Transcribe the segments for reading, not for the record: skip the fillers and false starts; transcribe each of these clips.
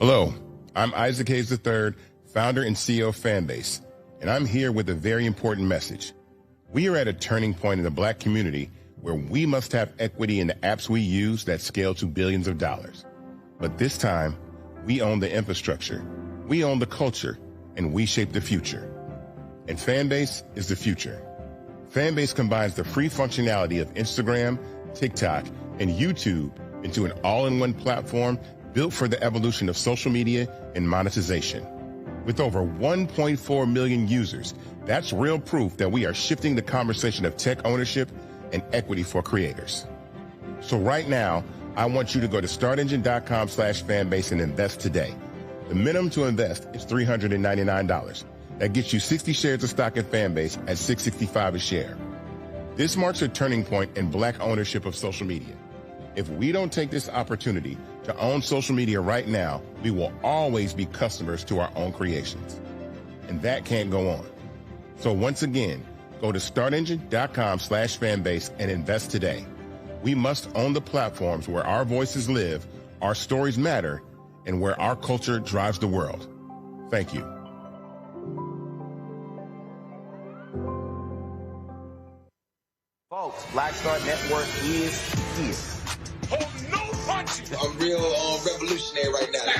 Hello, I'm Isaac Hayes III, founder and CEO of Fanbase, and I'm here with a very important message. We are at a turning point in the Black community where we must have equity in the apps we use that scale to billions of dollars. But this time, we own the infrastructure, we own the culture, and we shape the future. And Fanbase is the future. Fanbase combines the free functionality of Instagram, TikTok, and YouTube into an all-in-one platform built for the evolution of social media and monetization. With over 1.4 million users, that's real proof that we are shifting the conversation of tech ownership and equity for creators. So right now, I want you to go to startengine.com/fanbase and invest today. The minimum to invest is $399. That gets you 60 shares of stock in Fanbase at $665 a share. This marks a turning point in Black ownership of social media. If we don't take this opportunity to own social media right now, we will always be customers to our own creations. And that can't go on. So once again, go to startengine.com/fanbase and invest today. We must own the platforms where our voices live, our stories matter, and where our culture drives the world. Thank you. Folks, Black Star Network is here. Oh, no punches! I'm real revolutionary right now.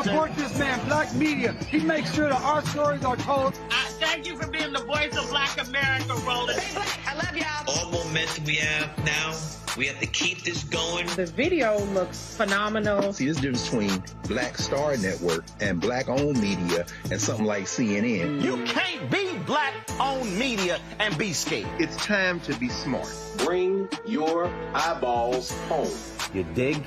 Support this man, Black Media. He makes sure that our stories are told. Thank you for being the voice of Black America, Roland. Stay Black. I love y'all. All momentum we have now, we have to keep this going. The video looks phenomenal. See, there's a difference between Black Star Network and Black-owned media and something like CNN. You can't be Black-owned media and be scared. It's time to be smart. Bring your eyeballs home. You dig?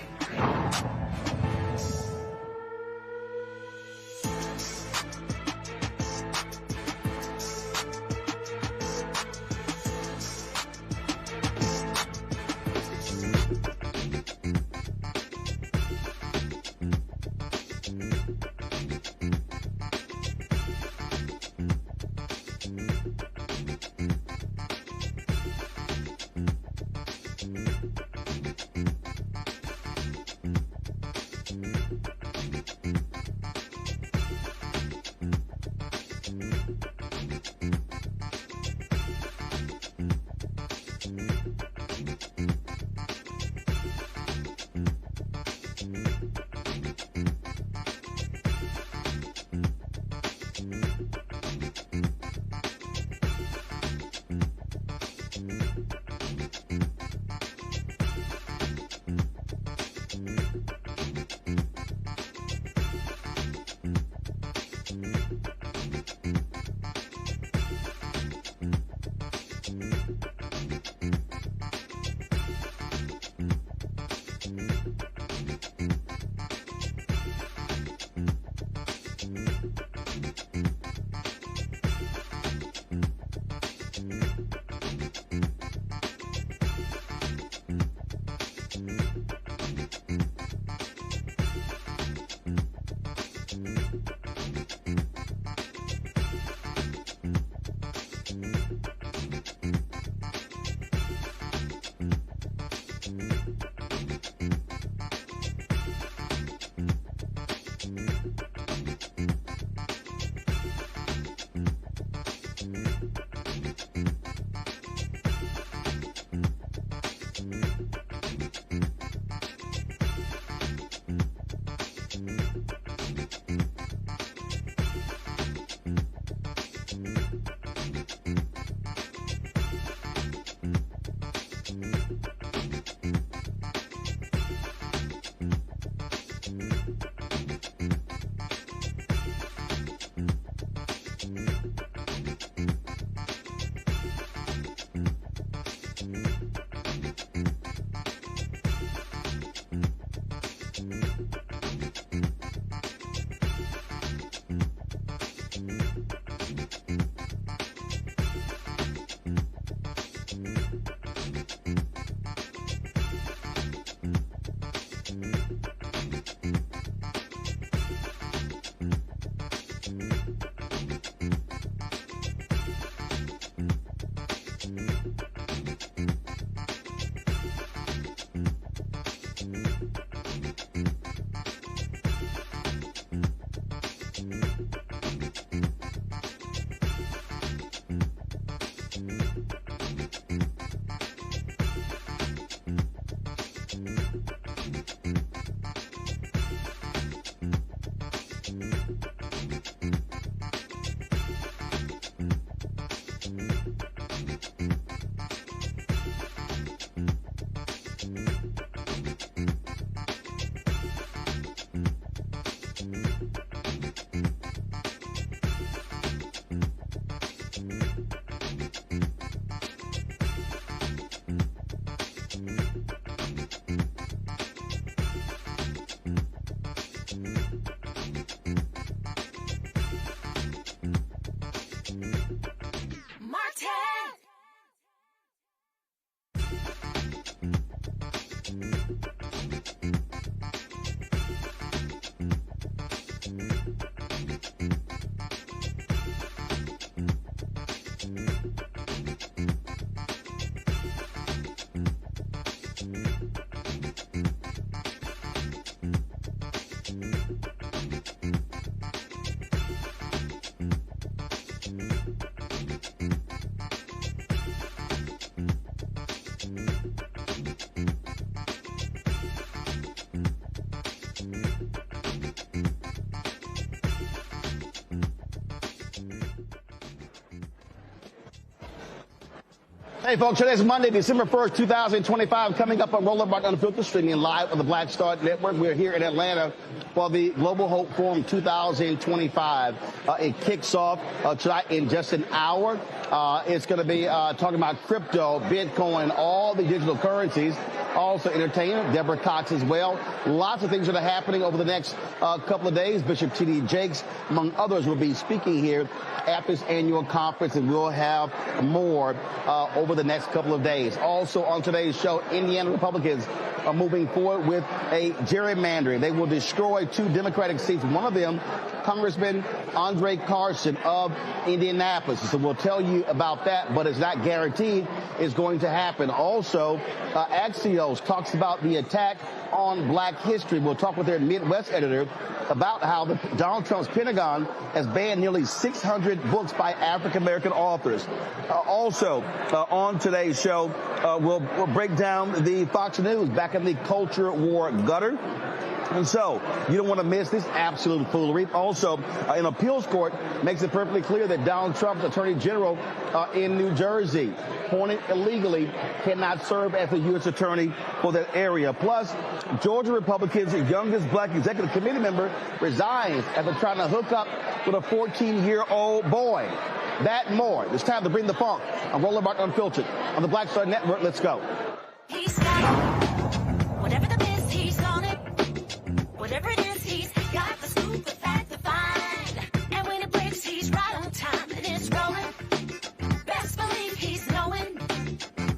Hey, folks, today's Monday, December 1st, 2025. Coming up on Roller Mark Unfiltered, streaming live on the Black Star Network. We're here in Atlanta for the Global Hope Forum 2025. It kicks off tonight in just an hour. It's going to be talking about crypto, Bitcoin, all the digital currencies. Also entertainment, Deborah Cox as well. Lots of things that are happening over the next couple of days. Bishop T.D. Jakes, among others, will be speaking here at this annual conference, and we'll have more over the next couple of days. Also on today's show, Indiana Republicans are moving forward with a gerrymandering. They will destroy 2 Democratic seats. One of them, Congressman Andre Carson of Indianapolis. So we'll tell you about that, but it's not guaranteed it's going to happen. Also, Axios talks about the attack on Black history. We'll talk with their Midwest editor about how Donald Trump's Pentagon has banned nearly 600 books by African-American authors. Also, on today's show, we'll break down the Fox News back in the culture war gutter. And so, you don't want to miss this absolute foolery. Also, an appeals court makes it perfectly clear that Donald Trump's attorney general in New Jersey, appointed illegally, cannot serve as the U.S. attorney for that area. Plus, Georgia Republicans' youngest Black executive committee member resigns after trying to hook up with a 14-year-old boy. That and more. It's time to bring the funk on Roller Mark Unfiltered on the Black Star Network. Let's go. He's got whatever the biz, he's on it. Whatever it is, he's got the scoop, the fact, the find. And when it breaks, he's right on time and it's rolling. Best believe he's knowing.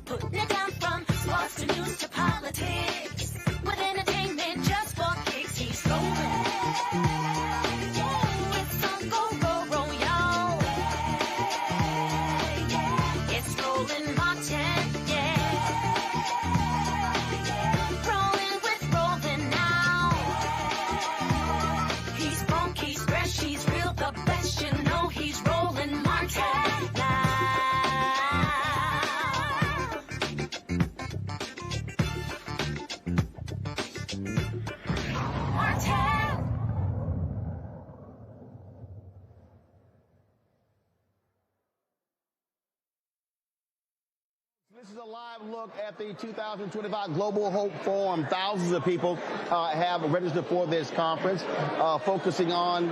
Putting it down from sports to news to politics. With entertainment just for kicks, he's rolling. It's on go, y'all. It's rolling Martin, rolling with rolling now. He's funky, he's fresh, he's real, the best, you know he's rolling Martin now. Martin. This is a live look at the 2025 Global Hope Forum. Thousands of people have registered for this conference, focusing on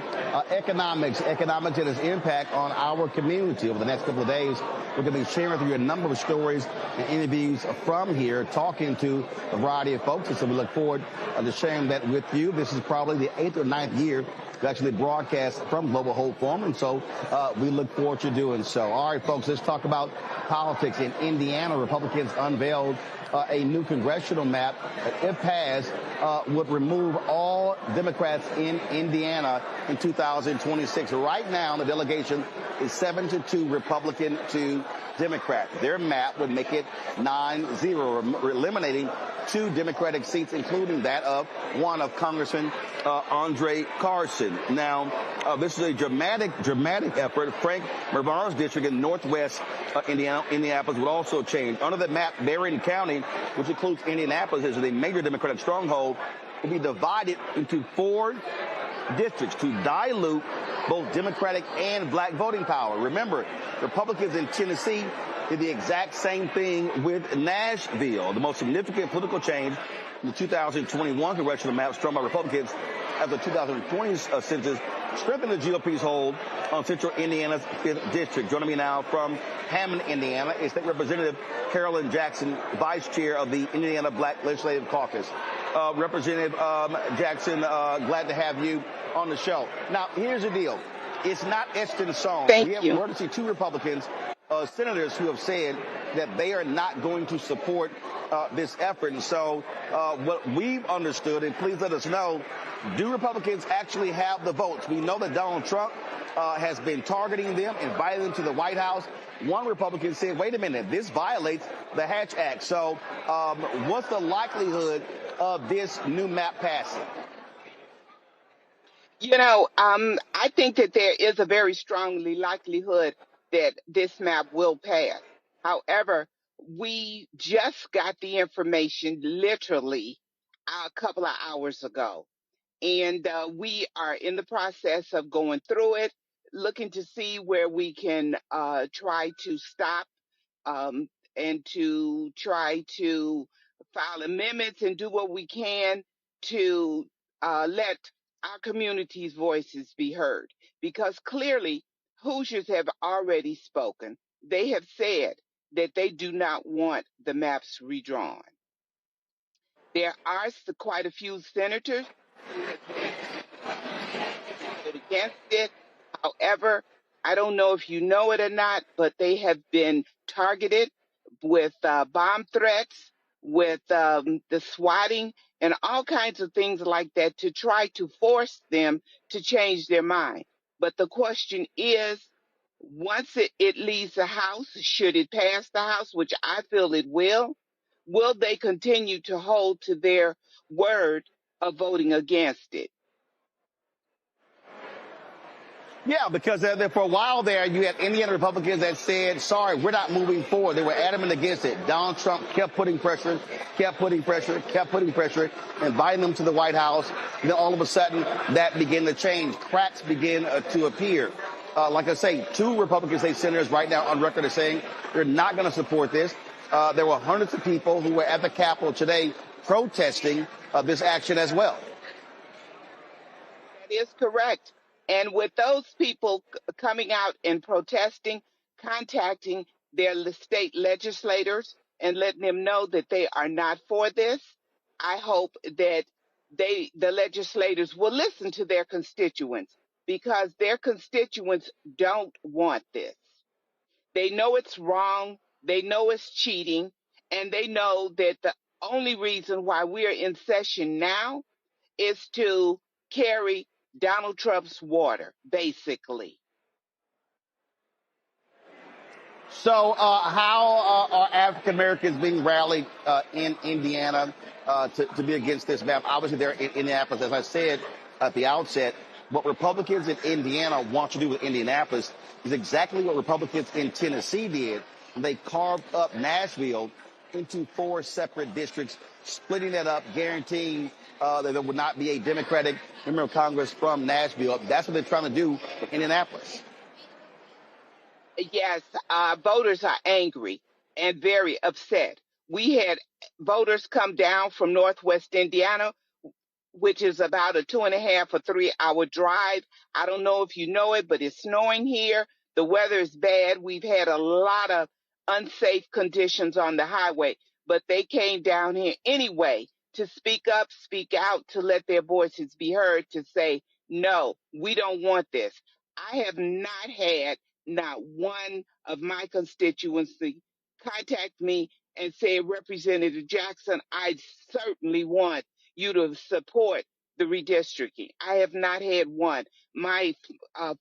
economics and its impact on our community. Over the next couple of days, we're going to be sharing with you a number of stories and interviews from here, talking to a variety of folks. And so we look forward to sharing that with you. This is probably the 8th or 9th year to actually broadcast from Global Hope Forum, and so we look forward to doing so. All right, folks, let's talk about politics. In Indiana, Republicans unveiled a new congressional map that, if passed, would remove all Democrats in Indiana in 2026. Right now, the delegation is 7-2 Republican to Democrat. Their map would make it 9-0, eliminating 2 Democratic seats, including that of one of Congressman Andre Carson. Now, this is a dramatic effort. Frank Mervar's district in northwest Indianapolis would also change. Under the map, Berrien County, which includes Indianapolis, is a major Democratic stronghold, will be divided into 4 districts to dilute both Democratic and Black voting power. Remember, Republicans in Tennessee did the exact same thing with Nashville. The most significant political change in the 2021 congressional map struck by Republicans as the 2020 census strengthened the GOP's hold on central Indiana's 5th district. Joining me now from Hammond, Indiana, is State Representative Carolyn Jackson, Vice Chair of the Indiana Black Legislative Caucus. Representative Jackson, glad to have you on the show. Now, here's the deal. It's not etched in stone. We have emergency 2 Republicans, senators, who have said that they are not going to support this effort. And so what we've understood, and please let us know, do Republicans actually have the votes? We know that Donald Trump has been targeting them, inviting them to the White House. One Republican said, wait a minute, this violates the Hatch Act. So what's the likelihood of this new map passing? You know, I think that there is a very strongly likelihood that this map will pass. However, we just got the information literally a couple of hours ago, and we are in the process of going through it, looking to see where we can try to stop and to try to file amendments and do what we can to let our community's voices be heard. Because clearly, Hoosiers have already spoken. They have said that they do not want the maps redrawn. There are quite a few senators who have voted against it. However, I don't know if you know it or not, but they have been targeted with bomb threats, with the swatting, and all kinds of things like that to try to force them to change their mind. But the question is, once it leaves the House, should it pass the House, which I feel it will they continue to hold to their word of voting against it? Yeah, because for a while there, you had Indiana Republicans that said, sorry, we're not moving forward. They were adamant against it. Donald Trump kept putting pressure, inviting them to the White House. And then all of a sudden, that began to change. Cracks began to appear. Like I say, 2 Republican state senators right now on record are saying they're not going to support this. There were hundreds of people who were at the Capitol today protesting this action as well. That is correct. And with those people coming out and protesting, contacting their state legislators and letting them know that they are not for this, I hope that the legislators will listen to their constituents, because their constituents don't want this. They know it's wrong. They know it's cheating. And they know that the only reason why we're in session now is to carry Donald Trump's water, basically. So how are African Americans being rallied in Indiana to be against this map? Obviously, they're in Indianapolis. As I said at the outset, what Republicans in Indiana want to do with Indianapolis is exactly what Republicans in Tennessee did. They carved up Nashville into 4 separate districts, splitting that up, guaranteeing that there would not be a Democratic member of Congress from Nashville. That's what they're trying to do in Indianapolis. Yes, voters are angry and very upset. We had voters come down from Northwest Indiana, which is about a 2.5 or 3 hour drive. I don't know if you know it, but it's snowing here. The weather is bad. We've had a lot of unsafe conditions on the highway, but they came down here anyway to speak up, speak out, to let their voices be heard, to say, no, we don't want this. I have not had not one of my constituency contact me and say, Representative Jackson, I certainly want you to support the redistricting. I have not had one. My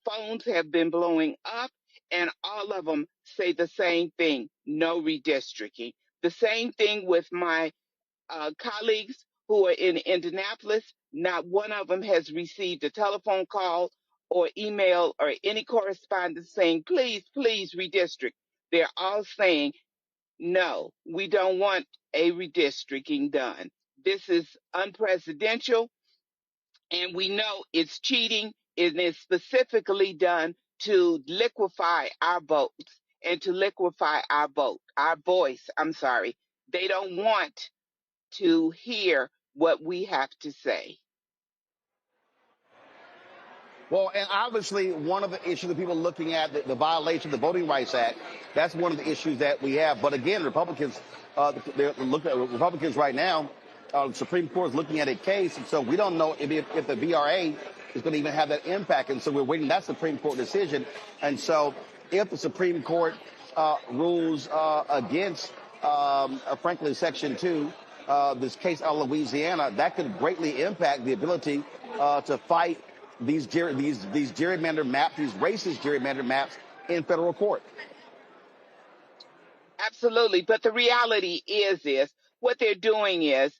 phones have been blowing up, and all of them say the same thing: no redistricting. The same thing with my colleagues who are in Indianapolis. Not one of them has received a telephone call or email or any correspondence saying, please, please redistrict. They're all saying, no, we don't want a redistricting done. This is unprecedented, and we know it's cheating. It is specifically done to liquefy our votes and to liquefy our voice. I'm sorry. They don't want to hear what we have to say. Well, and obviously one of the issues that people are looking at, the violation of the Voting Rights Act, that's one of the issues that we have. But again, Republicans, they're looking at Republicans right now. The Supreme Court is looking at a case, and so we don't know if the VRA is going to even have that impact. And so we're waiting that Supreme Court decision. And so if the Supreme Court rules against, frankly, Section 2, this case out of Louisiana, that could greatly impact the ability to fight these gerrymandered maps, these racist gerrymandered maps in federal court. Absolutely. But the reality is what they're doing is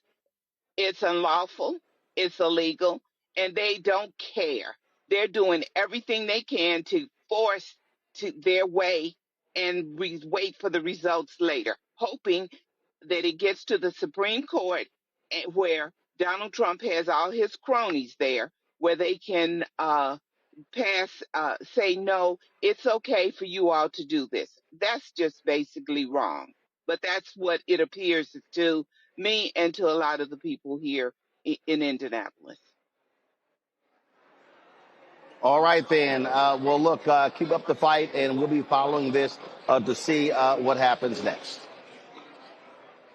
it's unlawful, it's illegal, and they don't care. They're doing everything they can to force to their way and wait for the results later, hoping that it gets to the Supreme Court where Donald Trump has all his cronies there, where they can say, no, it's okay for you all to do this. That's just basically wrong. but that's what it appears to me and to a lot of the people here in Indianapolis. All right, then. Well, look, keep up the fight, and we'll be following this to see what happens next.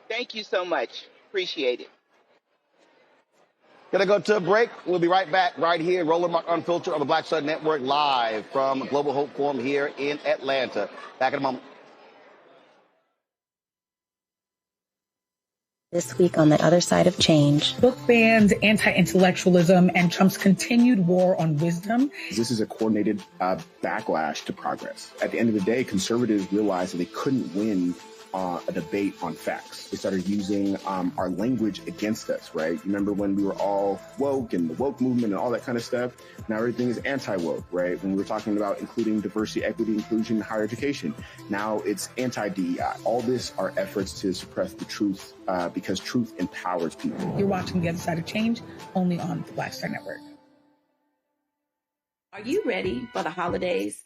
Thank you so much. Appreciate it. Gonna go to a break. We'll be right back right here, Roland Mark Unfiltered on the Black Star Network, live from Global Hope Forum here in Atlanta. Back in a moment. This week on the other side of change. Book bans, anti-intellectualism, and Trump's continued war on wisdom. This is a coordinated backlash to progress. At the end of the day, conservatives realized that they couldn't win a debate on facts. They started using our language against us, right? Remember when we were all woke and the woke movement and all that kind of stuff? Now everything is anti-woke, right? When we were talking about including diversity, equity, inclusion, higher education, now it's anti-DEI. All this are efforts to suppress the truth because truth empowers people. You're watching The Other Side of Change only on the Black Star Network. Are you ready for the holidays?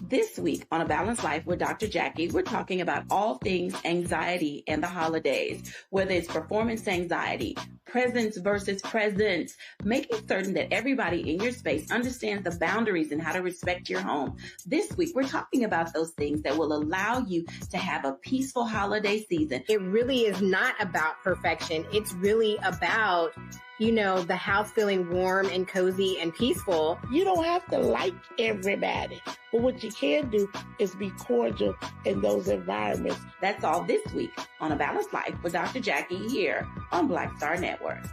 This week on A Balanced Life with Dr. Jackie, we're talking about all things anxiety and the holidays, whether it's performance anxiety, presence versus presence, making certain that everybody in your space understands the boundaries and how to respect your home. This week, we're talking about those things that will allow you to have a peaceful holiday season. It really is not about perfection. It's really about, you know, the house feeling warm and cozy and peaceful. You don't have to like everybody, but what you can do is be cordial in those environments. That's all this week on A Balanced Life with Dr. Jackie here on Black Star Network.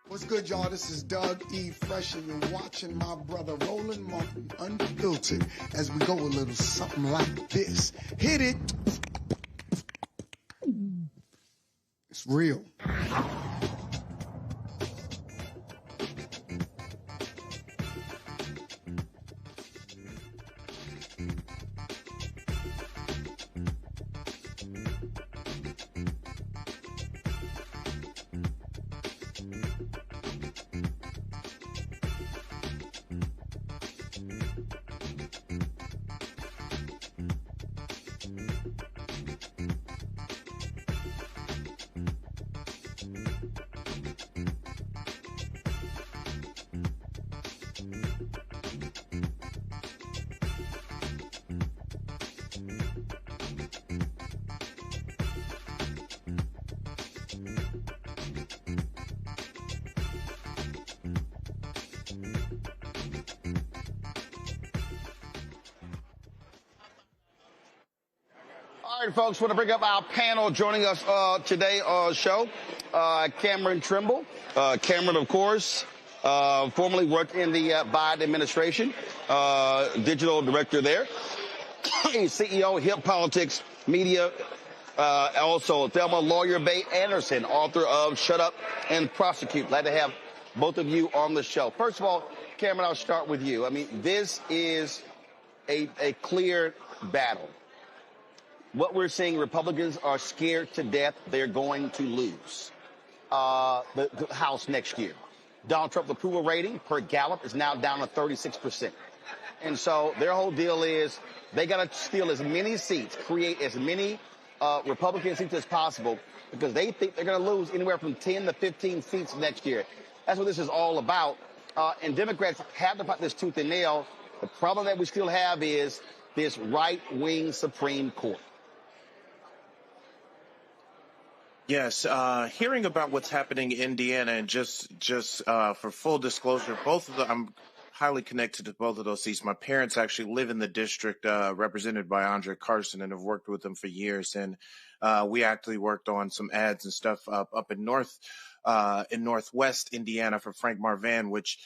What's good, y'all? This is Doug E. Fresh, and you're watching my brother Roland Martin Unfiltered as we go a little something like this. Hit it. It's real. All right, folks, want to bring up our panel joining us today on the show. Cameron Trimble. Cameron, of course, formerly worked in the Biden administration, digital director there. CEO, Hip Politics Media. Also, Thelma Lawyer Bay Anderson, author of Shut Up and Prosecute. Glad to have both of you on the show. First of all, Cameron, I'll start with you. I mean, this is a clear battle. What we're seeing, Republicans are scared to death they're going to lose the House next year. Donald Trump's approval rating per Gallup is now down to 36%. And so their whole deal is they got to steal as many seats, create as many Republican seats as possible, because they think they're going to lose anywhere from 10 to 15 seats next year. That's what this is all about. And Democrats have to fight this tooth and nail. The problem that we still have is this right-wing Supreme Court. Yes, hearing about what's happening in Indiana, and just for full disclosure, both of them, I'm highly connected to both of those seats. My parents actually live in the district represented by Andre Carson, and have worked with him for years. And we actually worked on some ads and stuff up in Northwest Indiana for Frank Marvan, which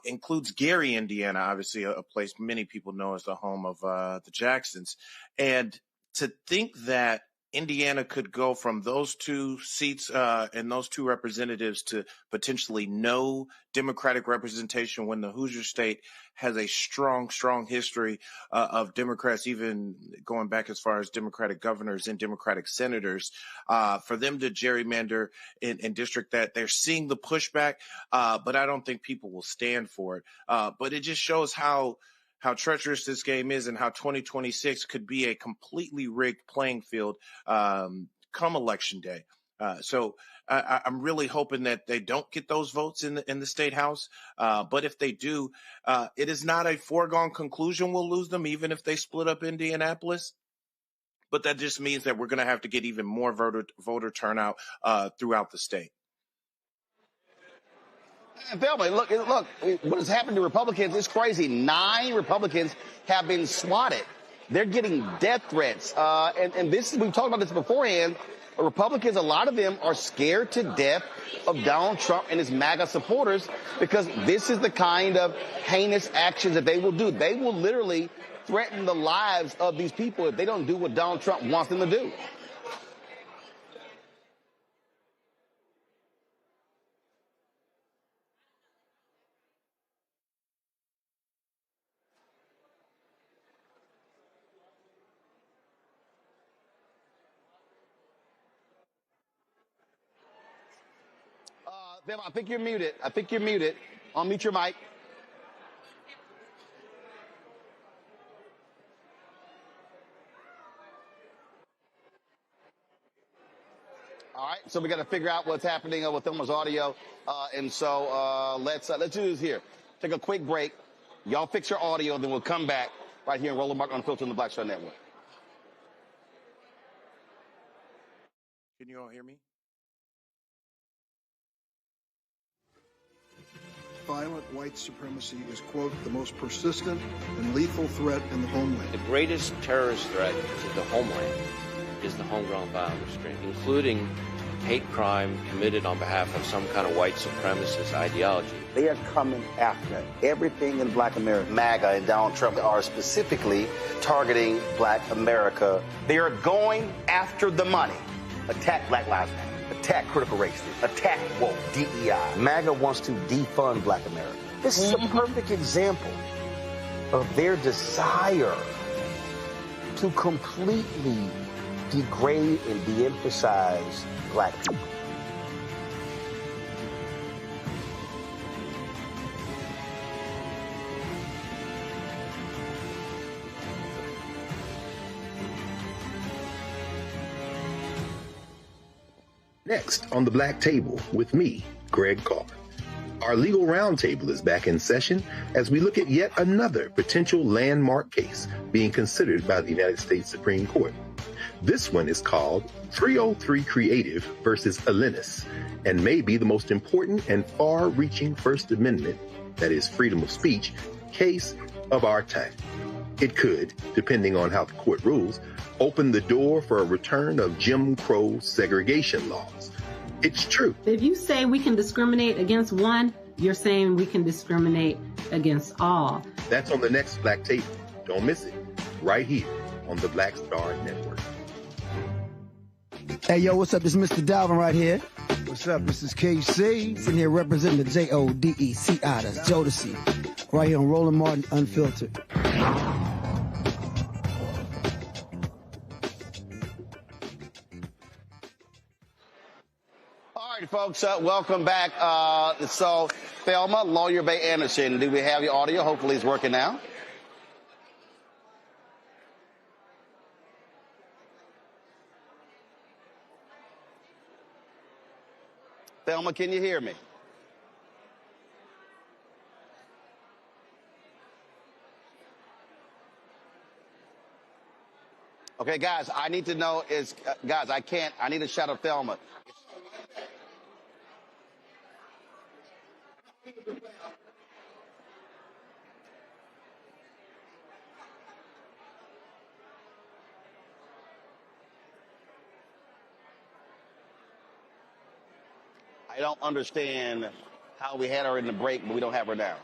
includes Gary, Indiana, obviously a place many people know as the home of the Jacksons. And to think that Indiana could go from those two seats and those two representatives to potentially no Democratic representation, when the Hoosier state has a strong history of Democrats, even going back as far as Democratic governors and Democratic senators, for them to gerrymander in district that they're seeing the pushback, but I don't think people will stand for it. But it just shows how how treacherous this game is and how 2026 could be a completely rigged playing field come election day. So I'm really hoping that they don't get those votes in the state house. But if they do, it is not a foregone conclusion we'll lose them, even if they split up Indianapolis. But that just means that we're going to have to get even more voter turnout throughout the state. Thelma, look, what has happened to Republicans is crazy. 9 Republicans have been swatted. They're getting death threats. And this, we've talked about this beforehand. Republicans, a lot of them are scared to death of Donald Trump and his MAGA supporters because this is the kind of heinous actions that they will do. They will literally threaten the lives of these people if they don't do what Donald Trump wants them to do. Bill, I think you're muted. Unmute your mic. All right, so we got to figure out what's happening with Thelma's audio, and so let's do this here. Take a quick break. Y'all fix your audio, then we'll come back right here in Roland Martin Unfiltered on the Black Star Network. Can you all hear me? Violent white supremacy is, quote, the most persistent and lethal threat in the homeland. The greatest terrorist threat to the homeland is the homegrown violent restraint, including hate crime committed on behalf of some kind of white supremacist ideology. They are coming after everything in Black America. MAGA and Donald Trump are specifically targeting Black America. They are going after the money. Attack Black Lives Matter. Attack critical race theory, attack woke, DEI. MAGA wants to defund Black America. This is a perfect example of their desire to completely degrade and de-emphasize Black people. Next on the Black Table with me, Greg Carr. Our legal roundtable is back in session as we look at yet another potential landmark case being considered by the United States Supreme Court. This one is called 303 Creative versus Alennis and may be the most important and far-reaching First Amendment, that is freedom of speech, case of our time. It could, depending on how the court rules, open the door for a return of Jim Crow segregation laws. It's true. If you say we can discriminate against one, you're saying we can discriminate against all. That's on the next Black Table. Don't miss it. Right here on the Black Star Network. Hey, yo, what's up? This is Mr. Dalvin right here. What's up? This is KC. Sitting here representing the JODECI. That's Jodeci. Right here on Roland Martin Unfiltered. All right, folks, welcome back. So, Thelma, Lawyer Bay Anderson, do we have your audio? Hopefully it's working now. Thelma, can you hear me? Okay, guys, I need to know guys, I need a shot of Thelma. I don't understand how we had her in the break, but we don't have her now.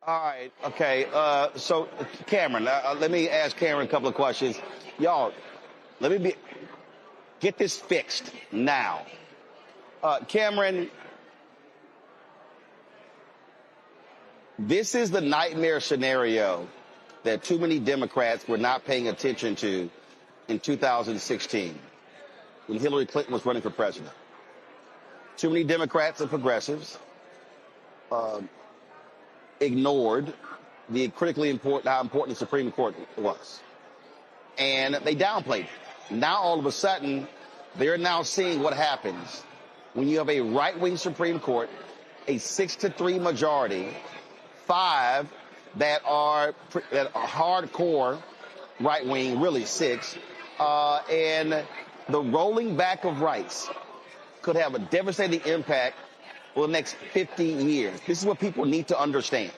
All right, okay. So, Cameron, let me ask Cameron a couple of questions. Y'all, get this fixed now. Cameron, this is the nightmare scenario that too many Democrats were not paying attention to in 2016 when Hillary Clinton was running for president. Too many Democrats and progressives ignored the critically important, how important the Supreme Court was. And they downplayed it. Now, all of a sudden, they're now seeing what happens when you have a right-wing Supreme Court, a 6-3 majority, 5 that are hardcore right-wing, really 6, and the rolling back of rights could have a devastating impact for the next 50 years. This is what people need to understand.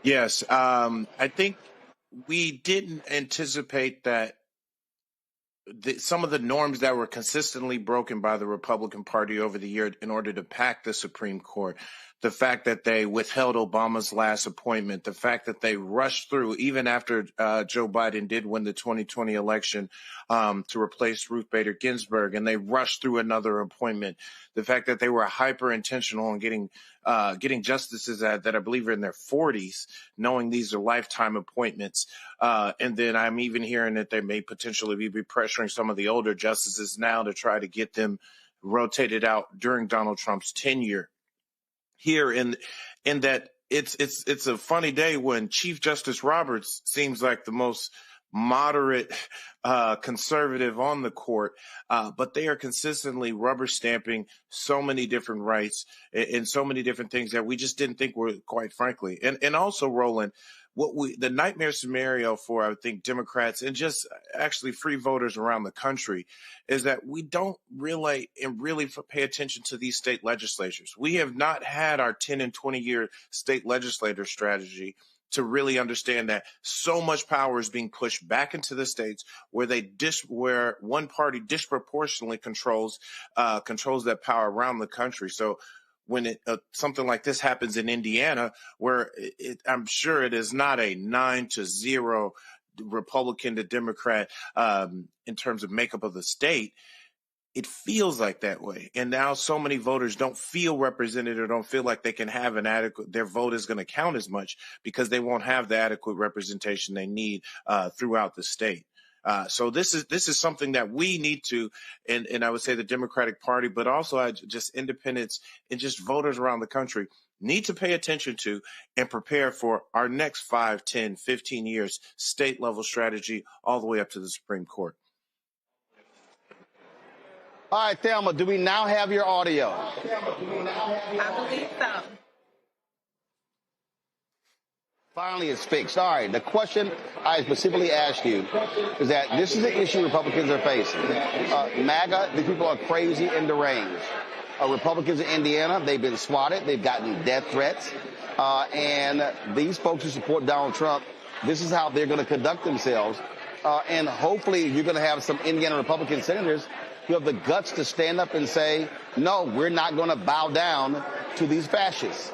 Yes, I think we didn't anticipate that some of the norms that were consistently broken by the Republican Party over the year in order to pack the Supreme Court, the fact that they withheld Obama's last appointment, the fact that they rushed through, even after Joe Biden did win the 2020 election, to replace Ruth Bader Ginsburg, and they rushed through another appointment, the fact that they were hyper intentional on getting justices that I believe are in their 40s, knowing these are lifetime appointments. And then I'm even hearing that they may potentially be pressuring some of the older justices now to try to get them rotated out during Donald Trump's tenure. Here in that it's a funny day when Chief Justice Roberts seems like the most moderate conservative on the court, but they are consistently rubber stamping so many different rights and so many different things that we just didn't think were, quite frankly. And also, Roland, the nightmare scenario for, I think, Democrats and just actually free voters around the country is that we don't really pay attention to these state legislatures. We have not had our 10 and 20-year state legislator strategy to really understand that so much power is being pushed back into the states where one party disproportionately controls that power around the country. So when something like this happens in Indiana, where I'm sure it is not a 9-0 Republican to Democrat in terms of makeup of the state, it feels like that way. And now so many voters don't feel represented or don't feel like they can have their vote is going to count as much because they won't have the adequate representation they need throughout the state. So this is something that we need to, and I would say the Democratic Party, but also just independents and just voters around the country need to pay attention to and prepare for our next 5, 10, 15 years state level strategy all the way up to the Supreme Court. All right, Thelma, do we now have your audio? I believe so. Finally, it's fixed. All right, the question I specifically asked you is that this is an issue Republicans are facing. MAGA, the people are crazy and deranged. Republicans in Indiana, they've been swatted. They've gotten death threats. And these folks who support Donald Trump, this is how they're going to conduct themselves. And hopefully you're going to have some Indiana Republican senators who have the guts to stand up and say, no, we're not going to bow down to these fascists.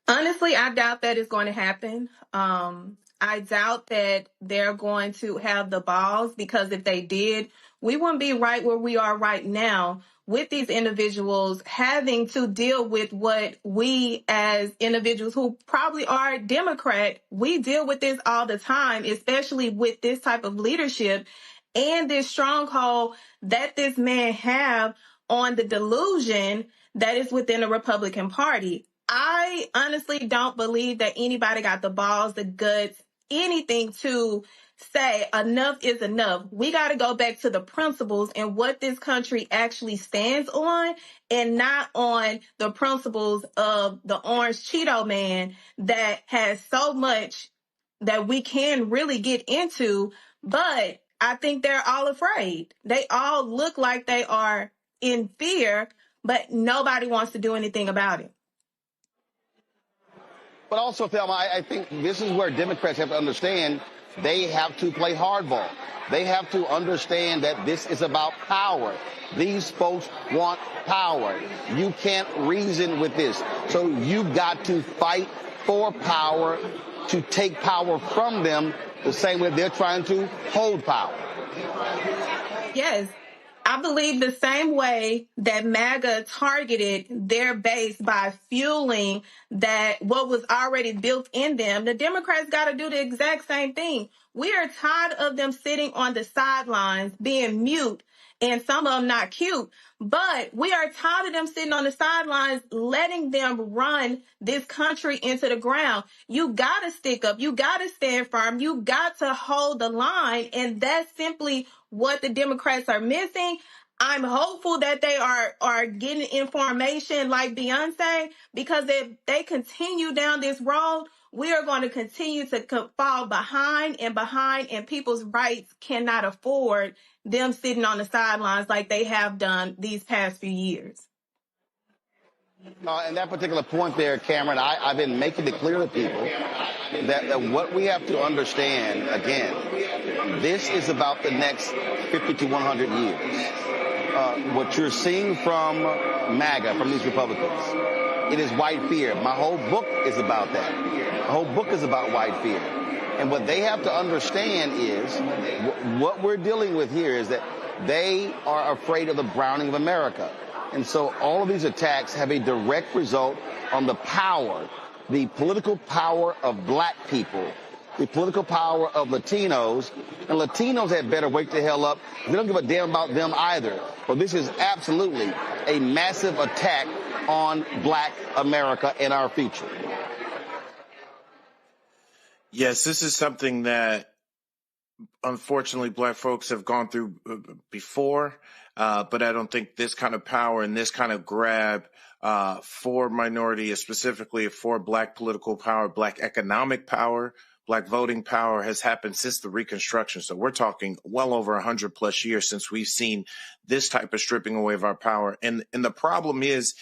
Honestly, I doubt that is going to happen. I doubt that they're going to have the balls, because if they did, we wouldn't be right where we are right now with these individuals having to deal with what we as individuals who probably are Democrat, we deal with this all the time, especially with this type of leadership and this stronghold that this man have on the delusion that is within the Republican Party. I honestly don't believe that anybody got the balls, the guts, anything to say enough is enough. We got to go back to the principles and what this country actually stands on, and not on the principles of the orange Cheeto man that has so much that we can really get into. But I think they're all afraid. They all look like they are in fear, but nobody wants to do anything about it. But also, Thelma, I think this is where Democrats have to understand they have to play hardball. They have to understand that this is about power. These folks want power. You can't reason with this. So you've got to fight for power, to take power from them the same way they're trying to hold power. Yes. I believe the same way that MAGA targeted their base by fueling that what was already built in them, the Democrats got to do the exact same thing. We are tired of them sitting on the sidelines, being mute and some of them not cute. But we are tired of them sitting on the sidelines, letting them run this country into the ground. You got to stick up. You got to stand firm. You got to hold the line. And that's simply what the Democrats are missing. I'm hopeful that they are getting information like Beyonce, because if they continue down this road, we are going to continue to fall behind, and people's rights cannot afford them sitting on the sidelines like they have done these past few years. And that particular point there, Cameron, I've been making it clear to people that what we have to understand, again, this is about the next 50 to 100 years. What you're seeing from MAGA, from these Republicans, it is white fear. My whole book is about that. The whole book is about white fear. And what they have to understand is what we're dealing with here is that they are afraid of the browning of America. And so all of these attacks have a direct result on the power, the political power of black people, the political power of Latinos. And Latinos had better wake the hell up. We don't give a damn about them either. But this is absolutely a massive attack on black America and our future. Yes, this is something that unfortunately black folks have gone through before, but I don't think this kind of power and this kind of grab for minority, specifically for black political power, black economic power, black voting power, has happened since the Reconstruction. So we're talking well over 100 plus years since we've seen this type of stripping away of our power. And the problem is,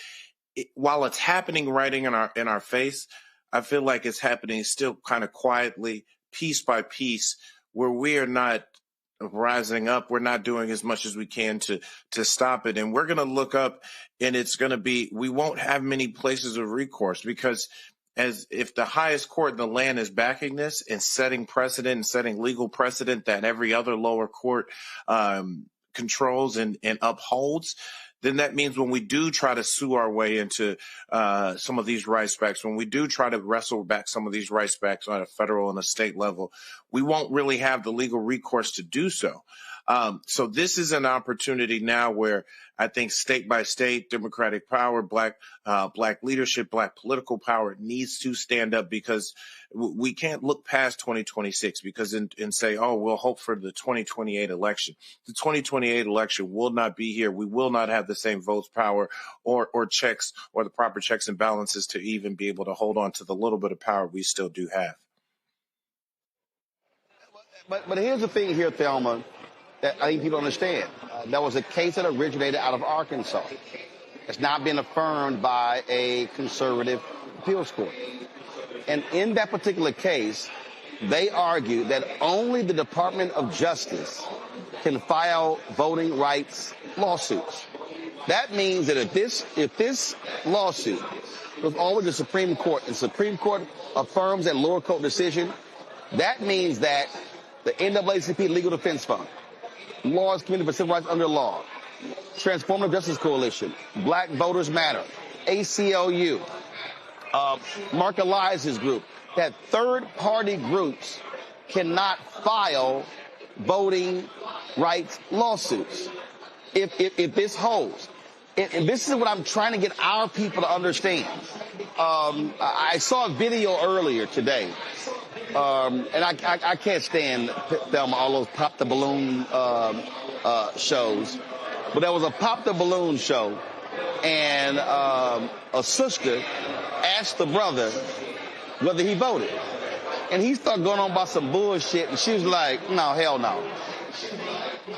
while it's happening right in our face, I feel like it's happening still kind of quietly, piece by piece, where we are not rising up. We're not doing as much as we can to stop it. And we're going to look up, and it's going to be, we won't have many places of recourse, because as if the highest court in the land is backing this and setting precedent and setting legal precedent that every other lower court controls and upholds, then that means when we do try to sue our way into some of these rights backs, when we do try to wrestle back some of these rights backs on a federal and a state level, we won't really have the legal recourse to do so. So this is an opportunity now where I think state by state, Democratic power, black leadership, black political power needs to stand up, because we can't look past 2026 and say, oh, we'll hope for the 2028 election. The 2028 election will not be here. We will not have the same votes power or checks, or the proper checks and balances to even be able to hold on to the little bit of power we still do have. But here's the thing here, Thelma, that I think people understand. There was a case that originated out of Arkansas. It's not been affirmed by a conservative appeals court. And in that particular case, they argued that only the Department of Justice can file voting rights lawsuits. That means that if this lawsuit goes all the way to the Supreme Court, and the Supreme Court affirms that lower court decision, that means that the NAACP Legal Defense Fund, Lawyers Committee for Civil Rights Under Law, Transformative Justice Coalition, Black Voters Matter, ACLU, Mark Elias's group, that third-party groups cannot file voting rights lawsuits if this holds. And this is what I'm trying to get our people to understand. I saw a video earlier today, and I can't stand, Thelma, all those Pop the Balloon shows. But there was a Pop the Balloon show, and a sister asked the brother whether he voted. And he started going on about some bullshit, and she was like, no, hell no.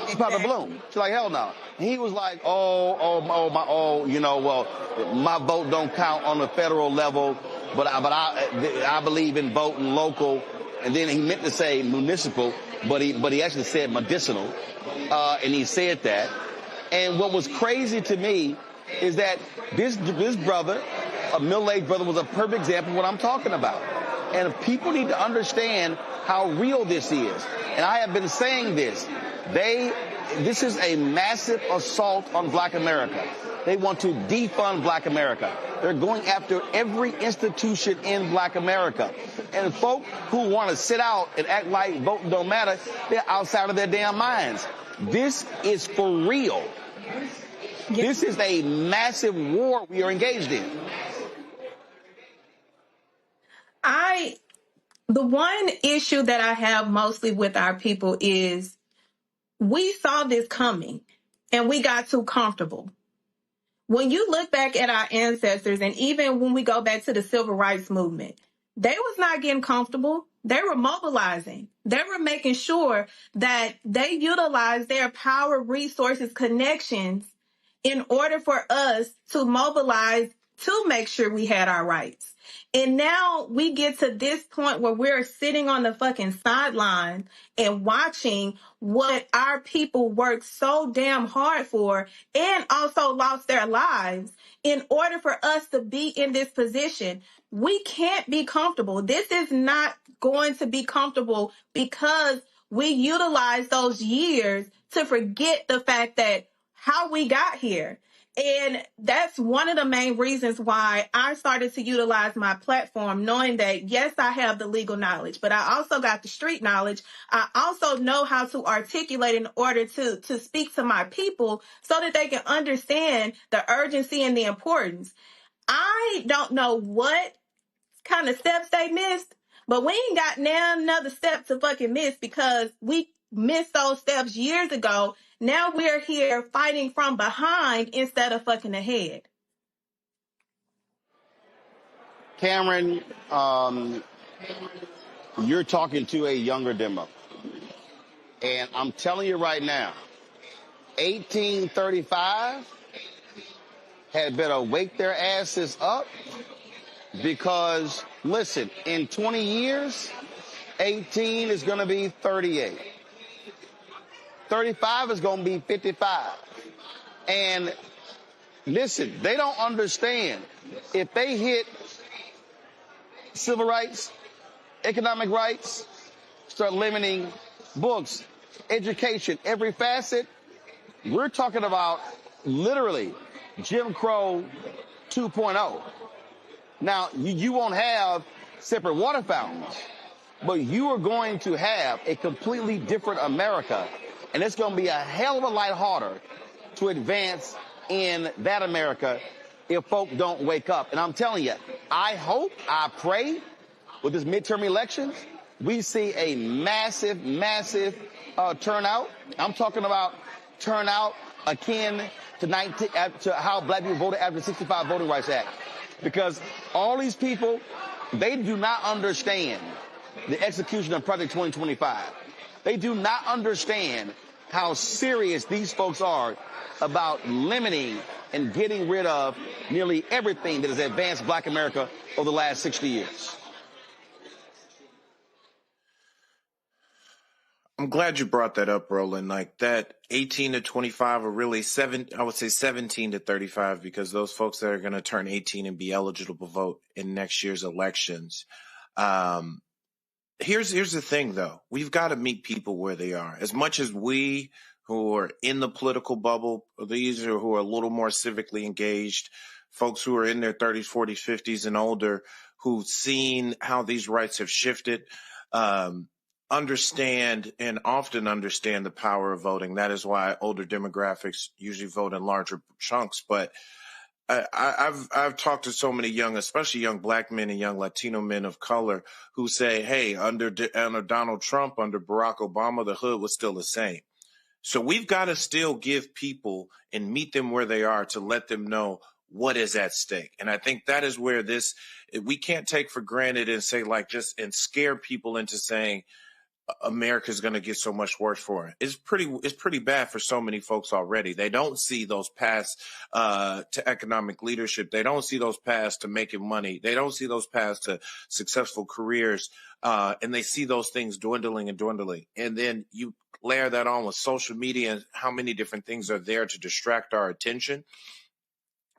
He popped a balloon. She's like, hell no. And he was like, my vote don't count on the federal level, but I believe in voting local. And then he meant to say municipal, but he actually said medicinal, and he said that. And what was crazy to me is that this brother, a middle-aged brother, was a perfect example of what I'm talking about. And if people need to understand how real this is, and I have been saying this, this is a massive assault on black America. They want to defund black America. They're going after every institution in black America. And folk who want to sit out and act like voting don't matter, they're outside of their damn minds. This is for real. This is a massive war we are engaged in. The one issue that I have mostly with our people is we saw this coming and we got too comfortable. When you look back at our ancestors, and even when we go back to the civil rights movement, they was not getting comfortable. They were mobilizing. They were making sure that they utilized their power, resources, connections in order for us to mobilize to make sure we had our rights. And now we get to this point where we're sitting on the fucking sideline and watching what our people worked so damn hard for and also lost their lives in order for us to be in this position. We can't be comfortable. This is not going to be comfortable because we utilize those years to forget the fact that how we got here. And that's one of the main reasons why I started to utilize my platform, knowing that, yes, I have the legal knowledge, but I also got the street knowledge. I also know how to articulate in order to speak to my people so that they can understand the urgency and the importance. I don't know what kind of steps they missed, but we ain't got now another step to fucking miss because we missed those steps years ago. Now we're here fighting from behind instead of fucking ahead. Cameron, you're talking to a younger demo. And I'm telling you right now, 1835 had better wake their asses up because, listen, in 20 years, 18 is going to be 38. 35 is going to be 55. And listen, they don't understand. If they hit civil rights, economic rights, start limiting books, education, every facet, we're talking about literally Jim Crow 2.0. Now, you won't have separate water fountains, but you are going to have a completely different America. And it's going to be a hell of a lot harder to advance in that America if folk don't wake up. And I'm telling you, I hope, I pray with this midterm elections, we see a massive, massive turnout. I'm talking about turnout akin to how black people voted after the 65 Voting Rights Act. Because all these people, they do not understand the execution of Project 2025. They do not understand how serious these folks are about limiting and getting rid of nearly everything that has advanced black America over the last 60 years. I'm glad you brought that up, Roland. Like that 18 to 25 are really 17 to 35 because those folks that are going to turn 18 and be eligible to vote in next year's elections. Here's the thing, though. We've got to meet people where they are. As much as we who are in the political bubble, these are who are a little more civically engaged, folks who are in their 30s, 40s, 50s and older, who've seen how these rights have shifted, understand and often understand the power of voting. That is why older demographics usually vote in larger chunks. But I've talked to so many young, especially young black men and young Latino men of color who say, hey, under Donald Trump, under Barack Obama, the hood was still the same. So we've got to still give people and meet them where they are to let them know what is at stake. And I think that is where we can't take for granted and say and scare people into saying, America's going to get so much worse for it. It's pretty bad for so many folks already. They don't see those paths to economic leadership. They don't see those paths to making money. They don't see those paths to successful careers. And they see those things dwindling and dwindling. And then you layer that on with social media and how many different things are there to distract our attention.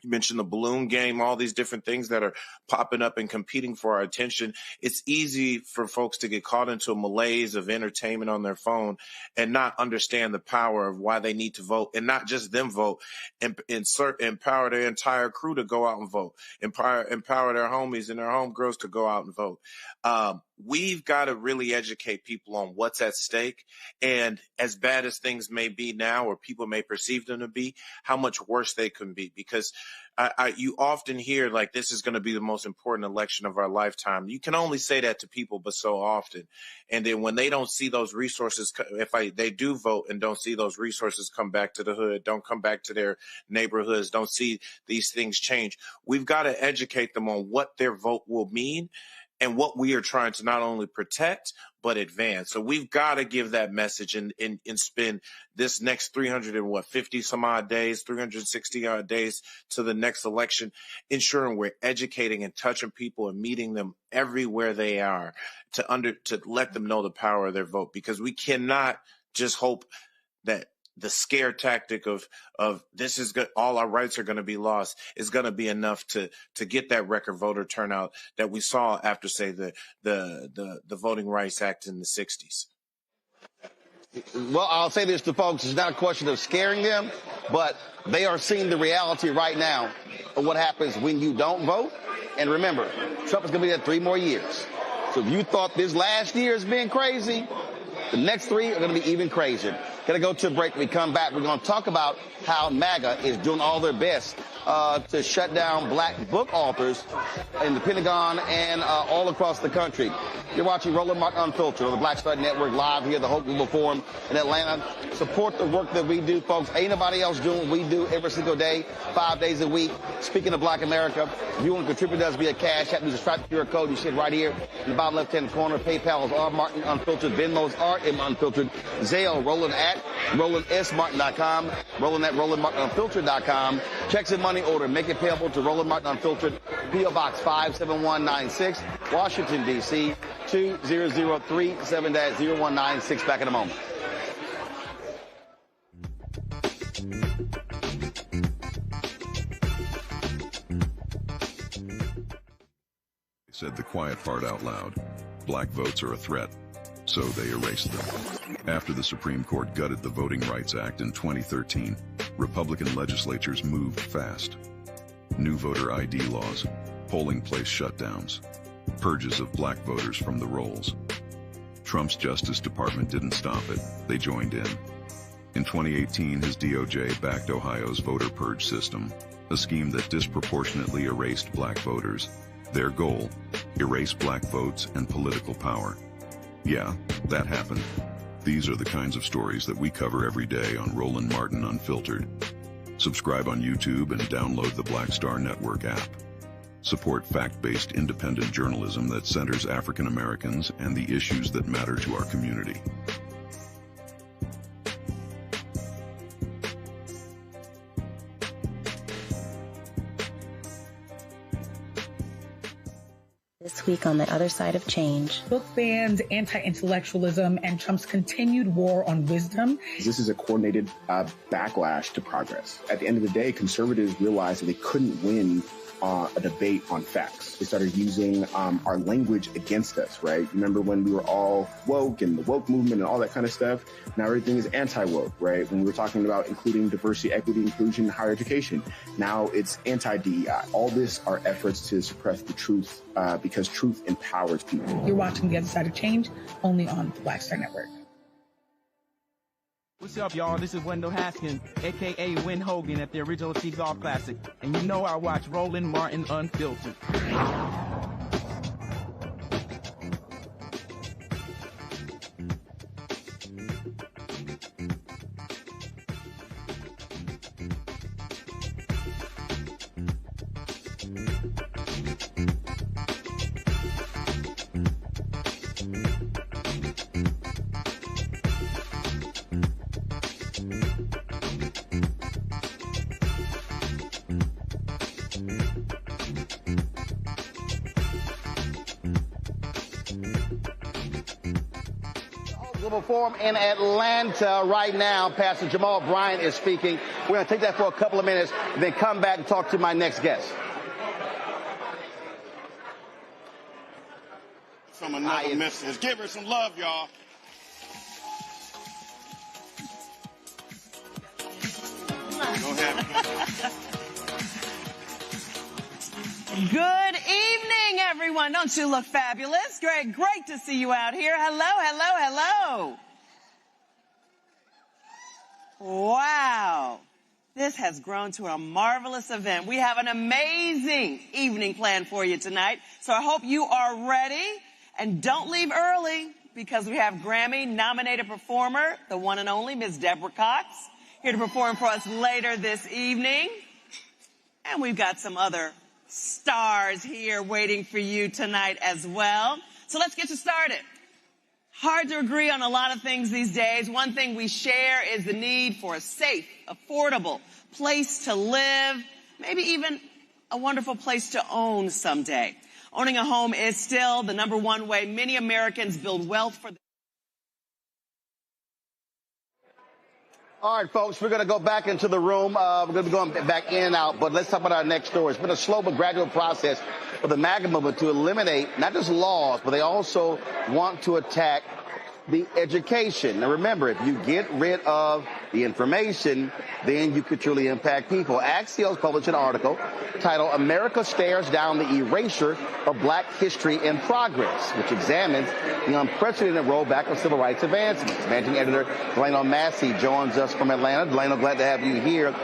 You mentioned the balloon game, all these different things that are popping up and competing for our attention. It's easy for folks to get caught into a malaise of entertainment on their phone and not understand the power of why they need to vote, and not just them vote, and empower their entire crew to go out and vote, empower their homies and their homegirls to go out and vote. we've got to really educate people on what's at stake. And as bad as things may be now, or people may perceive them to be, how much worse they can be. Because you often hear like, this is going to be the most important election of our lifetime. You can only say that to people, but so often. And then when they don't see those resources, they do vote and don't see those resources come back to the hood, don't come back to their neighborhoods, don't see these things change, we've got to educate them on what their vote will mean and what we are trying to not only protect, but advance. So we've got to give that message and spend this next 350 some odd days, 360 odd days to the next election, ensuring we're educating and touching people and meeting them everywhere they are to let them know the power of their vote. Because we cannot just hope that the scare tactic of this is good, all our rights are going to be lost, is going to be enough to get that record voter turnout that we saw after, say, the Voting Rights Act in the 60s. Well, I'll say this to folks. It's not a question of scaring them, but they are seeing the reality right now of what happens when you don't vote. And remember, Trump is going to be there 3 more years. So if you thought this last year has been crazy, the next 3 are going to be even crazier. Going to go to a break. When we come back, we're going to talk about how MAGA is doing all their best to shut down black book authors in the Pentagon and all across the country. You're watching Roland Martin Unfiltered on the Black Star Network live here at the Hope Global Forum in Atlanta. Support the work that we do, folks. Ain't nobody else doing what we do every single day, 5 days a week. Speaking of Black America, if you want to contribute to us via Cash App, use the Stripe QR code. You see it right here in the bottom left-hand corner. PayPal is R Martin Unfiltered. Venmo's RM Unfiltered. Zelle, Roland at RolandSMartin.com. Roland at RolandMartinUnfiltered.com. Checks and money order. Make it payable to Roland Martin Unfiltered. P.O. Box 57196, Washington, D.C. 20037-0196. Back in a moment. Said the quiet part out loud. Black votes are a threat, so they erased them. After the Supreme Court gutted the Voting Rights Act in 2013, Republican legislatures moved fast. New voter ID laws, polling place shutdowns, purges of black voters from the rolls. Trump's Justice Department didn't stop it, they joined in. In 2018, his DOJ backed Ohio's voter purge system, a scheme that disproportionately erased black voters. Their goal, erase black votes and political power. Yeah, that happened. These are the kinds of stories that we cover every day on Roland Martin Unfiltered. Subscribe on YouTube and download the Black Star Network app. Support fact-based independent journalism that centers African Americans and the issues that matter to our community. This week on the other side of change. Book bans, anti-intellectualism, and Trump's continued war on wisdom. This is a coordinated backlash to progress. At the end of the day, conservatives realized that they couldn't win a debate on facts. They started using our language against us, right? Remember when we were all woke and the woke movement and all that kind of stuff? Now everything is anti-woke, right? When we were talking about including diversity, equity, inclusion, and higher education, now it's anti-DEI. All this are efforts to suppress the truth because truth empowers people. You're watching The Other Side of Change only on the Black Star Network. What's up, y'all? This is Wendell Haskins, a.k.a. Win Hogan at the original T-Golf Classic. And you know I watch Roland Martin Unfiltered. Global Forum in Atlanta right now. Pastor Jamal Bryant is speaking. We're going to take that for a couple of minutes, then come back and talk to my next guest. From another message. Give her some love, y'all. Go ahead. Good evening, everyone. everyone. Don't you look fabulous? Great to see you out here. Hello. Wow. This has grown to a marvelous event. We have an amazing evening planned for you tonight. So I hope you are ready. And don't leave early because we have Grammy-nominated performer, the one and only Ms. Deborah Cox, here to perform for us later this evening. And we've got some other stars here waiting for you tonight as well. So let's get you started. Hard to agree on a lot of things these days. One thing we share is the need for a safe, affordable place to live, maybe even a wonderful place to own someday. Owning a home is still the number one way many Americans build wealth for. All right, folks, we're going to go back into the room. We're going to be going back in and out, but let's talk about our next story. It's been a slow but gradual process for the MAGA movement to eliminate not just laws, but they also want to attack the education. Now, remember, if you get rid of the information, then you could truly impact people. Axios published an article titled "America Stares Down the Erasure of Black History and Progress," which examines the unprecedented rollback of civil rights advancements. Managing editor Delano Massey joins us from Atlanta. Delano, glad to have you here.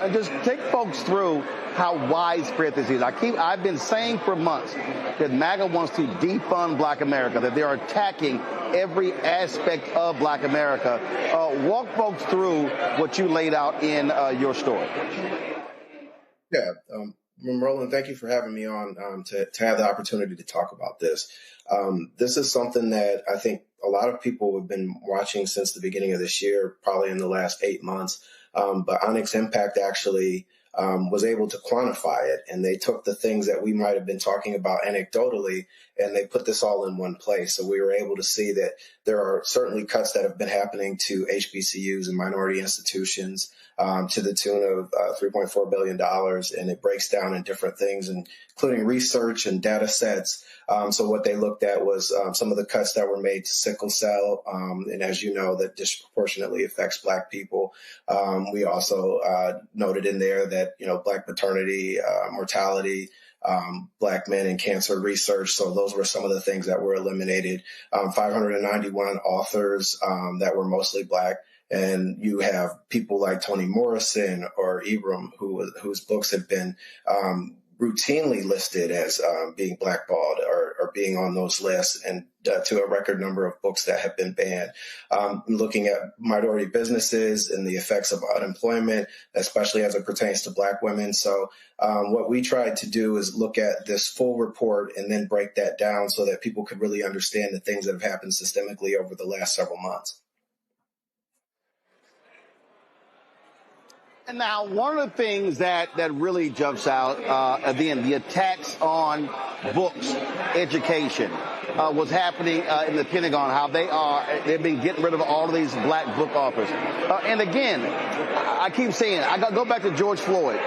And just take folks through how widespread this is. I've been saying for months that MAGA wants to defund Black America, that they're attacking every aspect of Black America. Walk folks through what you laid out in your story. Yeah, Roland, thank you for having me on to have the opportunity to talk about this. This is something that I think a lot of people have been watching since the beginning of this year, probably in the last 8 months. But Onyx Impact actually was able to quantify it, and they took the things that we might have been talking about anecdotally, and they put this all in one place. So we were able to see that there are certainly cuts that have been happening to HBCUs and minority institutions to the tune of $3.4 billion, and it breaks down in different things, including research and data sets. So what they looked at was some of the cuts that were made to sickle cell, and as you know, that disproportionately affects Black people. We also noted in there that, Black maternity, mortality, Black men in cancer research. So those were some of the things that were eliminated. 591 authors that were mostly Black. And you have people like Toni Morrison or Ibram, whose books have been routinely listed as being blackballed or being on those lists, and to a record number of books that have been banned. Looking at minority businesses and the effects of unemployment, especially as it pertains to Black women. So what we tried to do is look at this full report and then break that down so that people could really understand the things that have happened systemically over the last several months. And now, one of the things that really jumps out, again, the attacks on books, education, what's happening in the Pentagon, how they've been getting rid of all of these Black book authors. And again, I keep saying, I go back to George Floyd,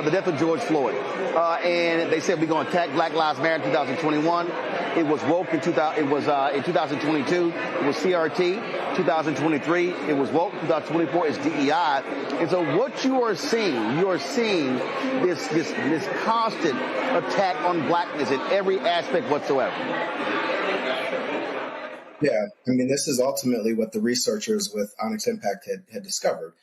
the death of George Floyd. And they said we're going to attack Black Lives Matter in 2021. It was woke in 2022. It was CRT. 2023, it was woke. 2024 is DEI. And so what you are seeing this constant attack on Blackness in every aspect whatsoever. Yeah, I mean, this is ultimately what the researchers with Onyx Impact had discovered.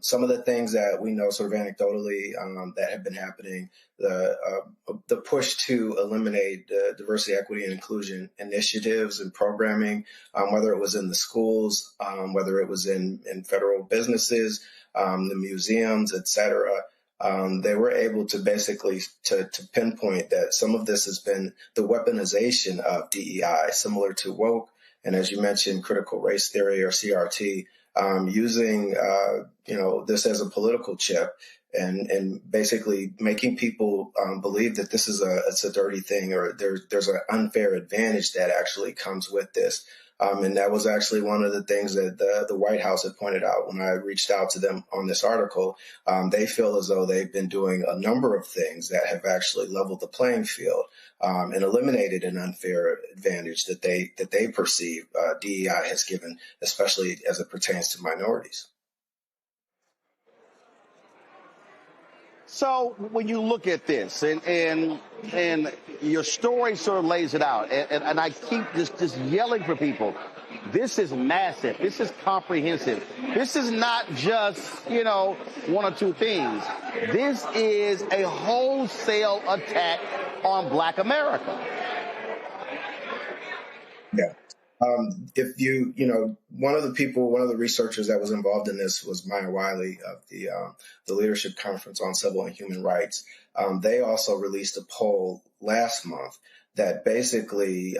Some of the things that we know sort of anecdotally that have been happening, the push to eliminate diversity, equity, and inclusion initiatives and programming, whether it was in the schools, whether it was in federal businesses, the museums, et cetera. They were able to basically to pinpoint that some of this has been the weaponization of DEI, similar to woke, and as you mentioned, critical race theory or CRT. Using, this as a political chip and basically making people believe that this is it's a dirty thing, or there's an unfair advantage that actually comes with this. And that was actually one of the things that the White House had pointed out when I reached out to them on this article. They feel as though they've been doing a number of things that have actually leveled the playing field and eliminated an unfair advantage that they perceive DEI has given, especially as it pertains to minorities. So when you look at this and your story sort of lays it out, and I keep just yelling for people, this is massive. This is comprehensive. This is not just, one or two things. This is a wholesale attack on Black America. Yeah. If one of the researchers that was involved in this was Maya Wiley of the Leadership Conference on Civil and Human Rights. They also released a poll last month that basically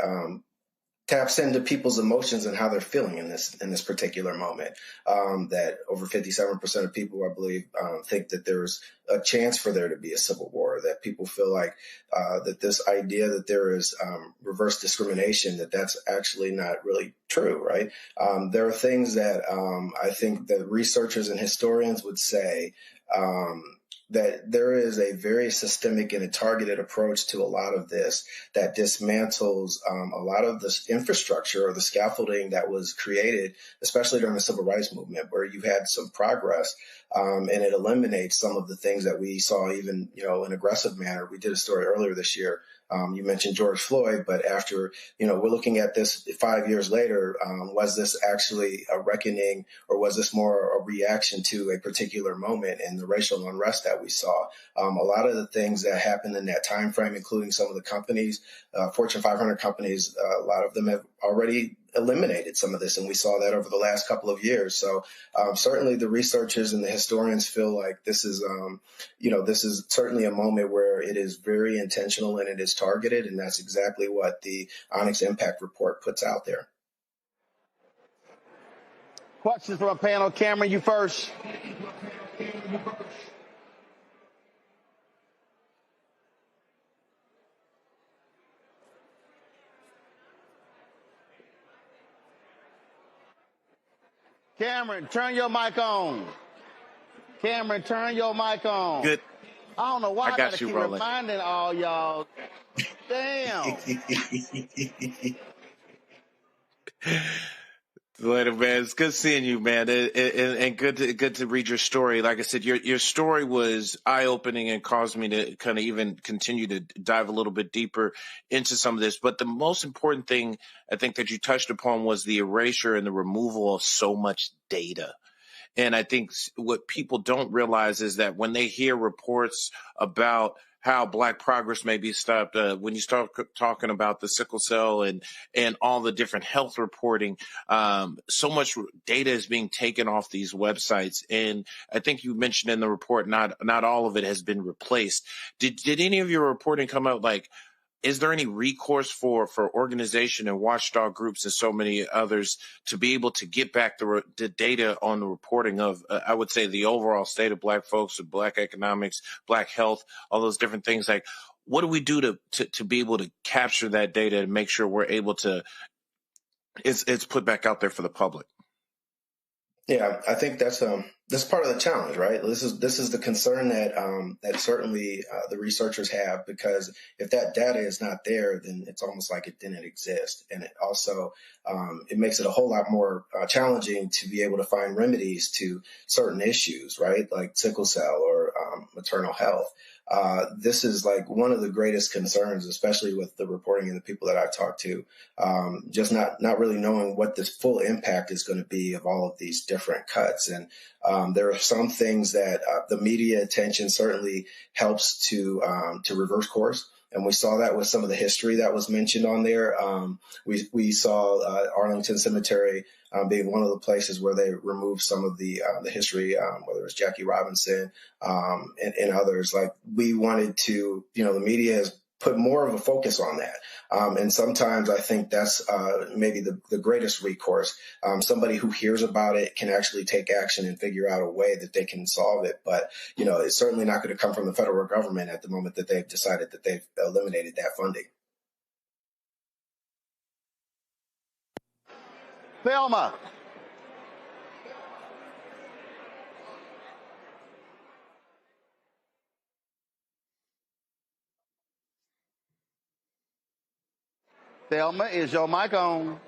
taps into people's emotions and how they're feeling in this particular moment. That over 57% of people, I believe, think that there's a chance for there to be a civil war, that people feel like that this idea that there is reverse discrimination, that's actually not really true, right? There are things that I think that researchers and historians would say that there is a very systemic and a targeted approach to a lot of this that dismantles a lot of this infrastructure or the scaffolding that was created, especially during the civil rights movement, where you had some progress and it eliminates some of the things that we saw even, in an aggressive manner. We did a story earlier this year. You mentioned George Floyd, but after, we're looking at this 5 years later, was this actually a reckoning or was this more a reaction to a particular moment in the racial unrest that we saw? A lot of the things that happened in that time frame, including some of the companies, Fortune 500 companies, a lot of them have already eliminated some of this, and we saw that over the last couple of years. So certainly the researchers and the historians feel like this is, this is certainly a moment where it is very intentional and it is targeted, and that's exactly what the Onyx Impact Report puts out there. Questions from a panel. Cameron, you first. Cameron, turn your mic on. Cameron, turn your mic on. Good. I don't know why I gotta keep Roland. reminding all y'all. Damn. Later, man. It's good seeing you, man, and good to read your story. Like I said, your story was eye-opening and caused me to kind of even continue to dive a little bit deeper into some of this. But the most important thing I think that you touched upon was the erasure and the removal of so much data. And I think what people don't realize is that when they hear reports about how Black progress may be stopped, when you start talking about the sickle cell and all the different health reporting, so much data is being taken off these websites. And I think you mentioned in the report, not all of it has been replaced. Did any of your reporting come out like, is there any recourse for organization and watchdog groups and so many others to be able to get back the data on the reporting of, I would say, the overall state of Black folks, of Black economics, Black health, all those different things? Like, what do we do to be able to capture that data and make sure we're able to, it's put back out there for the public? Yeah, I think that's part of the challenge, right? This is the concern that certainly the researchers have, because if that data is not there, then it's almost like it didn't exist, and it also it makes it a whole lot more challenging to be able to find remedies to certain issues, right? Like sickle cell or maternal health. This is like one of the greatest concerns, especially with the reporting and the people that I talk to, just not really knowing what this full impact is going to be of all of these different cuts. And there are some things that the media attention certainly helps to reverse course. And we saw that with some of the history that was mentioned on there. We saw Arlington Cemetery being one of the places where they removed some of the history, whether it was Jackie Robinson and others. Like, we wanted to, the media has put more of a focus on that. And sometimes I think that's maybe the greatest recourse. Somebody who hears about it can actually take action and figure out a way that they can solve it. But, it's certainly not going to come from the federal government at the moment that they've decided that they've eliminated that funding. Thelma. Thelma, is your mic on?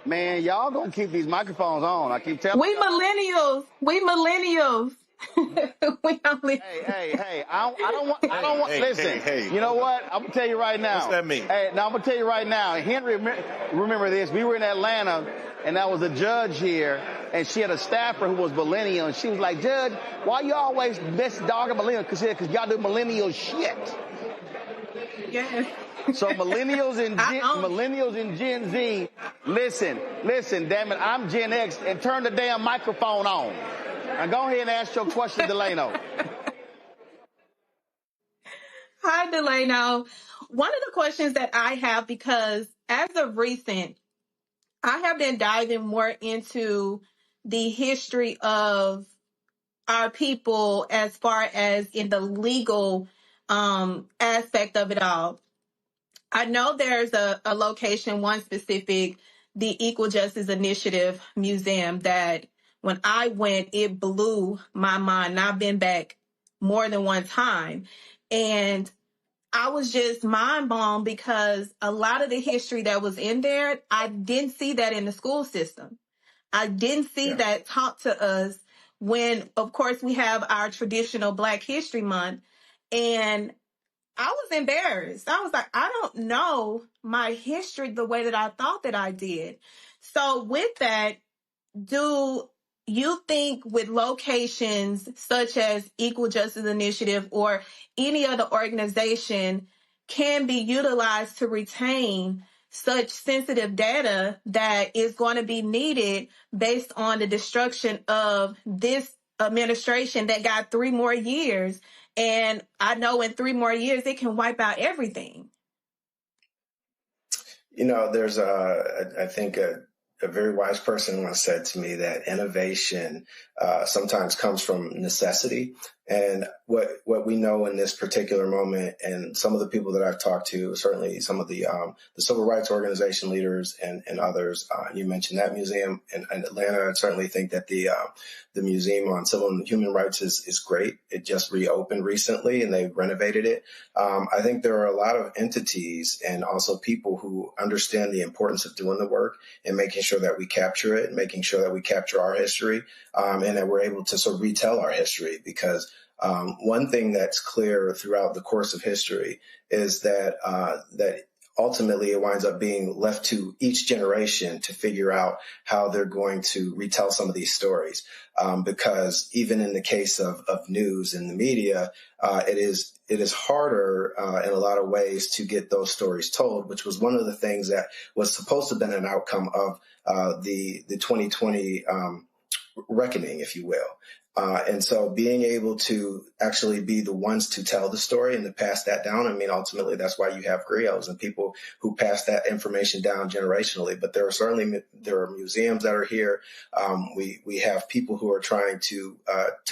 Man, y'all gonna keep these microphones on. I keep telling We millennials. We only. Hey! I don't want. Listen. You know what? I'm gonna tell you right now. What's that mean? Hey, now I'm gonna tell you right now. Henry, remember this? We were in Atlanta, and that was a judge here, and she had a staffer who was millennial, and she was like, "Judge, why you always best dog of millennial? Because y'all do millennial shit." Yeah. So millennials and Gen Z, listen, damn it, I'm Gen X, and turn the damn microphone on. Now go ahead and ask your question, Delano. Hi, Delano. One of the questions that I have, because as of recent, I have been diving more into the history of our people as far as in the legal aspect of it all. I know there's a location, one specific, the Equal Justice Initiative Museum, that when I went, it blew my mind. And I've been back more than one time. And I was just mind blown because a lot of the history that was in there, I didn't see that in the school system. I didn't see that taught to us when, of course, we have our traditional Black History Month. And I was embarrassed. I was like, I don't know my history the way that I thought that I did. So with that, do you think with locations such as Equal Justice Initiative or any other organization can be utilized to retain such sensitive data that is going to be needed based on the destruction of this administration that got 3 more years? And I know in 3 more years, it can wipe out everything. You know, there's I think a very wise person once said to me that innovation sometimes comes from necessity. And what we know in this particular moment, and some of the people that I've talked to, certainly some of the civil rights organization leaders and others, you mentioned that museum in Atlanta. I certainly think that the Museum on Civil and Human Rights is great. It just reopened recently and they renovated it. I think there are a lot of entities and also people who understand the importance of doing the work and making sure that we capture it, and making sure that we capture our history, and that we're able to sort of retell our history. Because one thing that's clear throughout the course of history is that ultimately it winds up being left to each generation to figure out how they're going to retell some of these stories. Because even in the case of news and the media, it is harder in a lot of ways to get those stories told, which was one of the things that was supposed to have been an outcome of the 2020 reckoning, if you will. And so being able to actually be the ones to tell the story and to pass that down, I mean, ultimately, that's why you have griots and people who pass that information down generationally. But there are museums that are here. We have people who are trying to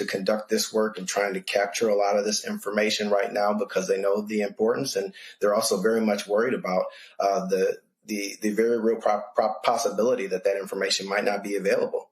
conduct this work and trying to capture a lot of this information right now because they know the importance, and they're also very much worried about the very real possibility that information might not be available.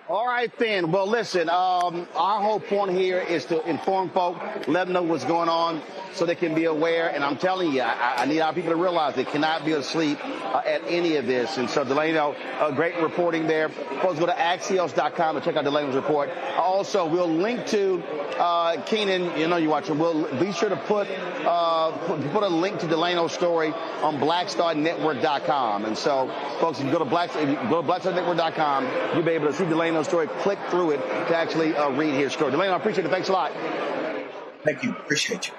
All right, then. Well, listen, our whole point here is to inform folk, let them know what's going on so they can be aware. And I'm telling you, I need our people to realize they cannot be asleep at any of this. And so, Delano, great reporting there. Folks, go to Axios.com to check out Delano's report. Also, we'll link to Keenan. You know you're watching. We'll be sure to put a link to Delano's story on BlackStarNetwork.com. And so, folks, if you go to BlackStarNetwork.com, you'll be able to see Delano's story, click through it to actually read his story. Delano, I appreciate it. Thanks a lot. Thank you. Appreciate you.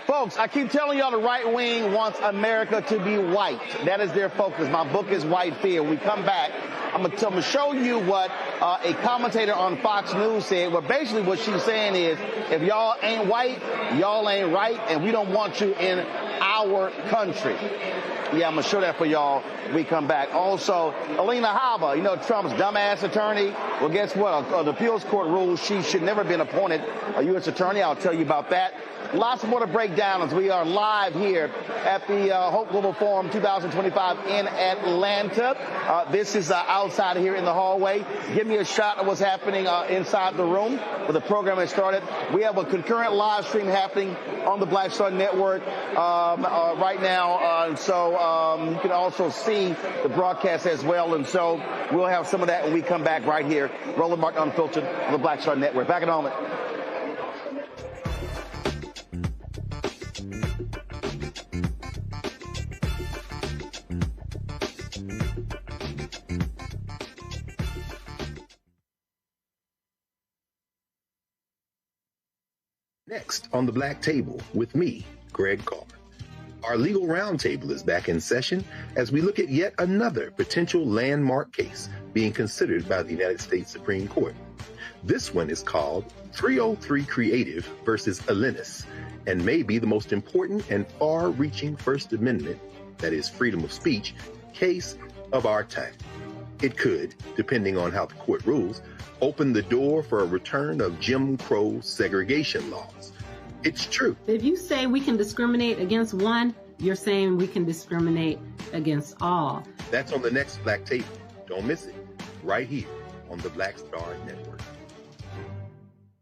Folks, I keep telling y'all the right wing wants America to be white. That is their focus. My book is White Fear. When we come back, I'm going to show you what a commentator on Fox News said. Well, basically what she's saying is, if y'all ain't white, y'all ain't right, and we don't want you in our country. Yeah, I'm going to show that for y'all when we come back. Also, Alina Habba, you know, Trump's dumbass attorney. Well, guess what? The appeals court rules she should never have been appointed a U.S. attorney. I'll tell you about that. Lots more to break down as we are live here at the Hope Global Forum 2025 in Atlanta. This is outside here in the hallway. Give me a shot of what's happening inside the room where the program has started. We have a concurrent live stream happening on the Black Star Network right now. And so you can also see the broadcast as well. And so we'll have some of that when we come back right here. Roland Martin Unfiltered on the Black Star Network. Back in a moment. Next on the Black Table with me, Greg Carr. Our legal roundtable is back in session as we look at yet another potential landmark case being considered by the United States Supreme Court. This one is called 303 Creative versus Alennis, and may be the most important and far-reaching First Amendment, that is freedom of speech, case of our time. It could, depending on how the court rules, open the door for a return of Jim Crow segregation laws. It's true. If you say we can discriminate against one, you're saying we can discriminate against all. That's on the next Black Table. Don't miss it. Right here on the Black Star Network.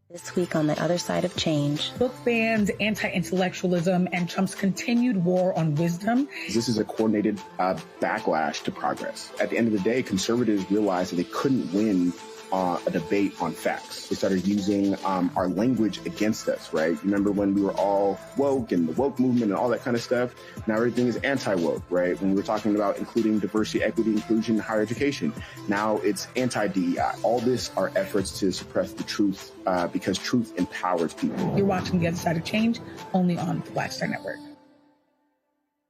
This week on the other side of change. Book bans, anti-intellectualism, and Trump's continued war on wisdom. This is a coordinated backlash to progress. At the end of the day, conservatives realized that they couldn't win a debate on facts. They started using our language against us, right? Remember when we were all woke and the woke movement and all that kind of stuff? Now everything is anti-woke, right? When we were talking about including diversity, equity, inclusion, and higher education, now it's anti-DEI. All this are efforts to suppress the truth because truth empowers people. You're watching The Other Side of Change only on the Black Star Network.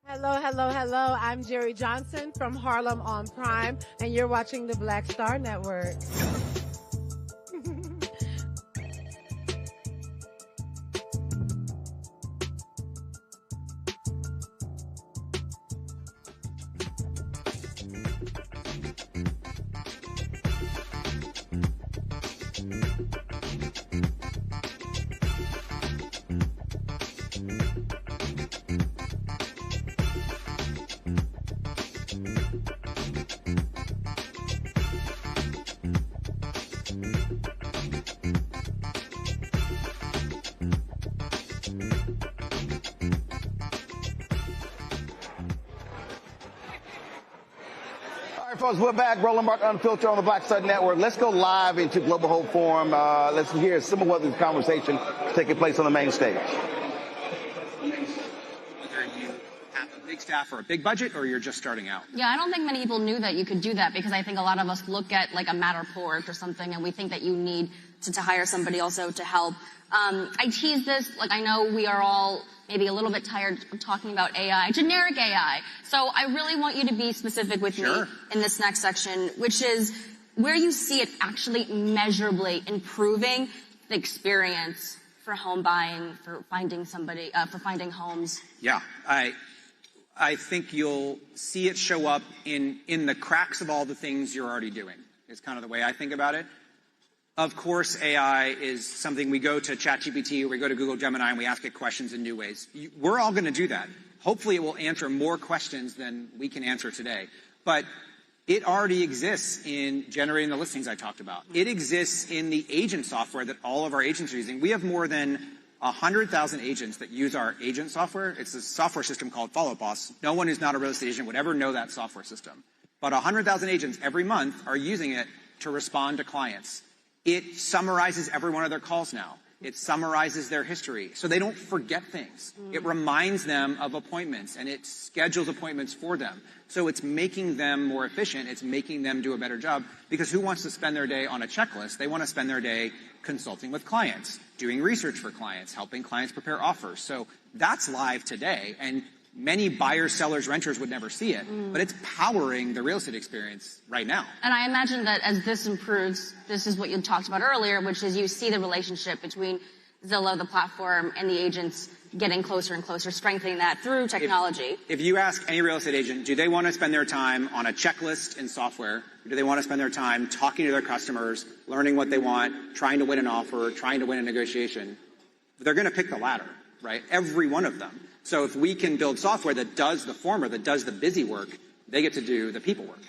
Hello, hello, hello. I'm Jerry Johnson from Harlem on Prime, and you're watching the Black Star Network. Folks, we're back. Roland Martin Unfiltered on the Black Star Network. Let's go live into Global Hope Forum. Let's hear some of what this conversation is taking place on the main stage. Whether you have a big staff or a big budget, or you're just starting out. Yeah, I don't think many people knew that you could do that, because I think a lot of us look at like a Matterport or something, and we think that you need to hire somebody also to help. I tease this, like I know we are all maybe a little bit tired of talking about AI, generic AI. So I really want you to be specific with me in this next section, which is where you see it actually measurably improving the experience for home buying, for finding somebody, for finding homes. Yeah, I think you'll see it show up in the cracks of all the things you're already doing, is kind of the way I think about it. Of course, AI is something we go to ChatGPT or we go to Google Gemini and we ask it questions in new ways. We're all going to do that. Hopefully it will answer more questions than we can answer today. But it already exists in generating the listings I talked about. It exists in the agent software that all of our agents are using. We have more than 100,000 agents that use our agent software. It's a software system called Follow Boss. No one who's not a real estate agent would ever know that software system. But 100,000 agents every month are using it to respond to clients. It summarizes every one of their calls now. It summarizes their history so they don't forget things. It reminds them of appointments, and it schedules appointments for them. So it's making them more efficient. It's making them do a better job, because who wants to spend their day on a checklist? They want to spend their day consulting with clients, doing research for clients, helping clients prepare offers. So that's live today, and many buyers, sellers, renters would never see it, but it's powering the real estate experience right now. And I imagine that as this improves, this is what you talked about earlier, which is you see the relationship between Zillow, the platform, and the agents getting closer and closer, strengthening that through technology. If you ask any real estate agent, do they want to spend their time on a checklist in software? Or do they want to spend their time talking to their customers, learning what they want, trying to win an offer, trying to win a negotiation? They're going to pick the latter. right? Every one of them. So if we can build software that does the former, that does the busy work, they get to do the people work.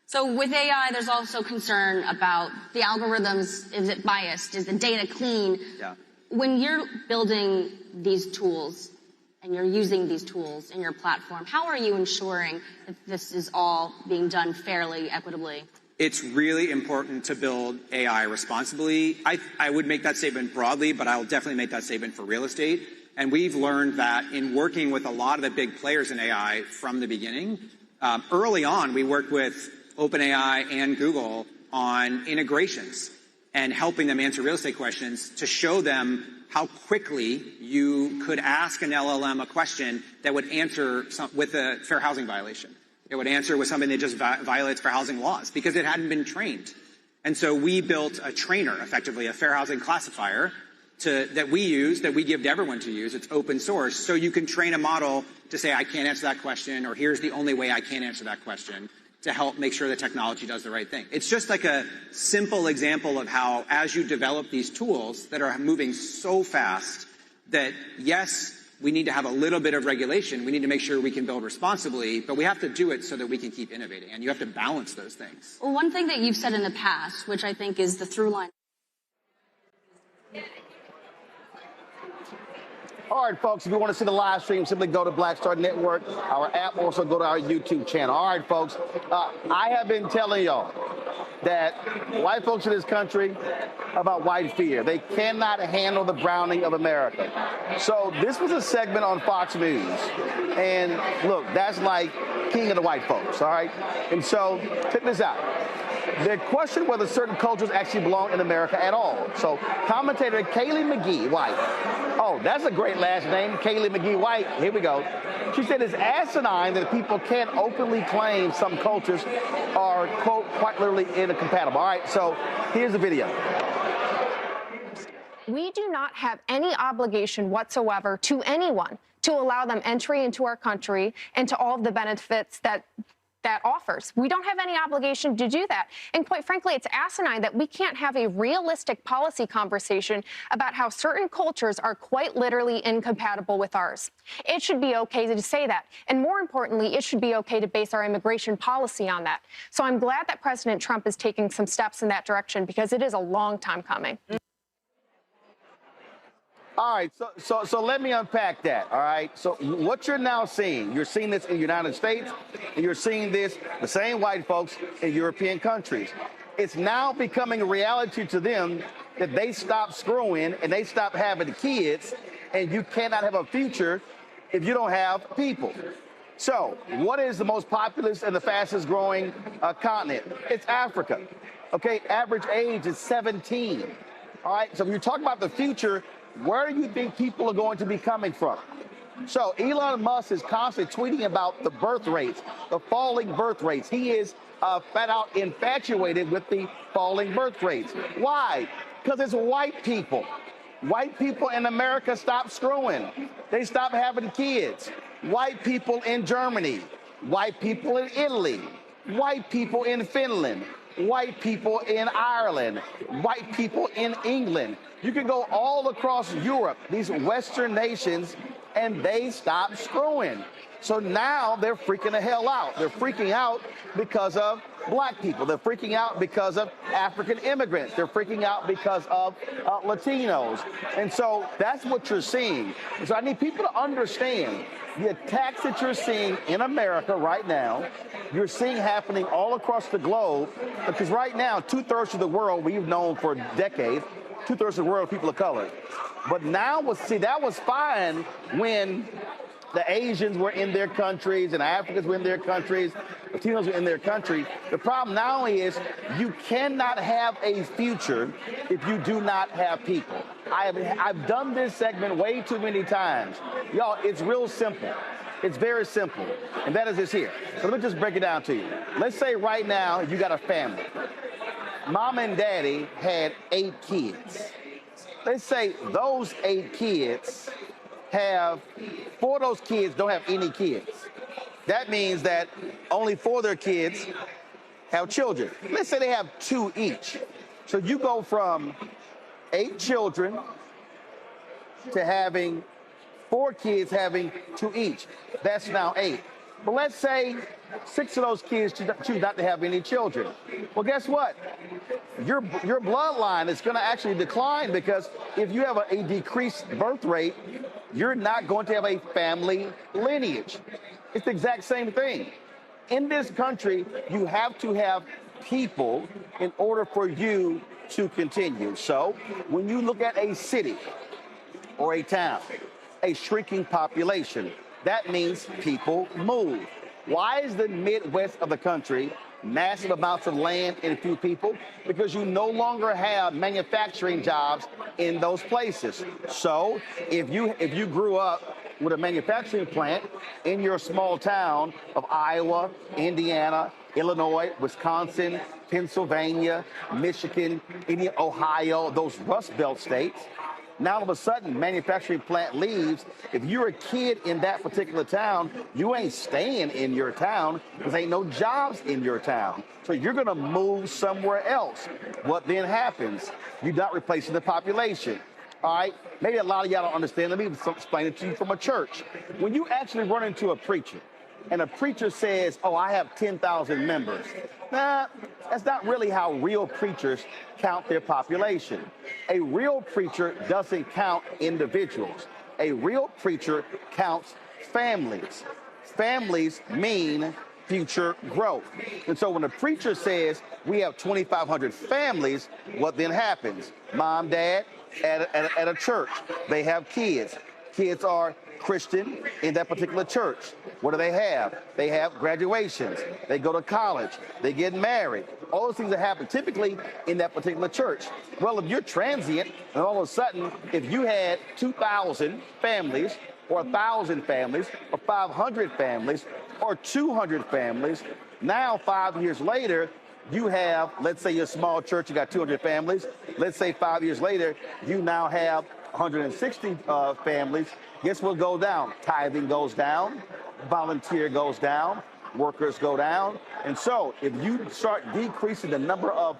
So with AI, there's also concern about the algorithms. Is it biased? Is the data clean? Yeah. When you're building these tools and you're using these tools in your platform, how are you ensuring that this is all being done fairly, equitably? It's really important to build AI responsibly. I would make that statement broadly, but I'll definitely make that statement for real estate. And we've learned that in working with a lot of the big players in AI from the beginning. Early on, we worked with OpenAI and Google on integrations and helping them answer real estate questions to show them how quickly you could ask an LLM a question that would answer with a fair housing violation. It would answer with something that just violates fair housing laws because it hadn't been trained. And so we built a trainer, effectively a fair housing classifier that we use, that we give to everyone to use. It's open source. So you can train a model to say, I can't answer that question, or here's the only way I can answer that question, to help make sure the technology does the right thing. It's just like a simple example of how, as you develop these tools that are moving so fast, that yes, we need to have a little bit of regulation. We need to make sure we can build responsibly, but we have to do it so that we can keep innovating, and you have to balance those things. Well, one thing that you've said in the past, which I think is the through line. All right, folks, if you want to see the live stream, simply go to Black Star Network. Our app, also go to our YouTube channel. All right, folks, I have been telling y'all that white folks in this country about white fear. They cannot handle the browning of America. So this was a segment on Fox News. And look, that's like king of the white folks, all right? And so check this out. They question whether certain cultures actually belong in America at all. So commentator Kaylee McGee White. Oh, that's a great last name, Kaylee McGee White. Here we go. She said it's asinine that people can't openly claim some cultures are, quote, quite literally incompatible. All right, so here's the video. We do not have any obligation whatsoever to anyone to allow them entry into our country and to all of the benefits that offers. We don't have any obligation to do that. And quite frankly, it's asinine that we can't have a realistic policy conversation about how certain cultures are quite literally incompatible with ours. It should be okay to say that. And more importantly, it should be okay to base our immigration policy on that. So I'm glad that President Trump is taking some steps in that direction because it is a long time coming. All right, so let me unpack that, all right? So what you're now seeing, you're seeing this in the United States, and you're seeing this, the same white folks in European countries. It's now becoming a reality to them that they stop screwing and they stop having kids, and you cannot have a future if you don't have people. So what is the most populous and the fastest growing continent? It's Africa. Okay, average age is 17. All right, so when you're talking about the future, where do you think people are going to be coming from? So Elon Musk is constantly tweeting about the birth rates, the falling birth rates. He is flat out infatuated with the falling birth rates. Why? Because it's white people. White people in America stop screwing. They stop having kids. White people in Germany, white people in Italy, white people in Finland, white people in Ireland, white people in England. You can go all across Europe, these Western nations, and they stop screwing. So now they're freaking the hell out. They're freaking out because of black people. They're freaking out because of African immigrants. They're freaking out because of Latinos. And so that's what you're seeing. And so I need people to understand the attacks that you're seeing in America right now, you're seeing happening all across the globe, because right now, 2/3 of the world we've known for decades, 2/3 of the world people of color. But now, that was fine when the Asians were in their countries and Africans were in their countries, Latinos were in their country. The problem now is you cannot have a future if you do not have people. I've done this segment way too many times. Y'all, it's real simple. It's very simple. And that is this here. So let me just break it down to you. Let's say right now you got a family. Mom and daddy had 8 kids. Let's say those 8 kids have 4 of those kids don't have any kids. That means that only 4 of their kids have children. Let's say they have 2 each. So you go from 8 children to having 4 kids having 2 each. That's now 8. But let's say 6 of those kids choose not to have any children. Well, guess what? Your bloodline is going to actually decline, because if you have a decreased birth rate, you're not going to have a family lineage. It's the exact same thing. In this country, you have to have people in order for you to continue. So when you look at a city or a town, a shrinking population, that means people move. Why is the Midwest of the country massive amounts of land and few people? Because you no longer have manufacturing jobs in those places. So if you grew up with a manufacturing plant in your small town of Iowa, Indiana, Illinois, Wisconsin, Pennsylvania, Michigan, Ohio, those Rust Belt states, now all of a sudden, manufacturing plant leaves. If you're a kid in that particular town, you ain't staying in your town because ain't no jobs in your town. So you're going to move somewhere else. What then happens? You're not replacing the population. All right? Maybe a lot of y'all don't understand. Let me explain it to you from a church. When you actually run into a preacher, and a preacher says, oh, I have 10,000 members. Nah, that's not really how real preachers count their population. A real preacher doesn't count individuals. A real preacher counts families. Families mean future growth. And so when a preacher says we have 2,500 families, what then happens? Mom, dad, at a church, they have kids. Kids are Christian in that particular church. What do they have? They have graduations. They go to college. They get married. All those things that happen typically in that particular church. Well, if you're transient, and all of a sudden, if you had 2,000 families, or 1,000 families, or 500 families, or 200 families, now 5 years later, you have, let's say your small church, you got 200 families. Let's say 5 years later, you now have 160 families. Guess what goes down? Tithing goes down, volunteer goes down, workers go down. And so if you start decreasing the number of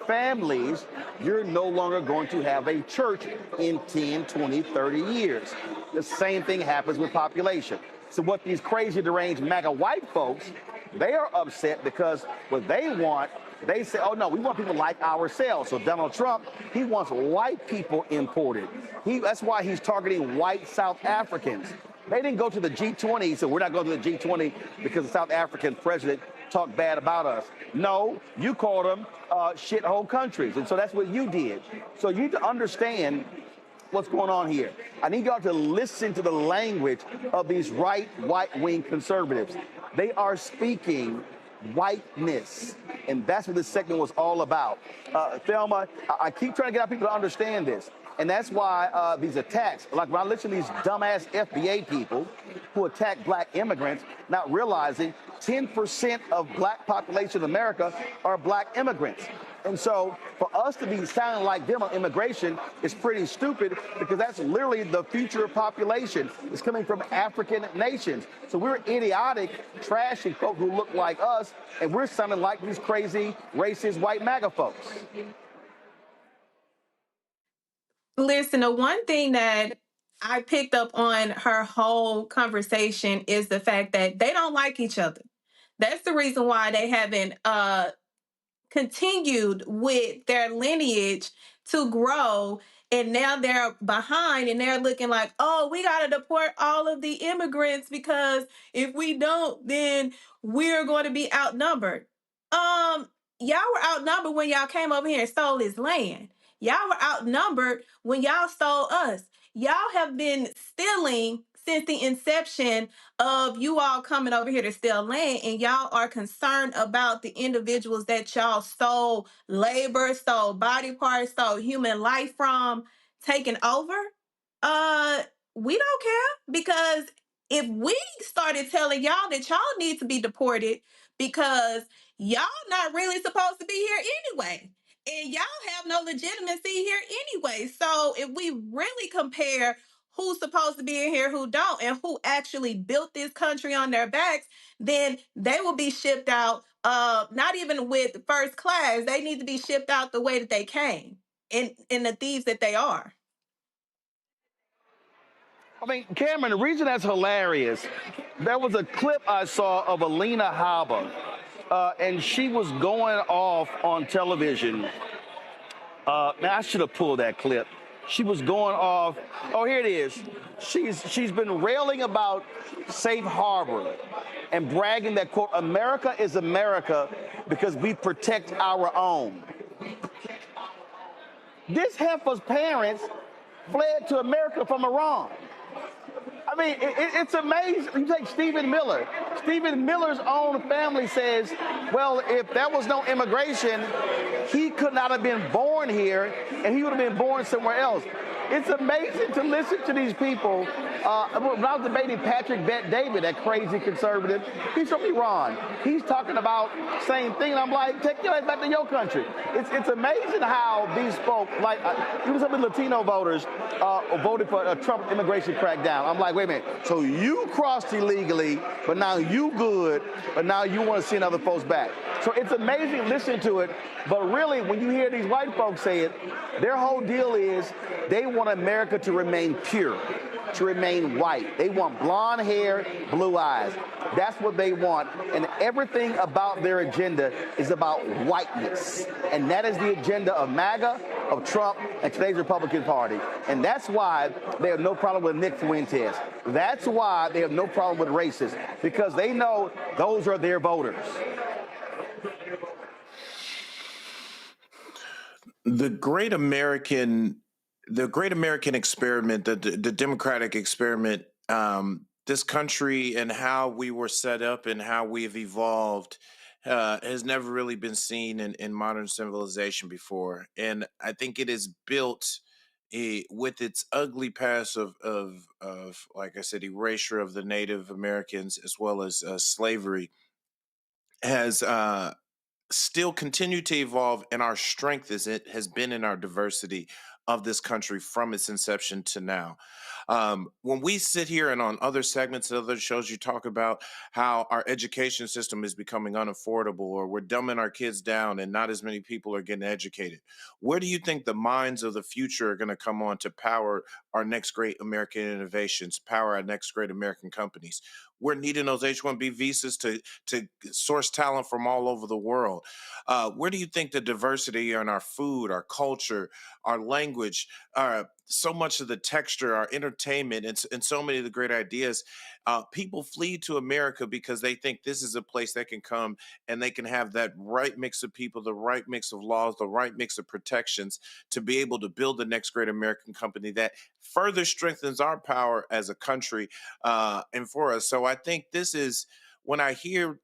families, you're no longer going to have a church in 10, 20, 30 years. The same thing happens with population. So what these crazy deranged MAGA white folks, they are upset because what they want, they say, oh no, we want people like ourselves. So Donald Trump, he wants white people imported. That's why he's targeting white South Africans. They didn't go to the G20, so we're not going to the G20 because the South African president talked bad about us. No, you called them shithole countries, and so that's what you did. So you need to understand what's going on here. I need y'all to listen to the language of these right-wing conservatives. They are speaking whiteness, and that's what this segment was all about. Thelma, I keep trying to get our people to understand this, and that's why these attacks, like when I listen to these dumbass FBA people who attack black immigrants, not realizing 10% of black population in America are black immigrants. And so for us to be sounding like them on immigration is pretty stupid, because that's literally the future population. It's coming from African nations. So we're idiotic, trashy folk who look like us, and we're sounding like these crazy, racist, white MAGA folks. Listen, the one thing that I picked up on her whole conversation is the fact that they don't like each other. That's the reason why they haven't continued with their lineage to grow, and now they're behind and they're looking like, oh, we got to deport all of the immigrants because if we don't, then we're going to be outnumbered. Y'all were outnumbered when y'all came over here and stole this land. Y'all were outnumbered when y'all stole us. Y'all have been stealing since the inception of you all coming over here to steal land, and y'all are concerned about the individuals that y'all stole labor, stole body parts, stole human life from, taking over. We don't care, because if we started telling y'all that y'all need to be deported because y'all not really supposed to be here anyway, and y'all have no legitimacy here anyway. So if we really compare who's supposed to be in here, who don't, and who actually built this country on their backs, then they will be shipped out, not even with first class. They need to be shipped out the way that they came, in the thieves that they are. I mean, Cameron, the reason that's hilarious, there was a clip I saw of Alina Habba, and she was going off on television. Man, I should have pulled that clip. She was going off. Oh, here it is. She's been railing about safe harbor and bragging that, quote, America is America because we protect our own. This heifer's parents fled to America from Iran. I mean, it's amazing. You take Stephen Miller. Stephen Miller's own family says, well, if there was no immigration, he could not have been born here, and he would have been born somewhere else. It's amazing to listen to these people. When I was debating Patrick Bet-David, that crazy conservative, he's from Iran. He's talking about same thing. And I'm like, take your ass back to your country. It's amazing how these folk, like even some of the Latino voters, voted for a Trump immigration crackdown. I'm like, wait a minute. So you crossed illegally, but now you good, but now you want to send other folks back. So it's amazing listening to it. But really, when you hear these white folks say it, their whole deal is they want America to remain pure, to remain white. They want blonde hair, blue eyes. That's what they want. And everything about their agenda is about whiteness. And that is the agenda of MAGA, of Trump, and today's Republican Party. And that's why they have no problem with Nick Fuentes. That's why they have no problem with racists, because they know those are their voters. The great American experiment, the democratic experiment, this country and how we were set up and how we've evolved has never really been seen in modern civilization before. And I think it is built with its ugly past of, like I said, erasure of the Native Americans as well as slavery has still continue to evolve, and our strength is it has been in our diversity of this country from its inception to now. When we sit here and on other segments of other shows, you talk about how our education system is becoming unaffordable, or we're dumbing our kids down and not as many people are getting educated. Where do you think the minds of the future are going to come on to power our next great American innovations, power our next great American companies? We're needing those H-1B visas to source talent from all over the world. Where do you think the diversity in our food, our culture, our language, so much of the texture, our entertainment, and so many of the great ideas, people flee to America because they think this is a place they can come and they can have that right mix of people, the right mix of laws, the right mix of protections to be able to build the next great American company that further strengthens our power as a country and for us. So I think this is when I hear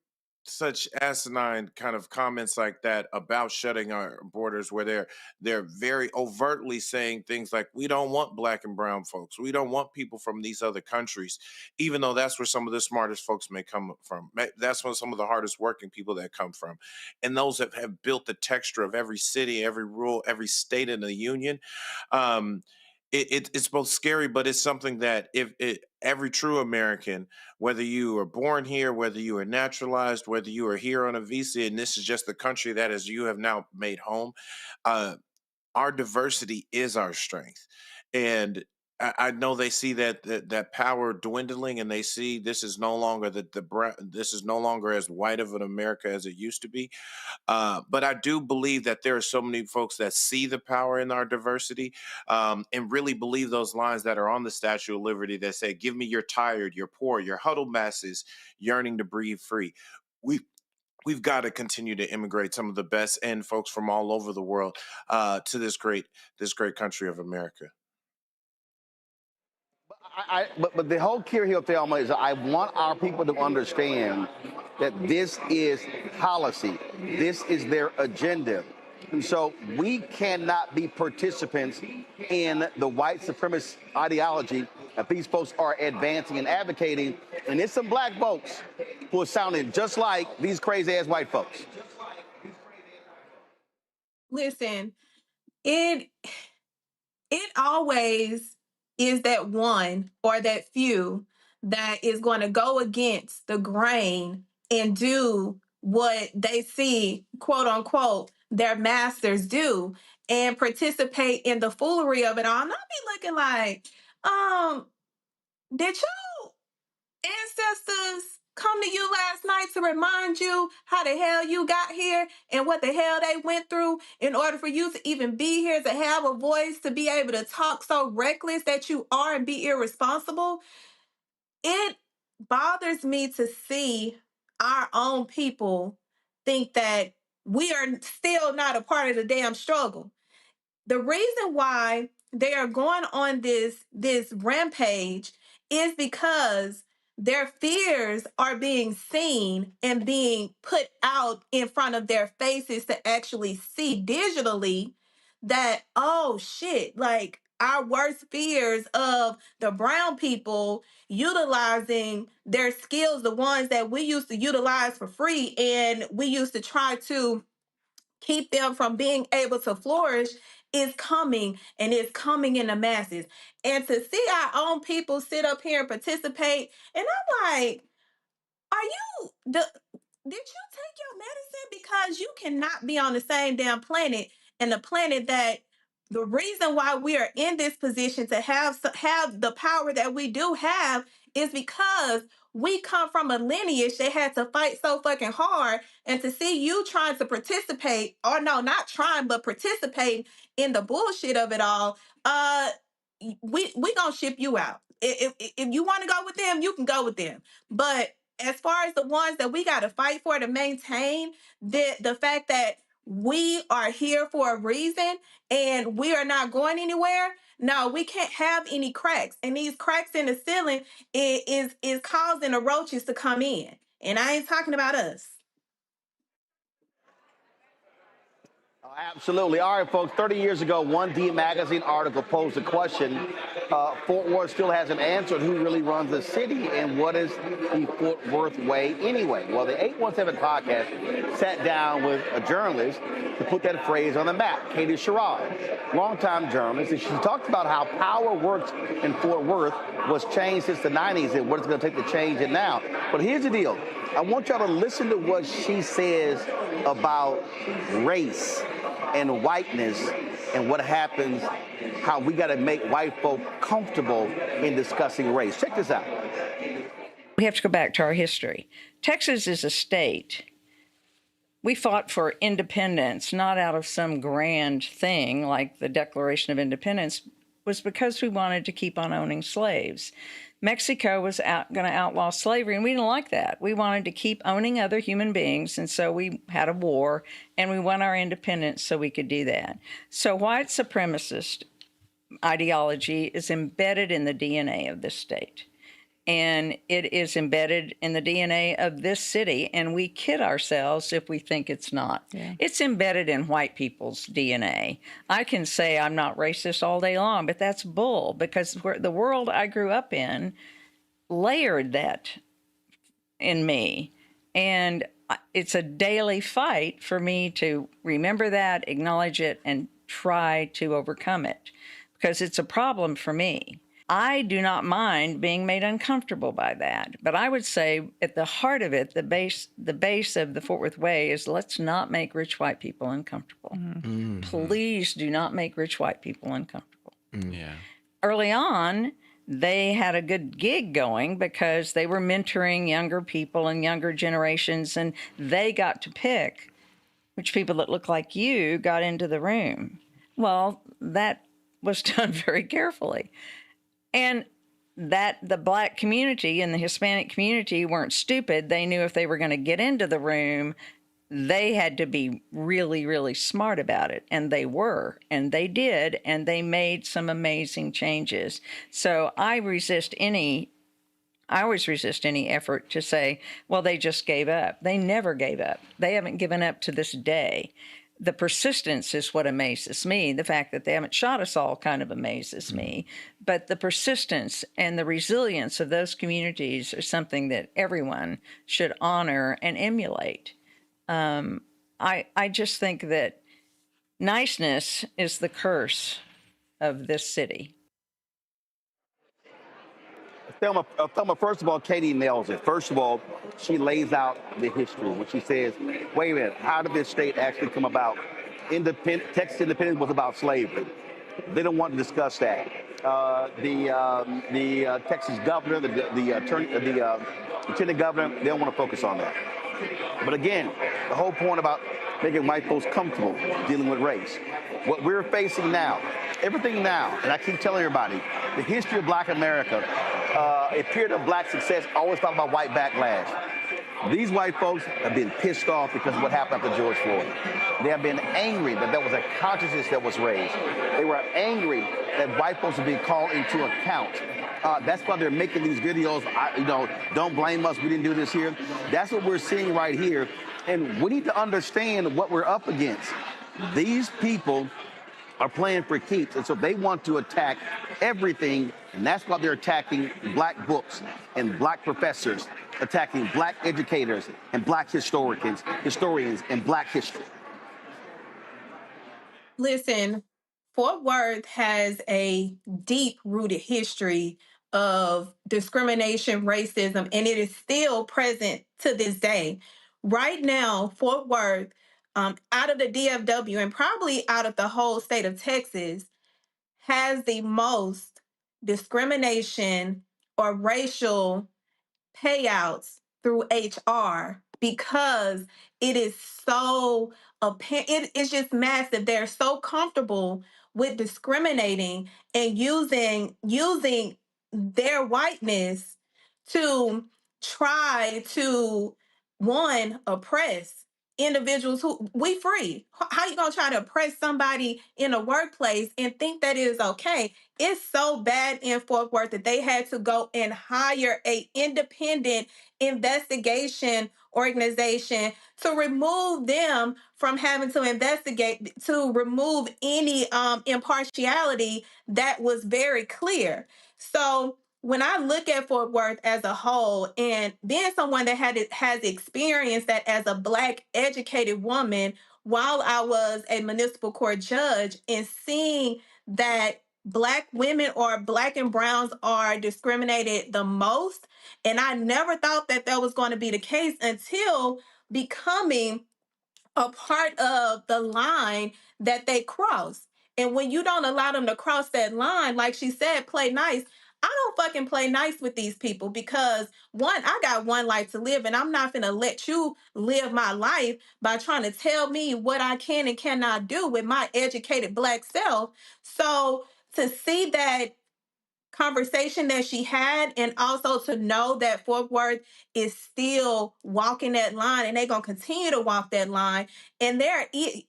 such asinine kind of comments like that about shutting our borders, where they're very overtly saying things like, we don't want black and brown folks, we don't want people from these other countries, even though that's where some of the smartest folks may come from. That's where some of the hardest working people that come from, and those that have built the texture of every city, every rural, every state in the union. It's both scary, but it's something that every true American, whether you are born here, whether you are naturalized, whether you are here on a visa, and this is just the country that is you have now made home, our diversity is our strength. And I know they see that power dwindling, and they see this is no longer this is no longer as white of an America as it used to be. But I do believe that there are so many folks that see the power in our diversity and really believe those lines that are on the Statue of Liberty that say, give me your tired, your poor, your huddled masses yearning to breathe free. We've got to continue to immigrate some of the best and folks from all over the world to this great country of America. But the whole key here, Thelma, is I want our people to understand that this is policy. This is their agenda. And so we cannot be participants in the white supremacist ideology that these folks are advancing and advocating. And it's some black folks who are sounding just like these crazy-ass white folks. Listen, it always is that one or that few that is going to go against the grain and do what they see, quote unquote, their masters do and participate in the foolery of it all. And I'll be looking like, Did your ancestors come to you last night to remind you how the hell you got here and what the hell they went through in order for you to even be here, to have a voice, to be able to talk so reckless that you are and be irresponsible? It bothers me to see our own people think that we are still not a part of the damn struggle. The reason why they are going on this rampage is because their fears are being seen and being put out in front of their faces to actually see digitally that, oh shit, like our worst fears of the brown people utilizing their skills, the ones that we used to utilize for free and we used to try to keep them from being able to flourish, is coming, and it's coming in the masses. And to see our own people sit up here and participate, and I'm like, are you did you take your medicine? Because you cannot be on the same damn planet, and the planet that the reason why we are in this position to have the power that we do have is because we come from a lineage that had to fight so fucking hard. And to see you trying to participate, or no, not trying, but participate in the bullshit of it all, we gonna ship you out. If you want to go with them, you can go with them. But as far as the ones that we got to fight for to maintain the fact that we are here for a reason and we are not going anywhere, no, we can't have any cracks. And these cracks in the ceiling is causing the roaches to come in. And I ain't talking about us. Absolutely. All right, folks, 30 years ago, one D Magazine article posed the question, Fort Worth still hasn't answered who really runs the city and what is the Fort Worth way anyway. Well, the 817 podcast sat down with a journalist to put that phrase on the map, Katie Sherrod, longtime journalist, and she talked about how power works in Fort Worth was changed since the 90s and what it's going to take to change it now. But here's the deal. I want y'all to listen to what she says about race and whiteness and what happens, how we got to make white folk comfortable in discussing race. Check this out. We have to go back to our history. Texas is a state. We fought for independence, not out of some grand thing like the Declaration of Independence, was because we wanted to keep on owning slaves. Mexico was going to outlaw slavery, and we didn't like that. We wanted to keep owning other human beings, and so we had a war, and we won our independence so we could do that. So white supremacist ideology is embedded in the DNA of this state, and it is embedded in the DNA of this city, and we kid ourselves if we think it's not. Yeah. It's embedded in white people's DNA. I can say I'm not racist all day long, but that's bull, because the world I grew up in layered that in me, and it's a daily fight for me to remember that, acknowledge it, and try to overcome it, because it's a problem for me. I do not mind being made uncomfortable by that. But I would say at the heart of it, the base of the Fort Worth Way is let's not make rich white people uncomfortable. Mm-hmm. Please do not make rich white people uncomfortable. Yeah. Early on, they had a good gig going because they were mentoring younger people and younger generations, and they got to pick which people that look like you got into the room. Well, that was done very carefully. And that the Black community and the Hispanic community weren't stupid. They knew if they were going to get into the room, they had to be really, really smart about it. And they were, and they did, and they made some amazing changes. So I always resist any effort to say, well, they just gave up. They never gave up. They haven't given up to this day. The persistence is what amazes me. The fact that they haven't shot us all kind of amazes me. But the persistence and the resilience of those communities are something that everyone should honor and emulate. I just think that niceness is the curse of this city. Thelma, first of all, Katie nails it. First of all, she lays out the history when she says, wait a minute, how did this state actually come about? Texas independence was about slavery. They don't want to discuss that. The Texas governor, the lieutenant governor, they don't want to focus on that. But again, the whole point about making white folks comfortable dealing with race. What we're facing now, everything now, and I keep telling everybody, the history of Black America, a period of Black success, always talk about white backlash. These white folks have been pissed off because of what happened after George Floyd. They have been angry that there was a consciousness that was raised. They were angry that white folks are being called into account. That's why they're making these videos, don't blame us, we didn't do this here. That's what we're seeing right here. And we need to understand what we're up against. These people are playing for keeps, and so they want to attack everything, and that's why they're attacking Black books and Black professors, attacking Black educators and Black historians and Black history. Listen, Fort Worth has a deep-rooted history of discrimination, racism, and it is still present to this day. Right now, Fort Worth, out of the DFW and probably out of the whole state of Texas, has the most discrimination or racial payouts through HR because it is so it's just massive. They're so comfortable with discriminating and using their whiteness to try to oppress individuals who we free. How you gonna try to oppress somebody in a workplace and think that it is okay? It's so bad in Fort Worth that they had to go and hire a independent investigation organization to remove them from having to investigate, to remove any impartiality that was very clear. So when I look at Fort Worth as a whole, and being someone that has experienced that as a Black educated woman while I was a municipal court judge, and seeing that Black women or Black and browns are discriminated the most, and I never thought that was going to be the case until becoming a part of the line that they cross. And when you don't allow them to cross that line, like she said, play nice. I don't fucking play nice with these people because one, I got one life to live, and I'm not gonna let you live my life by trying to tell me what I can and cannot do with my educated Black self. So to see that conversation that she had, and also to know that Fort Worth is still walking that line, and they're gonna continue to walk that line, and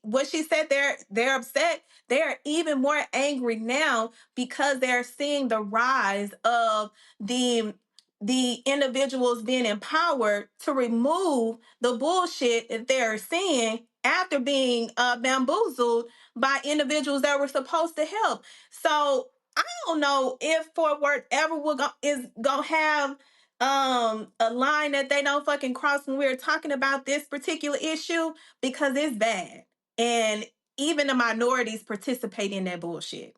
what she said, they're upset. They're even more angry now because they're seeing the rise of the individuals being empowered to remove the bullshit that they're seeing after being bamboozled by individuals that were supposed to help. So I don't know if Fort Worth ever is gonna have a line that they don't fucking cross when we're talking about this particular issue, because it's bad, and even the minorities participate in that bullshit.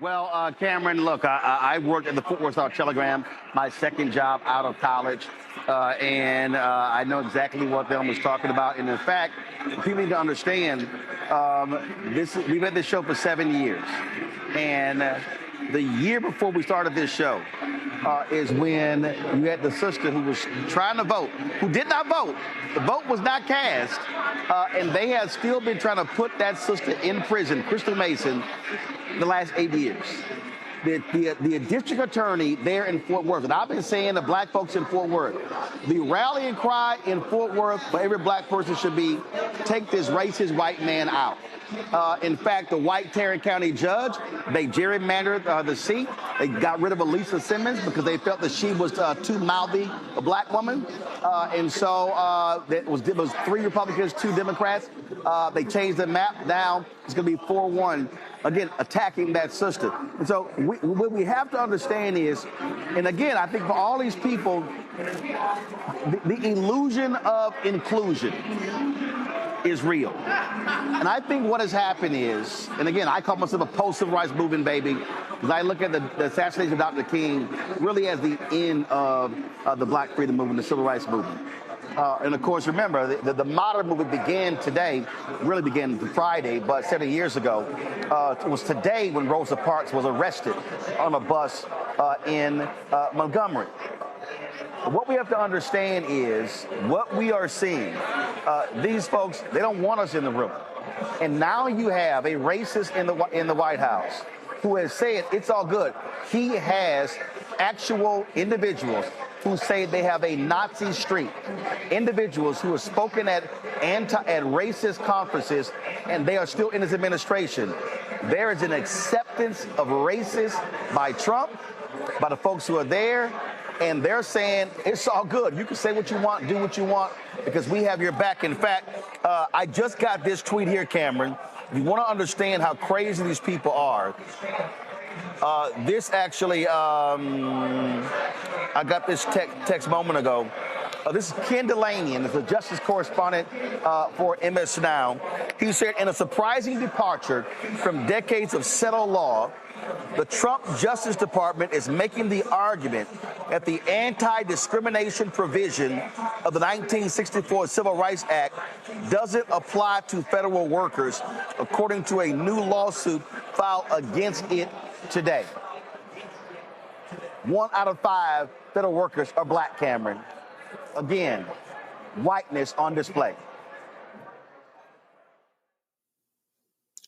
Well, Cameron, look, I worked at the Fort Worth Star-Telegram, my second job out of college, and I know exactly what Thelma was talking about. And in fact, people need to understand, we've had this show for 7 years, and the year before we started this show is when you had the sister who was trying to vote, who did not vote. The vote was not cast, and they have still been trying to put that sister in prison, Crystal Mason, the last 8 years. The district attorney there in Fort Worth, and I've been saying to Black folks in Fort Worth, the rallying cry in Fort Worth for every Black person should be, take this racist white man out. In fact, the white Tarrant County judge, they gerrymandered the seat. They got rid of Elisa Simmons because they felt that she was too mouthy a Black woman. And so it was 3 Republicans, 2 Democrats. They changed the map. Now it's going to be 4-1. Again, attacking that sister. And so what we have to understand is, and again, I think for all these people, the illusion of inclusion. is real. And I think what has happened is, and again, I call myself a post-civil rights movement baby, because I look at the assassination of Dr. King really as the end of the Black freedom movement, the civil rights movement. And of course, remember, the modern movement began today, really began Friday, but 7 years ago. It was today when Rosa Parks was arrested on a bus in Montgomery. What we have to understand is what we are seeing. These folks, they don't want us in the room. And now you have a racist in the White House who has said it's all good. He has actual individuals who say they have a Nazi streak, individuals who have spoken at racist conferences, and they are still in his administration. There is an acceptance of racists by Trump, by the folks who are there, and they're saying it's all good. You can say what you want, do what you want, because we have your back. In fact, I just got this tweet here, Cameron. If you want to understand how crazy these people are, this actually, I got this text moment ago. This is Ken Delaney, and is a justice correspondent for MS Now. He said, in a surprising departure from decades of settled law, the Trump Justice Department is making the argument that the anti-discrimination provision of the 1964 Civil Rights Act doesn't apply to federal workers, according to a new lawsuit filed against it today. 1 out of 5 federal workers are black, Cameron. Again, whiteness on display.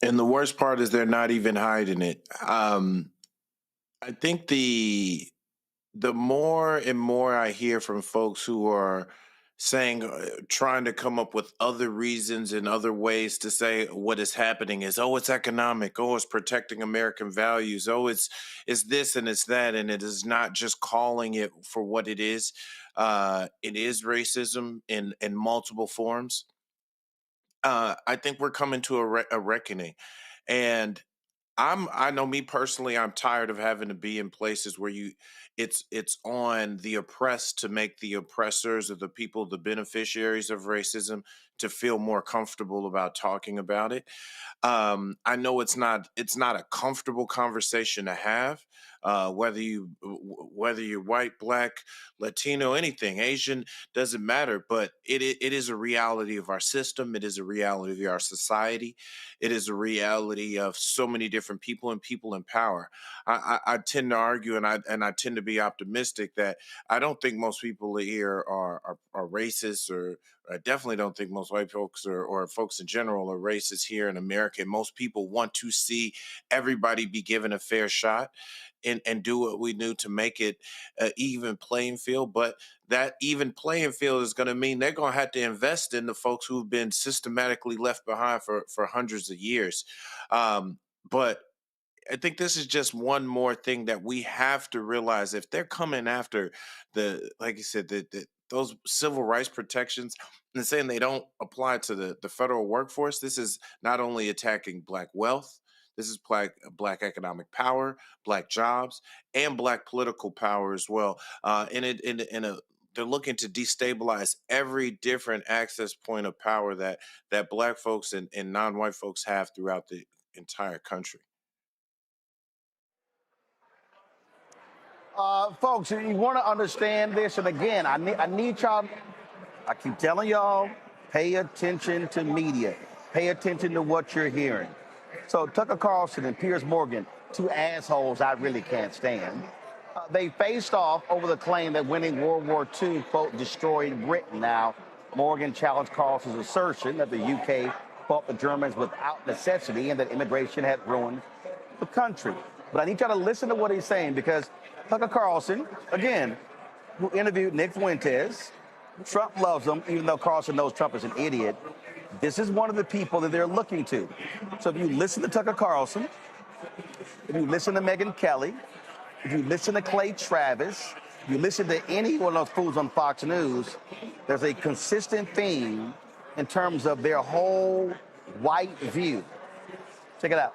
And the worst part is they're not even hiding it. I think the more and more I hear from folks who are saying, trying to come up with other reasons and other ways to say what is happening is, oh, it's economic. Oh, it's protecting American values. Oh, it's this and it's that. And it is not just calling it for what it is. It is racism in multiple forms. I think we're coming to a reckoning. And I know me personally, I'm tired of having to be in places where it's on the oppressed to make the oppressors or the people, the beneficiaries of racism, to feel more comfortable about talking about it. I know it's not a comfortable conversation to have, whether you're white, black, Latino, anything, Asian, doesn't matter. But it is a reality of our system. It is a reality of our society. It is a reality of so many different people and people in power. I tend to argue, and I tend to be optimistic that I don't think most people here are racist, or I definitely don't think most white folks or folks in general are racist here in America. And most people want to see everybody be given a fair shot and do what we do to make it an even playing field. But that even playing field is going to mean they're going to have to invest in the folks who've been systematically left behind for hundreds of years. But I think this is just one more thing that we have to realize. If they're coming after like you said, those civil rights protections and saying they don't apply to the federal workforce, this is not only attacking black wealth, this is black economic power, black jobs, and black political power as well. They're looking to destabilize every different access point of power that black folks and non-white folks have throughout the entire country. Folks, you want to understand this, and again, I need y'all, I keep telling y'all, pay attention to media. Pay attention to what you're hearing. So Tucker Carlson and Piers Morgan, two assholes I really can't stand, they faced off over the claim that winning World War II, quote, destroyed Britain. Now, Morgan challenged Carlson's assertion that the UK fought the Germans without necessity and that immigration had ruined the country. But I need y'all to listen to what he's saying, because Tucker Carlson, again, who interviewed Nick Fuentes, Trump loves him, even though Carlson knows Trump is an idiot. This is one of the people that they're looking to. So if you listen to Tucker Carlson, if you listen to Megyn Kelly, if you listen to Clay Travis, if you listen to any one of those fools on Fox News, there's a consistent theme in terms of their whole white view. Check it out.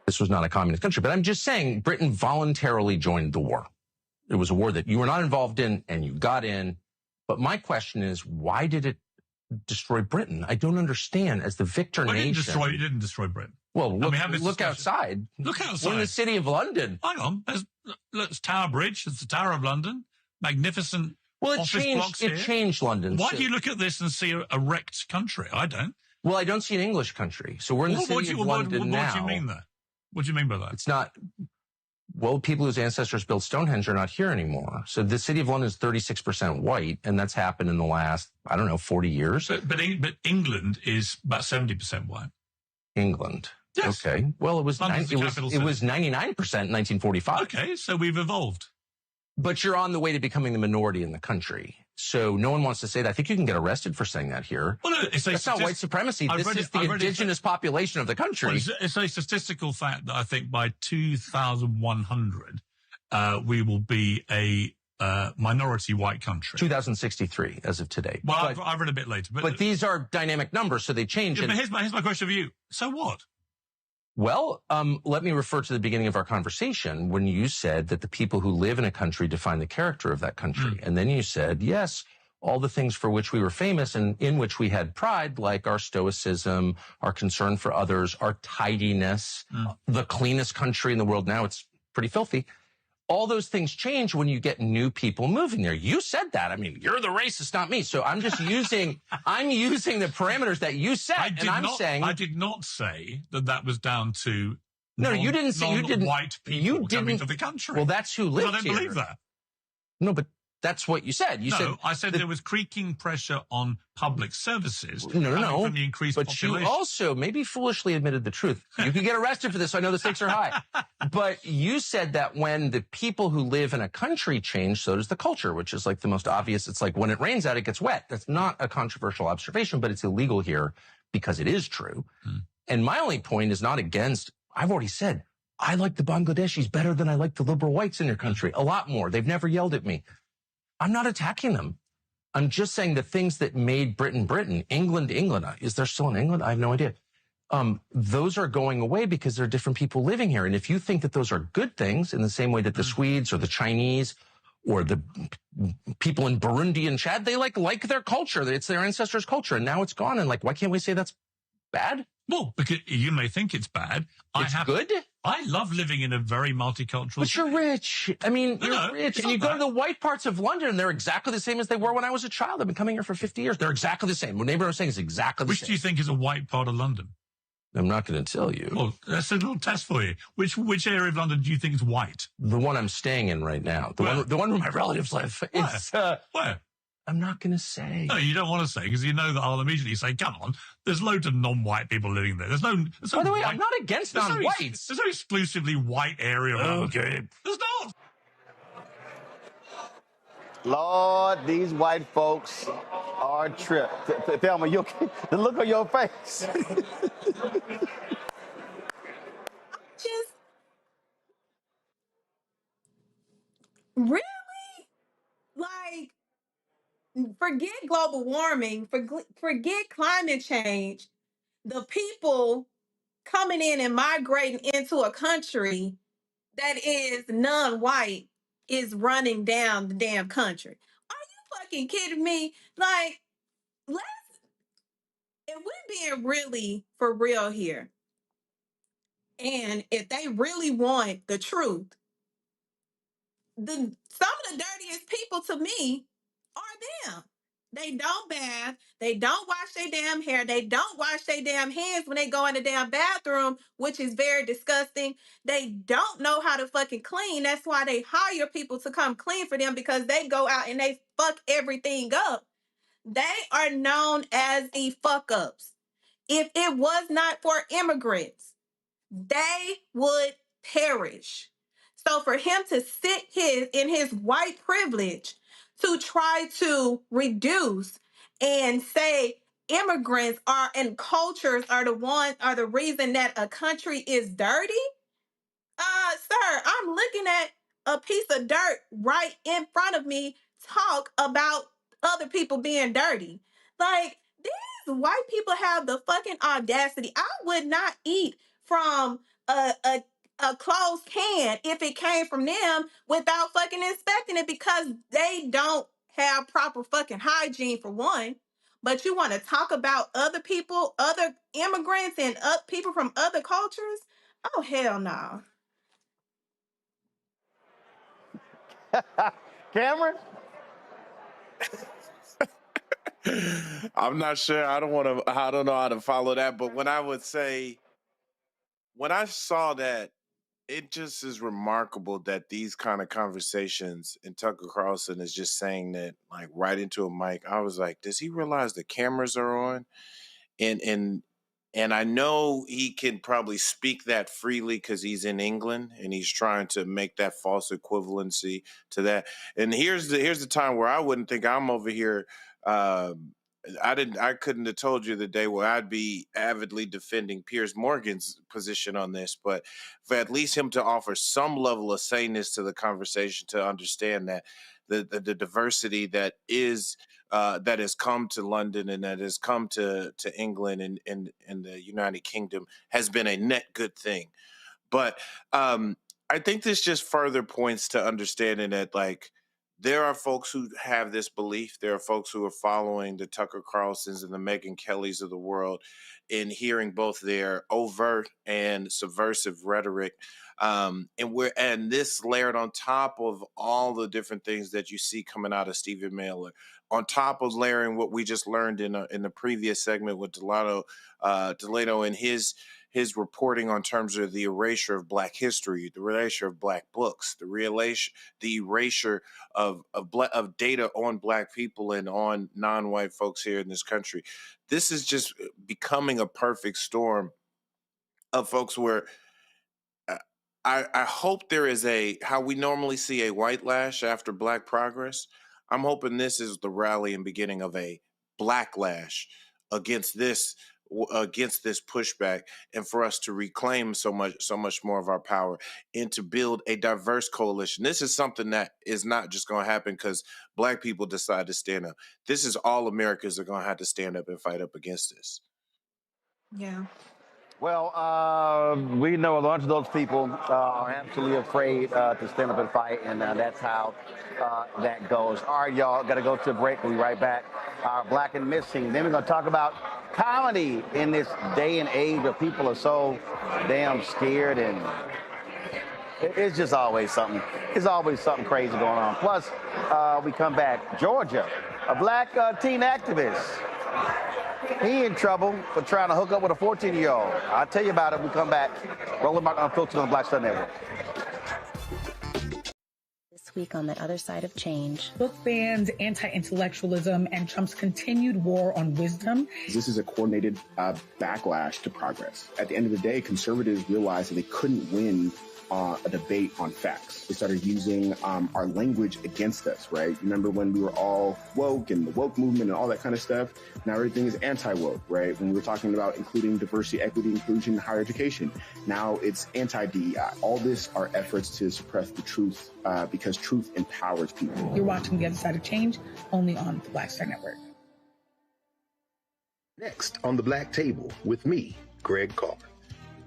This was not a communist country, but I'm just saying Britain voluntarily joined the war. It was a war that you were not involved in and you got in. But my question is, why did it destroy Britain. I don't understand. As the victor Well, nation, it didn't destroy Britain. Well, look, look outside. Look outside. We're in the city of London. Hang on. There's Tower Bridge. It's the Tower of London. Magnificent office blocks here. It changed London. Why do you look at this and see a wrecked country? I don't. Well, I don't see an English country. So we're in the city of London now. What do you mean there? What do you mean by that? It's not... Well, people whose ancestors built Stonehenge are not here anymore. So the city of London is 36% white, and that's happened in the last, 40 years. But England is about 70% white. England. Yes. Okay. Well, it was 99% in 1945. Okay, so we've evolved. But you're on the way to becoming the minority in the country. So no one wants to say that. I think you can get arrested for saying that here. Well, no, that's not white supremacy. This is the indigenous population of the country. Well, it's a statistical fact that I think by 2100, we will be a minority white country. 2063 as of today. Well, I've read a bit later. But these are dynamic numbers, so they change. Yeah, but here's my question for you. So what? Well, let me refer to the beginning of our conversation when you said that the people who live in a country define the character of that country. And then you said, yes, all the things for which we were famous and in which we had pride, like our stoicism, our concern for others, our tidiness, the cleanest country in the world now. It's pretty filthy. All those things change when you get new people moving there. You said that. I mean, you're the racist, not me. So I'm just using the parameters that you set. I did not say that was down to you didn't say non-white people coming to the country. Well, that's who lives here. I don't believe that. No, but that's what you said. I said there was creaking pressure on public services. No. From the increased population. You also maybe foolishly admitted the truth. You could get arrested for this. So I know the stakes are high. But you said that when the people who live in a country change, so does the culture, which is like the most obvious. It's like when it rains out, it gets wet. That's not a controversial observation, but it's illegal here because it is true. And my only point is not against, I've already said, I like the Bangladeshis better than I like the liberal whites in your country. A lot more. They've never yelled at me. I'm not attacking them. I'm just saying the things that made Britain, England. Is there still an England? I have no idea. Those are going away because there are different people living here. And if you think that those are good things in the same way that the Swedes or the Chinese or the people in Burundi and Chad, they like their culture. It's their ancestors' culture. And now it's gone. And why can't we say that's bad? Well, because you may think it's bad. It's good? I love living in a very multicultural But you're rich. I mean, you're rich. And you go to the white parts of London, and they're exactly the same as they were when I was a child. I've been coming here for 50 years. They're exactly the same. What neighbor was saying is exactly the same. Which do you think is a white part of London? I'm not going to tell you. Well, that's a little test for you. Which area of London do you think is white? The one I'm staying in right now. The one where my relatives live. Where? I'm not going to say. No, you don't want to say because you know that I'll immediately say, come on, there's loads of non-white people living there. There's no By the way, I'm not against non-whites. There's no exclusively white area. Okay. There's not. Lord, these white folks are a trip. Thelma, the look on your face. Really? Forget global warming, forget climate change. The people coming in and migrating into a country that is non-white is running down the damn country. Are you fucking kidding me? If we're being really for real here, and if they really want the truth, some of the dirtiest people to me are them. They don't bath. They don't wash their damn hair. They don't wash their damn hands when they go in the damn bathroom, which is very disgusting. They don't know how to fucking clean. That's why they hire people to come clean for them because they go out and they fuck everything up. They are known as the fuck ups. If it was not for immigrants, they would perish. So for him to sit in his white privilege to try to reduce and say immigrants are and cultures are the reason that a country is dirty, sir, I'm looking at a piece of dirt right in front of me talk about other people being dirty. These white people have the fucking audacity. I would not eat from a closed can if it came from them without fucking inspecting it because they don't have proper fucking hygiene for one. but you want to talk about other people, other immigrants, and people from other cultures? Oh, hell no. Cameron? I'm not sure. I don't know how to follow that. But when I saw that, it just is remarkable that these kind of conversations, and Tucker Carlson is just saying that like right into a mic. I was like, does he realize the cameras are on? And I know he can probably speak that freely because he's in England and he's trying to make that false equivalency to that. And here's the time where I wouldn't think I'm over here. I couldn't have told you the day where I'd be avidly defending Piers Morgan's position on this, but for at least him to offer some level of saneness to the conversation, to understand that the diversity that has come to London and that has come to England and the United Kingdom has been a net good thing. But I think this just further points to understanding that like there are folks who have this belief. There are folks who are following the Tucker Carlsons and the Megyn Kellys of the world in hearing both their overt and subversive rhetoric. And this layered on top of all the different things that you see coming out of Stephen Miller, on top of layering what we just learned in the previous segment with Delano and his reporting on terms of the erasure of Black history, the erasure of Black books, the erasure of data on Black people and on non-white folks here in this country. This is just becoming a perfect storm of folks where I hope there is how we normally see a white lash after Black progress. I'm hoping this is the rally and beginning of a Black lash against this pushback, and for us to reclaim so much more of our power and to build a diverse coalition. This is something that is not just going to happen because Black people decide to stand up. This is all Americans are going to have to stand up and fight up against this. Yeah. Well, we know a bunch of those people are absolutely afraid to stand up and fight, and that's how that goes. All right, y'all, got to go to a break. We'll be right back. Our Black and Missing. Then we're going to talk about comedy in this day and age where people are so damn scared, and it's just always something. It's always something crazy going on. Plus, we come back. Georgia, a Black teen activist. He in trouble for trying to hook up with a 14-year-old. I'll tell you about it when we come back. Roland Martin Unfiltered on the Black Star Network. This week on the other side of change. Book bans, anti-intellectualism, and Trump's continued war on wisdom. This is a coordinated backlash to progress. At the end of the day, conservatives realized that they couldn't win a debate on facts. They started using our language against us, right? Remember when we were all woke and the woke movement and all that kind of stuff? Now everything is anti-woke, right? When we were talking about including diversity, equity, inclusion, higher education, now it's anti-DEI. All this are efforts to suppress the truth because truth empowers people. You're watching The Other Side of Change, only on the Black Star Network. Next on the Black Table with me, Greg Carr.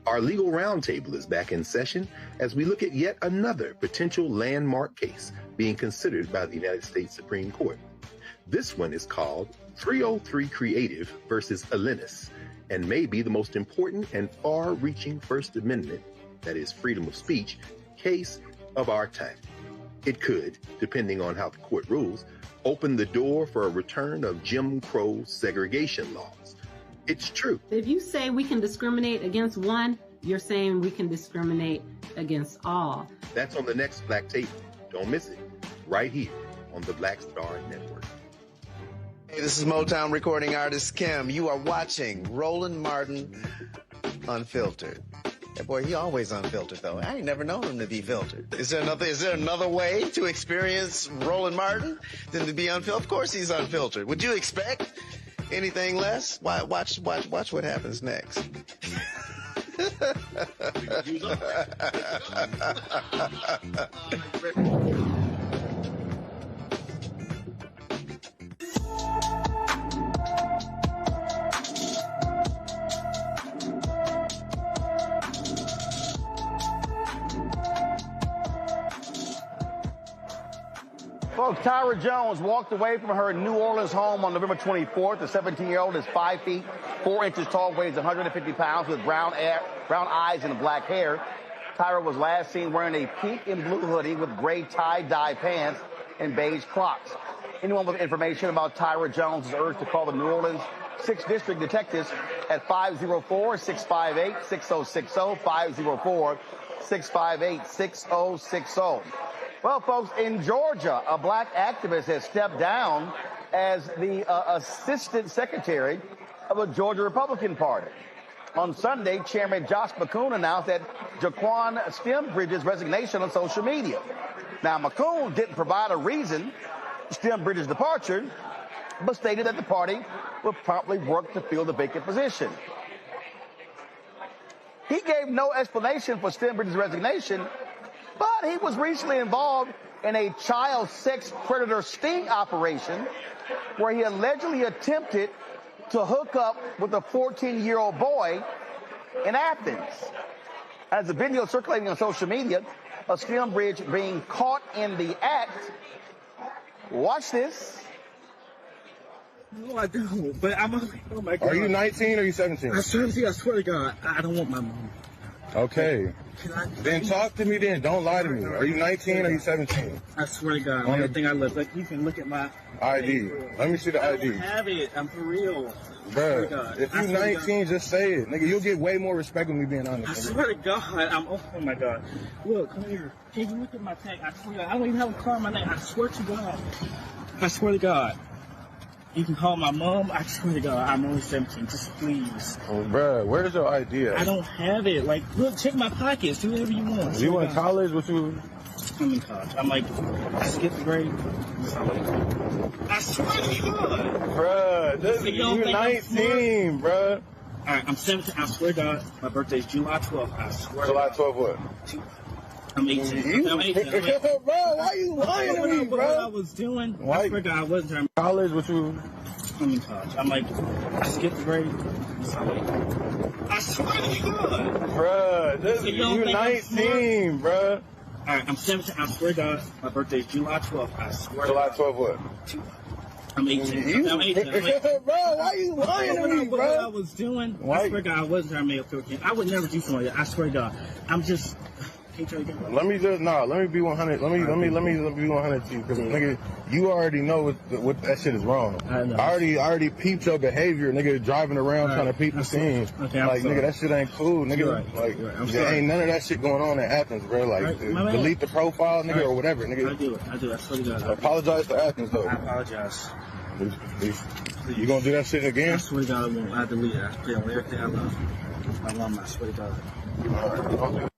Our legal roundtable is back in session as we look at yet another potential landmark case being considered by the United States Supreme Court. This one is called 303 Creative versus Alennis, and may be the most important and far-reaching First Amendment, that is freedom of speech, case of our time. It could, depending on how the court rules, open the door for a return of Jim Crow segregation laws. It's true. If you say we can discriminate against one, you're saying we can discriminate against all. That's on the next Black Table. Don't miss it. Right here on the Black Star Network. Hey, this is Motown recording artist Kim. You are watching Roland Martin Unfiltered. That boy, he always unfiltered though. I ain't never known him to be filtered. Is there another way to experience Roland Martin than to be unfiltered? Of course he's unfiltered. Would you expect anything less? Watch what happens next. Folks, Tyra Jones walked away from her New Orleans home on November 24th. The 17-year-old is 5 feet, 4 inches tall, weighs 150 pounds with brown eyes and black hair. Tyra was last seen wearing a pink and blue hoodie with gray tie-dye pants and beige Crocs. Anyone with information about Tyra Jones is urged to call the New Orleans 6th District detectives at 504-658-6060, 504-658-6060. Well, folks, in Georgia, a black activist has stepped down as the assistant secretary of the Georgia Republican Party. On Sunday, Chairman Josh McCoon announced that Jaquan Stembridge's resignation on social media. Now, McCoon didn't provide a reason for Stembridge's departure, but stated that the party would promptly work to fill the vacant position. He gave no explanation for Stembridge's resignation, but he was recently involved in a child sex predator sting operation where he allegedly attempted to hook up with a 14-year-old boy in Athens. As a video circulating on social media of Stembridge being caught in the act, watch this. No, I don't. But I'm. Oh my God. Are you 19 or are you 17? I'm 17. I swear to God, I don't want my mom. Okay. Then talk to me then. Don't lie to me. Are you 19 or are you 17? I swear to God, on everything I live. Like, you can look at my ID. Let me see the ID. I don't have it. I'm for real. Bruh, if you 19, just say it. Nigga, you'll get way more respect with me being honest. I swear to God, oh my God. Look, come here. Can you look at my tag? I swear to God, I don't even have a car on my name. I swear to God. I swear to God. You can call my mom. I swear to God, I'm only 17. Just please. Oh, bruh, where's your ID at? I don't have it. Like, look, check my pockets. Do whatever you want. You in college? What you? I'm in college. I'm like, I skipped the grade. I swear to God. Bruh, you're 19, bruh. All right, I'm 17. I swear to God, my birthday's July 12th. I swear. July 12th what? I'm 18. I'm 18. Bro, why you lying to me, bro? What I was doing, I swear to God, I wasn't trying. College? What you? I'm in college. I'm like, I skipped the grade. I swear to God. Bruh, you're 19, bruh. All right, I'm 17. I swear to God, my birthday's July 12th. I swear. July 12th what? I'm 18. I'm 18. Bro, why you lying to me, bro? What I was doing, I swear to God, I wasn't trying to make a feel. I would never do something like that. I swear to God. I'm just. Let me be 100. Let me be 100 to you, because nigga, you already know what that shit is wrong. I know. I already peeped your behavior, nigga, driving around trying to peep the scene. Okay, like, nigga, that shit ain't cool, nigga. Right. Like, There ain't none of that shit going on in Athens, bro. Like, delete the profile, nigga, or whatever, nigga. I do. I swear to God. Apologize to Athens, though. I apologize. You gonna do that shit again? I swear to God, I won't. I delete it. I pay on everything I love. My mom, I swear to God. All right.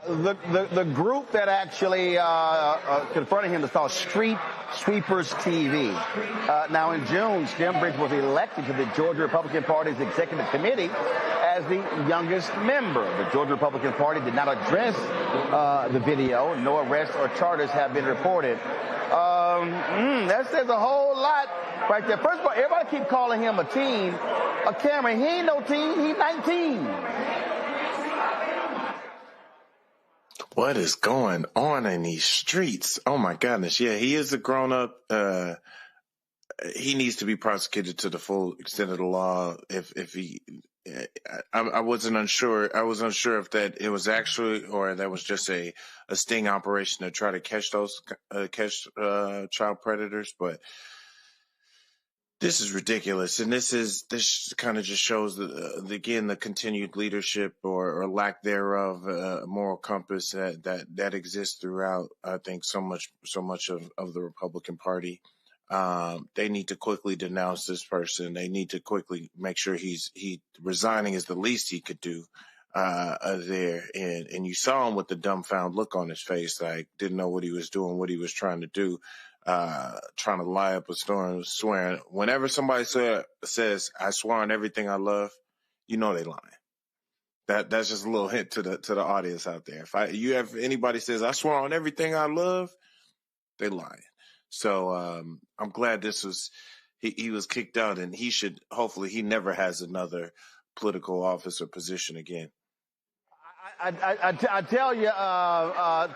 The group that actually confronted him is called Street Sweepers TV. Now, in June, Stembridge was elected to the Georgia Republican Party's executive committee as the youngest member. The Georgia Republican Party did not address the video. No arrests or charges have been reported. That says a whole lot right there. First of all, everybody keep calling him a teen. Cameron, he ain't no teen. He's 19. What is going on in these streets? Oh my goodness. Yeah, he is a grown up. He needs to be prosecuted to the full extent of the law. If he, I wasn't unsure. I was unsure if that it was actually, or that was just a sting operation to try to catch those, child predators. But this is ridiculous, and this kind of just shows again the continued leadership or lack thereof, moral compass that exists throughout. I think so much of the Republican Party. They need to quickly denounce this person. They need to quickly make sure he resigning is the least he could do there. And you saw him with the dumbfound look on his face, like didn't know what he was doing, what he was trying to do. Trying to lie up a storm, swearing. Whenever somebody says, I swear on everything I love, you know they lying. That's just a little hint to the audience out there. If anybody says, I swear on everything I love, they lying. So I'm glad this was he was kicked out, and hopefully he never has another political office or position again. I tell you,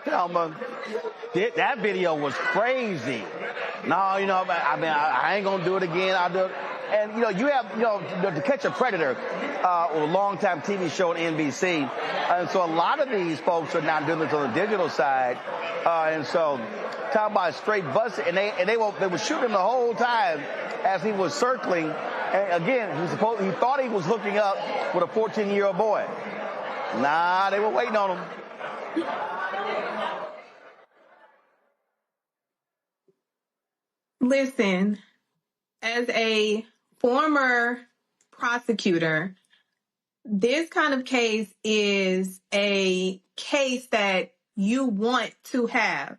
Thelma, that video was crazy. No, I ain't gonna do it again. I'll do it. And you have To Catch a Predator, a long-time TV show on NBC, and so a lot of these folks are now doing this on the digital side, and so talking about straight bust, and they were shooting him the whole time as he was circling. And again, he thought he was hooking up with a 14-year-old boy. Nah, they were waiting on him. Listen, as a former prosecutor, this kind of case is a case that you want to have.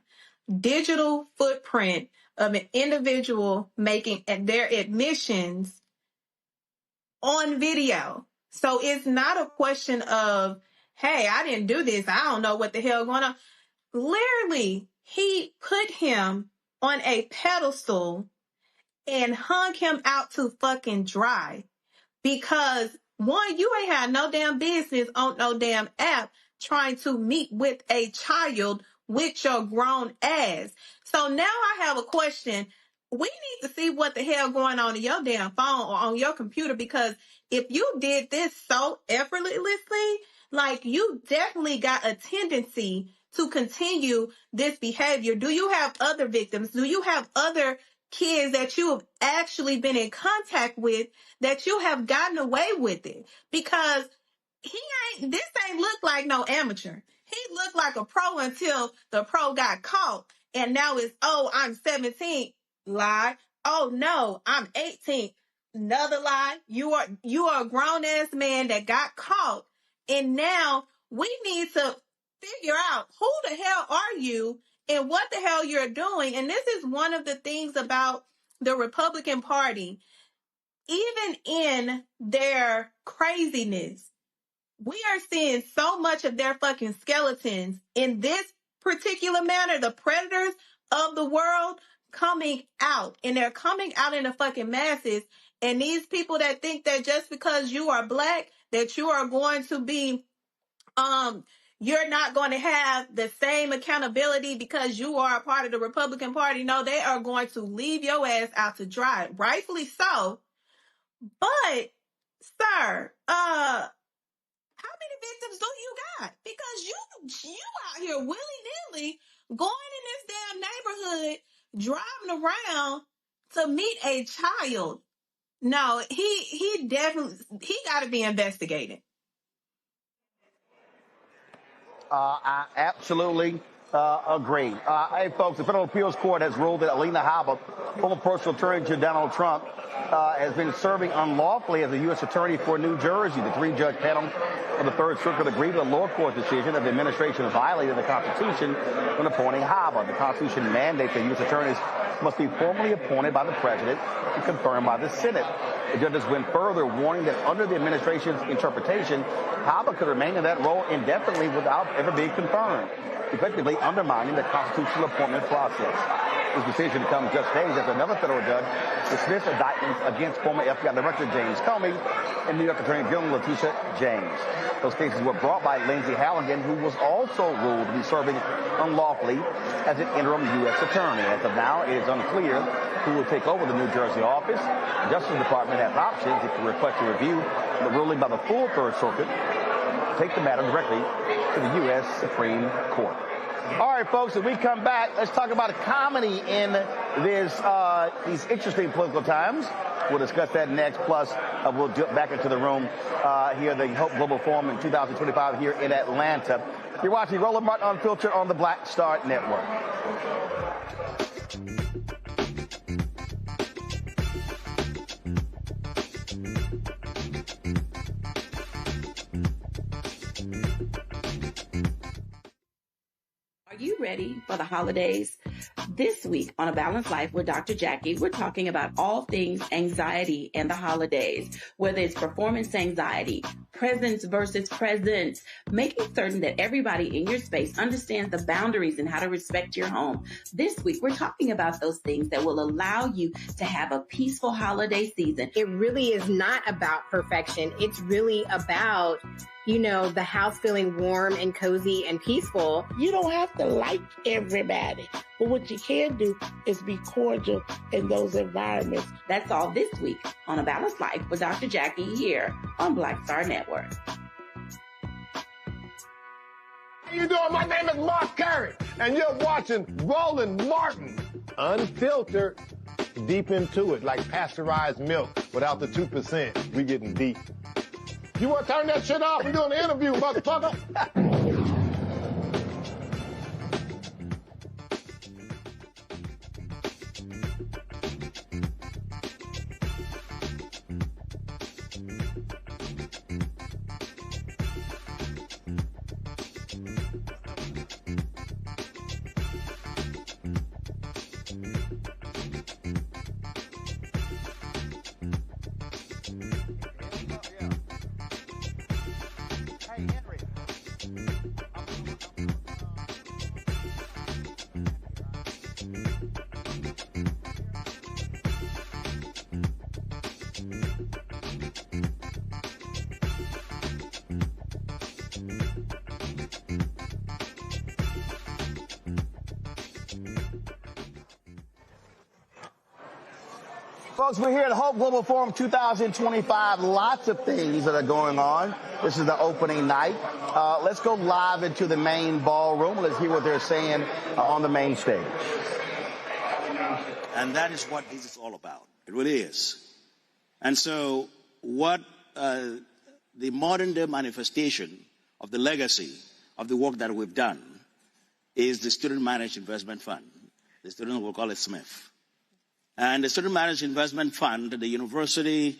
Digital footprint of an individual making their admissions on video. So it's not a question of, hey, I didn't do this, I don't know what the hell going on. Literally, he put him on a pedestal and hung him out to fucking dry. Because one, you ain't had no damn business on no damn app trying to meet with a child with your grown ass. So now I have a question. We need to see what the hell going on in your damn phone or on your computer, because if you did this so effortlessly, like, you definitely got a tendency to continue this behavior. Do you have other victims? Do you have other kids that you have actually been in contact with that you have gotten away with it? Because this ain't look like no amateur. He looked like a pro until the pro got caught. And now it's, oh, I'm 17. Lie. Oh no, I'm 18. Another lie. You are a grown ass man that got caught. And now we need to figure out who the hell are you and what the hell you're doing. And this is one of the things about the Republican Party. Even in their craziness, we are seeing so much of their fucking skeletons in this particular manner. The predators of the world coming out, and they're coming out in the fucking masses. And these people that think that just because you are black, that you are going to be, you're not going to have the same accountability because you are a part of the Republican Party. No, they are going to leave your ass out to dry. Rightfully so. But, sir, how many victims do you got? Because you out here willy-nilly going in this damn neighborhood, driving around to meet a child. No, he got to be investigated. I absolutely agree. Hey, folks, the Federal Appeals Court has ruled that Alina Habba, former personal attorney to Donald Trump, has been serving unlawfully as a U.S. attorney for New Jersey. The three-judge panel of the Third Circuit agreed with the lower court's decision that the administration violated the Constitution when appointing Habba. The Constitution mandates that U.S. attorneys must be formally appointed by the president and confirmed by the Senate. The judges went further, warning that under the administration's interpretation, Habba could remain in that role indefinitely without ever being confirmed, effectively undermining the constitutional appointment process. This decision comes just days after another federal judge dismissed indictments against former FBI Director James Comey and New York Attorney General Letitia James. Those cases were brought by Lindsay Halligan, who was also ruled to be serving unlawfully as an interim U.S. attorney. As of now, it is unclear who will take over the New Jersey office. The Justice Department has options if it requests a review of the ruling by the full Third Circuit, take the matter directly to the U.S. Supreme Court. All right, folks, when we come back, let's talk about comedy in these interesting political times. We'll discuss that next. Plus, we'll dip back into the room here at the Hope Global Forum in 2025 here in Atlanta. You're watching Roland Martin Unfiltered on the Black Star Network. Are you ready for the holidays? This week on A Balanced Life with Dr. Jackie, we're talking about all things anxiety and the holidays, whether it's performance anxiety, presence versus presence, making certain that everybody in your space understands the boundaries and how to respect your home. This week, we're talking about those things that will allow you to have a peaceful holiday season. It really is not about perfection. It's really about the house feeling warm and cozy and peaceful. You don't have to like everybody, but what you can do is be cordial in those environments. That's all this week on A Balanced Life with Dr. Jackie here on Black Star Network. How you doing? My name is Mark Curry, and you're watching Roland Martin Unfiltered. Deep into it, like pasteurized milk without the 2%. We getting deep. You want to turn that shit off? We're doing an interview, motherfucker. Folks, we're here at Hope Global Forum 2025. Lots of things that are going on. This is the opening night. Let's go live into the main ballroom. Let's hear what they're saying on the main stage. And that is what this is all about. It really is. And so what the modern day manifestation of the legacy of the work that we've done is the Student Managed Investment Fund. The students will call it SMIF. And the Student Managed Investment Fund, the university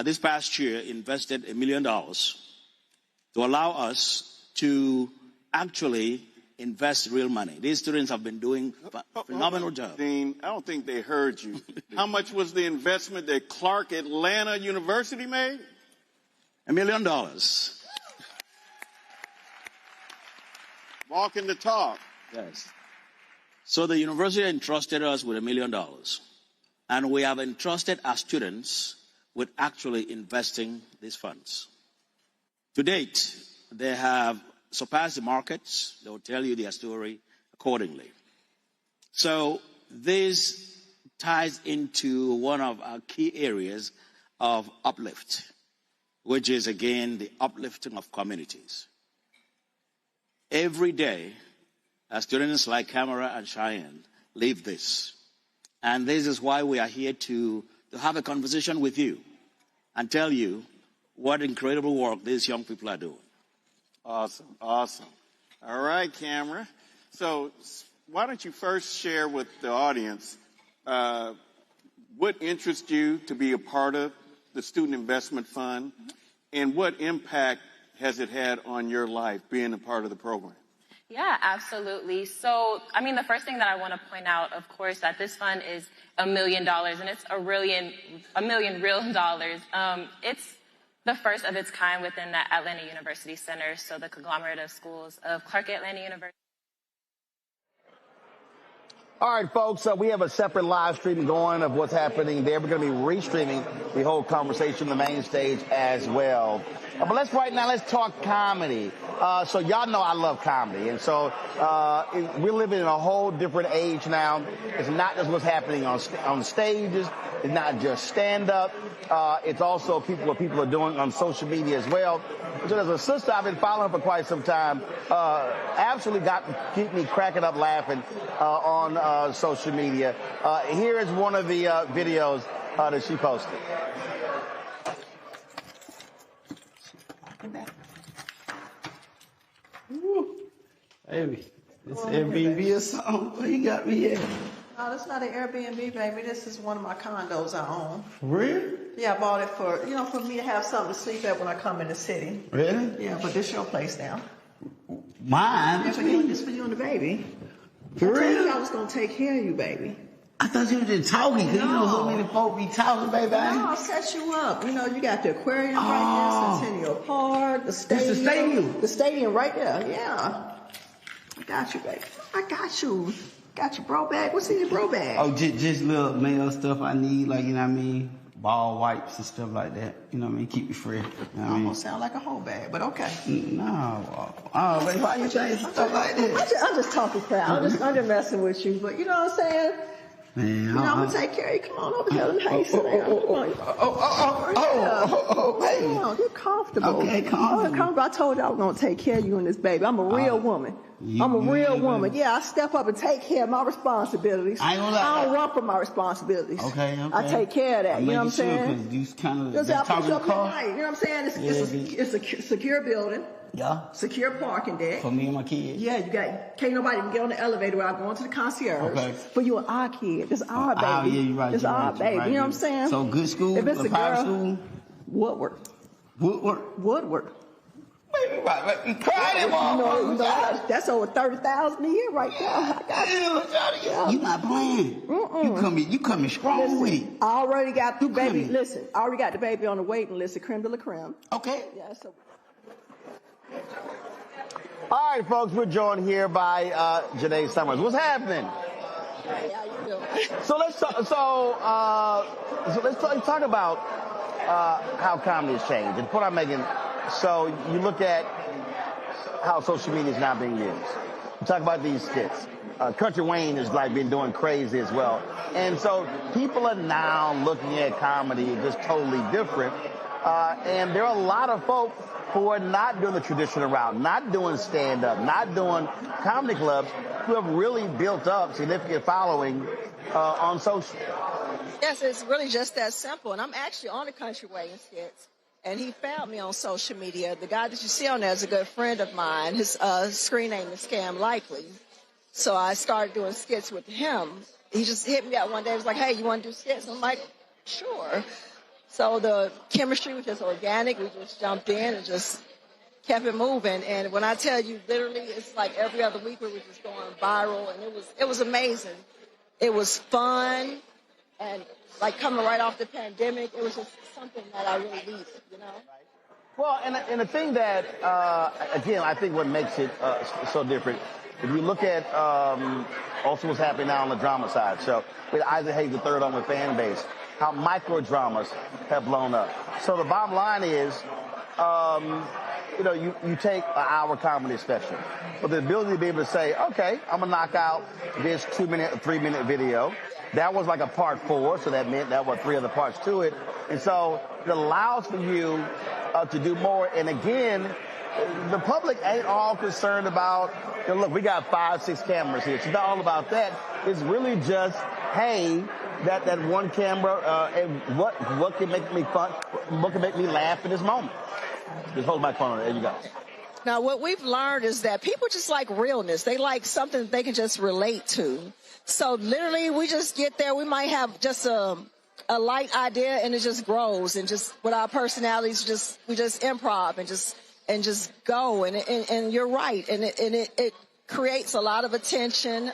this past year invested $1 million to allow us to actually invest real money. These students have been doing a phenomenal job. Dean, I don't think they heard you. How much was the investment that Clark Atlanta University made? $1 million. Walking the talk. Yes. So the university entrusted us with $1 million. And we have entrusted our students with actually investing these funds. To date, they have surpassed the markets. They will tell you their story accordingly. So this ties into one of our key areas of uplift, which is, again, the uplifting of communities. Every day, our students like Camara and Cheyenne live this. And this is why we are here to have a conversation with you and tell you what incredible work these young people are doing. Awesome, awesome. All right, Camera. So why don't you first share with the audience what interests you to be a part of the Student Investment Fund and what impact has it had on your life being a part of the program? Yeah, absolutely. So, the first thing that I want to point out, of course, that this fund is $1 million, and it's $1 million real dollars. It's the first of its kind within the Atlanta University Center, so the conglomerate of schools of Clark Atlanta University. All right, folks, we have a separate live stream going of what's happening there. We're going to be restreaming the whole conversation on the main stage as well. But let's talk comedy. So y'all know I love comedy. And so we're living in a whole different age now. It's not just what's happening on stages. It's not just stand-up. It's also what people are doing on social media as well. So there's a sister I've been following for quite some time. Absolutely keep me cracking up laughing on social media. Here is one of the videos that she posted. Baby, this Airbnb or something? Where you got me at? No, that's not an Airbnb, baby. This is one of my condos I own. For real? Yeah, I bought it for me to have something to sleep at when I come in the city. Really? Yeah, but this your place now. Mine? Yeah, for you, this for you and the baby. For real? I told you I was going to take care of you, baby. I thought you were just talking, because you know so many folk be talking, baby. No, I'll set you up. You got the aquarium right there, Centennial Park, the stadium. This the stadium? The stadium right there, yeah. I got you, baby. I got you. Got your bro bag. What's in your bro bag? Oh, just little mail stuff I need, like, you know what I mean? ball wipes and stuff like that. You know what I mean? Keep you fresh. You know what I mean? Almost sound like a whole bag, but okay. No. Oh, wait, why you saying stuff like that? I'm just talking crap. I'm just messing with you, but you know what I'm saying? Man, you know, I'm gonna take care of you. Come on over here. Let me how you sit down. Hey. Come on, get comfortable. Okay, comfortable. I told you I was gonna take care of you and this baby. I'm a real woman. I'm a real woman. Yeah, I step up and take care of my responsibilities. I ain't gonna lie. I don't run from my responsibilities. Okay. I take care of that. You know what I'm saying? Because you kind of talking to car. You know what I'm saying? It's a secure building. Yeah. Secure parking deck. For me and my kids. Yeah, can't nobody even get on the elevator without going to the concierge. Okay. For you and our kid. This is our baby. Yeah, you're right. This is our baby. Right, you know what I'm saying? So good school, if it's a private girl, school? Woodward. Baby, right. Cry that's over $30,000 a year right there. I got you. You not playing. You coming strong with it. I already got the baby. Listen, I already got the baby on the waiting list of creme de la creme. Okay. Yeah, so. All right, folks, we're joined here by Janae Summers. What's happening? Hey, how you doing? So let's talk. Let's talk about how comedy has changed. And the point I'm making. So you look at how social media is now being used. You talk about these skits. Country Wayne has been doing crazy as well. And so people are now looking at comedy just totally different. And there are a lot of folks who are not doing the traditional route, not doing stand-up, not doing comedy clubs, who have really built up significant following on social. Yes, it's really just that simple. And I'm actually on the Country Wayne skits. And he found me on social media. The guy that you see on there is a good friend of mine. His screen name is Scam Likely. So I started doing skits with him. He just hit me up one day. He was like, hey, you want to do skits? I'm like, sure. So the chemistry was just organic. We just jumped in and just kept it moving. And when I tell you, literally, it's like every other week we were just going viral. And it was amazing. It was fun. And coming right off the pandemic, it was just something that I really needed, you know? Well, and the thing that, again, I think what makes it so different, if you look at also what's happening now on the drama side, so with Isaac Hayes III on the fan base, how micro dramas have blown up. So the bottom line is, you take an hour comedy special, but the ability to be able to say, okay, I'm going to knock out this 2-minute, 3-minute video. That was like a part 4, so that meant that were 3 other parts to it. And so it allows for you to do more. And again, the public ain't all concerned about, look, we got 5, 6 cameras here. It's not all about that. It's really just, hey, that one camera, and what can make me fun, what can make me laugh in this moment. Just hold my phone on. There you go. Now, what we've learned is that people just like realness. They like something that they can just relate to. So literally, we just get there. We might have just a light idea, and it just grows. And just with our personalities, we just improv and just go. And you're right. And it creates a lot of attention.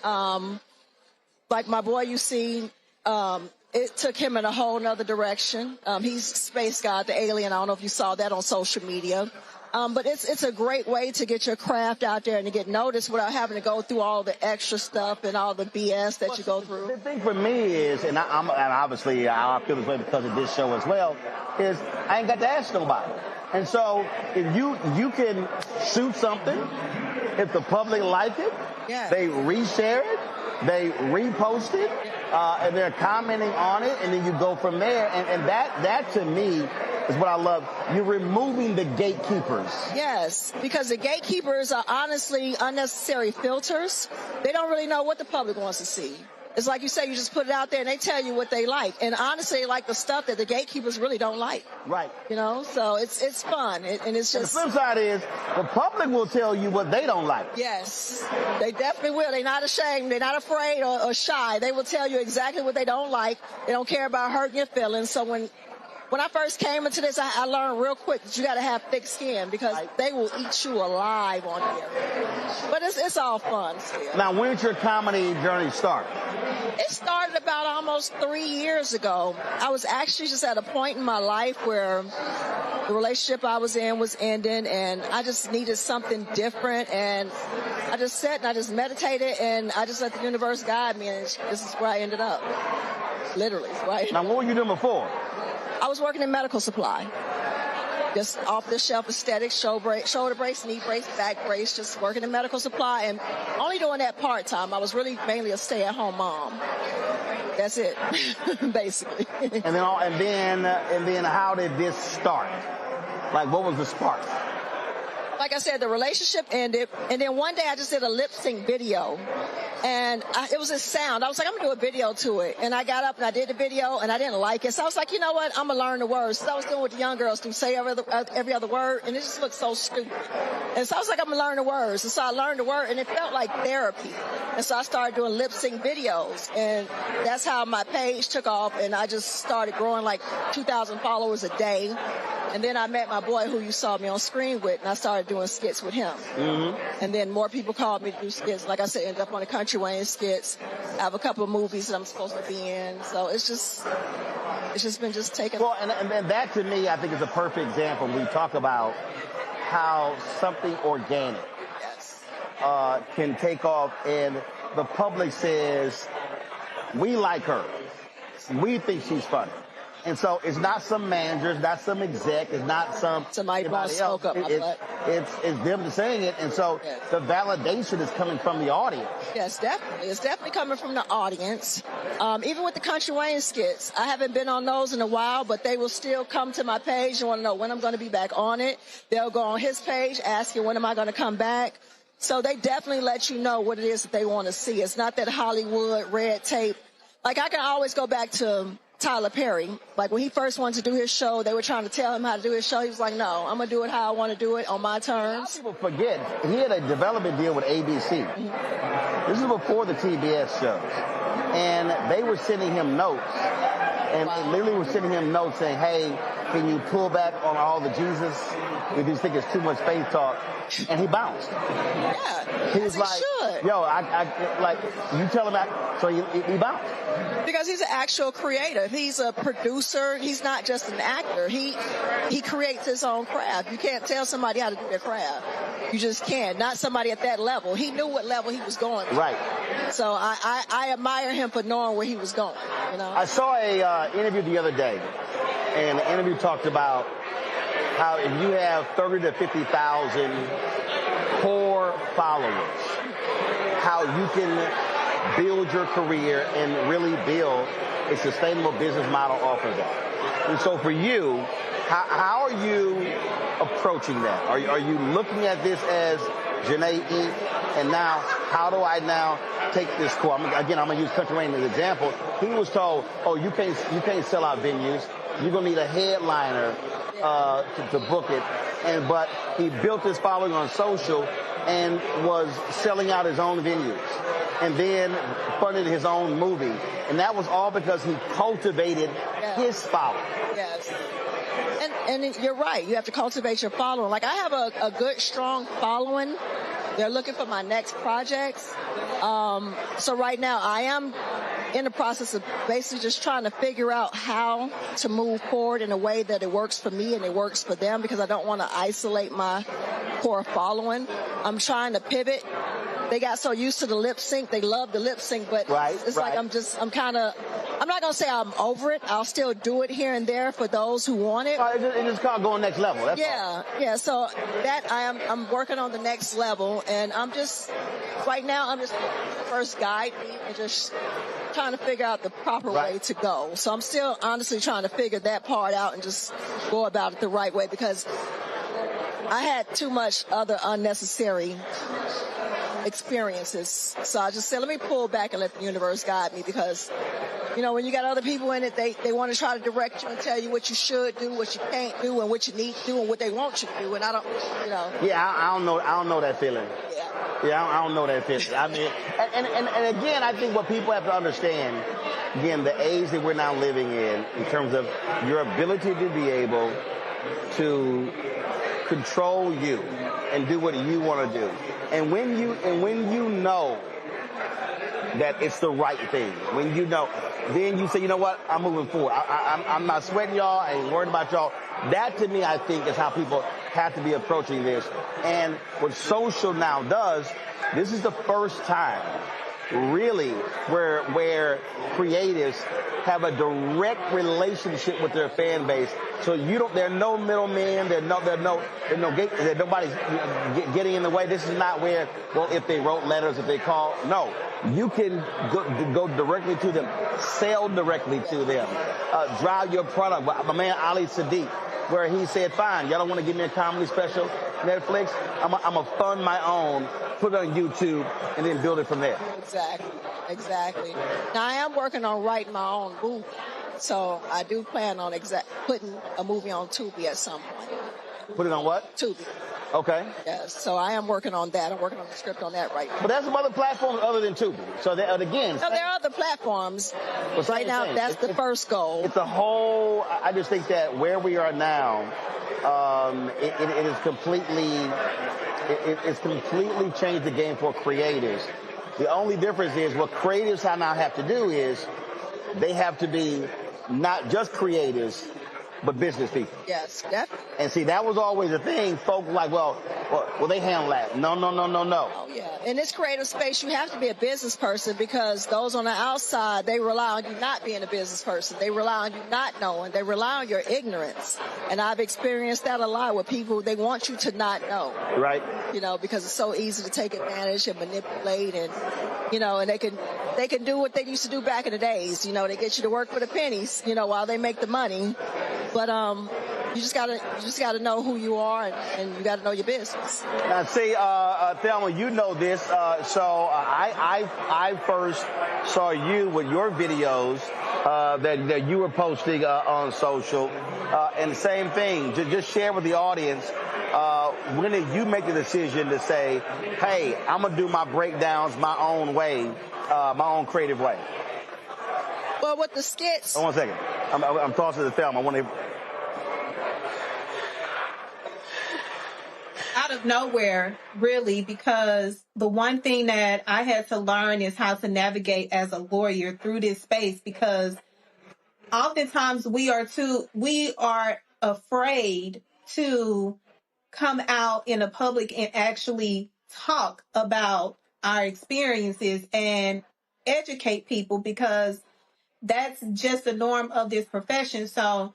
Like my boy, you see, it took him in a whole nother direction. He's Space God, the alien. I don't know if you saw that on social media. But it's a great way to get your craft out there and to get noticed without having to go through all the extra stuff and all the BS that you go through. The thing for me is, and obviously I feel this way because of this show as well, is I ain't got to ask nobody. And so if you can shoot something, if the public like it, they reshare it, they repost it, and they're commenting on it, and then you go from there. And that to me is what I love. You're removing the gatekeepers. Yes, because the gatekeepers are honestly unnecessary filters. They don't really know what the public wants to see. It's like you say, you just put it out there and they tell you what they like. And honestly, they like the stuff that the gatekeepers really don't like. Right. You know, so it's fun. And it's just... And the flip side is, the public will tell you what they don't like. Yes, they definitely will. They're not ashamed. They're not afraid or shy. They will tell you exactly what they don't like. They don't care about hurting your feelings. So when I first came into this, I learned real quick that you got to have thick skin because they will eat you alive on here. But it's all fun still. Now, when did your comedy journey start? It started about almost 3 years ago. I was actually just at a point in my life where the relationship I was in was ending, and I just needed something different. And I just sat and I just meditated, and I just let the universe guide me, and this is where I ended up. Literally. Right? Now, what were you doing before? I was working in medical supply. Just off-the-shelf aesthetics, shoulder brace, knee brace, back brace, just working in medical supply and only doing that part-time. I was really mainly a stay-at-home mom. That's it, basically. And then how did this start? Like, what was the spark? Like I said, the relationship ended, and then one day I just did a lip sync video, and it was a sound. I was like, I'm gonna do a video to it, and I got up and I did the video, and I didn't like it, so I was like, you know what? I'm gonna learn the words. So I was doing what the young girls do, say every other word, and it just looked so stupid. And so I was like, I'm gonna learn the words, and so I learned the word, and it felt like therapy. And so I started doing lip sync videos, and that's how my page took off, and I just started growing like 2,000 followers a day. And then I met my boy who you saw me on screen with, and I started doing skits with him. Mm-hmm. And then more people called me to do skits. Like I said, ended up on the Country Wayne skits. I have a couple of movies that I'm supposed to be in. So it's just been taking. Well, and that to me, I think is a perfect example. We talk about how something organic can take off, and the public says, we like her. We think she's funny. And so it's not some manager, it's not some exec, it's not somebody else. It's them saying it. And so the validation is coming from the audience. Yes, definitely. It's definitely coming from the audience. Even with the Country Wayne skits, I haven't been on those in a while, but they will still come to my page and want to know when I'm going to be back on it. They'll go on his page asking when am I going to come back. So they definitely let you know what it is that they want to see. It's not that Hollywood red tape. Like I can always go back to Tyler Perry. Like when he first wanted to do his show, they were trying to tell him how to do his show. He was like, no, I'm going to do it how I want to do it on my terms. People forget, he had a development deal with ABC. Mm-hmm. This is before the TBS shows. And they were sending him notes. And they literally were sending him notes saying, hey, can you pull back on all the Jesus? We just think it's too much faith talk. And he bounced. Yeah. He was like, yo, I like, you tell him that. So he bounced. Because he's an actual creator. He's a producer. He's not just an actor. He creates his own craft. You can't tell somebody how to do their craft. You just can't. Not somebody at that level. He knew what level he was going to. Right. So I admire him for knowing where he was going. You know? I saw a interview the other day, and the interview talked about how if you have 30 to 50,000 core followers, how you can build your career and really build a sustainable business model off of that. And so for you, how are you approaching that? Are you looking at this as Janae Inc. and now how do I now take this core? I'm going to use Country Wayne as an example. He was told, oh, you can't sell out venues. You're going to need a headliner to book it. But he built his following on social and was selling out his own venues and then funded his own movie. And that was all because he cultivated his following. Yes. And you're right. You have to cultivate your following. Like I have a good, strong following. They're looking for my next projects. So right now I am in the process of basically just trying to figure out how to move forward in a way that it works for me and it works for them, because I don't want to isolate my core following. I'm trying to pivot. They got so used to the lip sync. They love the lip sync, but it's like I'm not going to say I'm over it. I'll still do it here and there for those who want it. It's just called going next level. That's all. Yeah. So that I'm working on the next level, and right now I'm just first guide me and just trying to figure out the proper way to go. So I'm still honestly trying to figure that part out and just go about it the right way, because I had too much other unnecessary experiences. So I just said, let me pull back and let the universe guide me, because, you know, when you got other people in it, they want to try to direct you and tell you what you should do, what you can't do, and what you need to do, and what they want you to do. And I don't, you know. Yeah, I don't know that feeling. Yeah, I don't know that feeling. I mean, and again, I think what people have to understand, again, the age that we're now living in terms of your ability to be able to control you and do what you want to do. And when you know that it's the right thing, when you know, then you say, you know what, I'm moving forward. I'm not sweating y'all. I ain't worried about y'all. That to me, I think, is how people have to be approaching this. And what social now does, this is the first time really where creatives have a direct relationship with their fan base. So there are no middlemen, nobody's getting in the way. This is not where, well, if they wrote letters, if they call, no. You can go directly to them, sell directly to them, drive your product. My man Ali Sadiq, where he said, fine, y'all don't want to give me a comedy special, Netflix, I'm going to fund my own, put it on YouTube, and then build it from there. Exactly. Now, I am working on writing my own movie, so I do plan on putting a movie on Tubi at some point. Put it on what? Tubi. Okay. Yes, so I am working on that. I'm working on the script on that right now. But there's some other platforms other than Tubi. So again... No, there are other platforms. But right now, that's the first goal. It's a whole... I just think that where we are now, it is completely... It's completely changed the game for creators. The only difference is what creators now have to do is they have to be not just creators, but business people. Yes, definitely. And see, that was always a thing. Folks like, well, they handle that. No. Oh, yeah. In this creative space, you have to be a business person because those on the outside, they rely on you not being a business person. They rely on you not knowing. They rely on your ignorance. And I've experienced that a lot with people. They want you to not know. Right. Because it's so easy to take advantage and manipulate and, and they can do what they used to do back in the days. They get you to work for the pennies, while they make the money. But you just gotta know who you are and you gotta know your business. Now, see, Thelma, you know this. So I first saw you with your videos that you were posting on social, and the same thing. Just share with the audience. When did you make the decision to say, "Hey, I'm gonna do my breakdowns my own way, my own creative way"? Well, with the skits. Oh, 1 second. I'm tossing the film. I want to. Out of nowhere, really, because the one thing that I had to learn is how to navigate as a lawyer through this space, because oftentimes we are afraid to come out in the public and actually talk about our experiences and educate people, because that's just the norm of this profession. So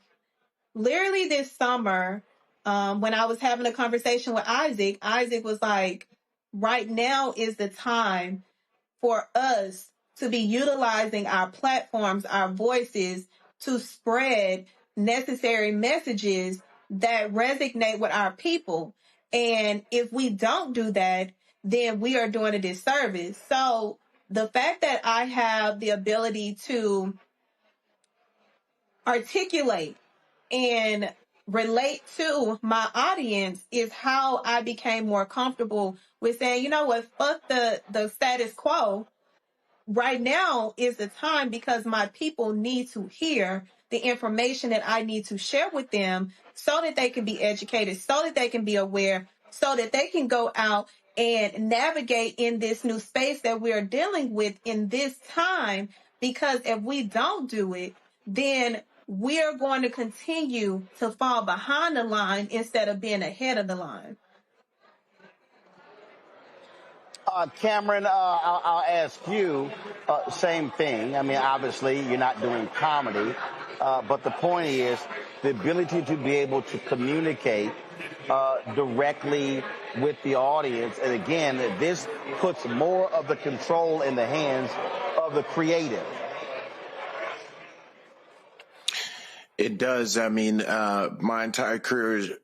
literally this summer, when I was having a conversation with Isaac was like, right now is the time for us to be utilizing our platforms, our voices, to spread necessary messages that resonate with our people. And if we don't do that, then we are doing a disservice. So the fact that I have the ability to articulate and relate to my audience is how I became more comfortable with saying, you know what, fuck the status quo. Right now is the time, because my people need to hear the information that I need to share with them so that they can be educated, so that they can be aware, so that they can go out and navigate in this new space that we're dealing with in this time. Because if we don't do it, then we're going to continue to fall behind the line instead of being ahead of the line. Cameron, I'll ask you, same thing. I mean, obviously, you're not doing comedy, but the point is the ability to be able to communicate directly with the audience. And again, this puts more of the control in the hands of the creative. It does. I mean, my entire career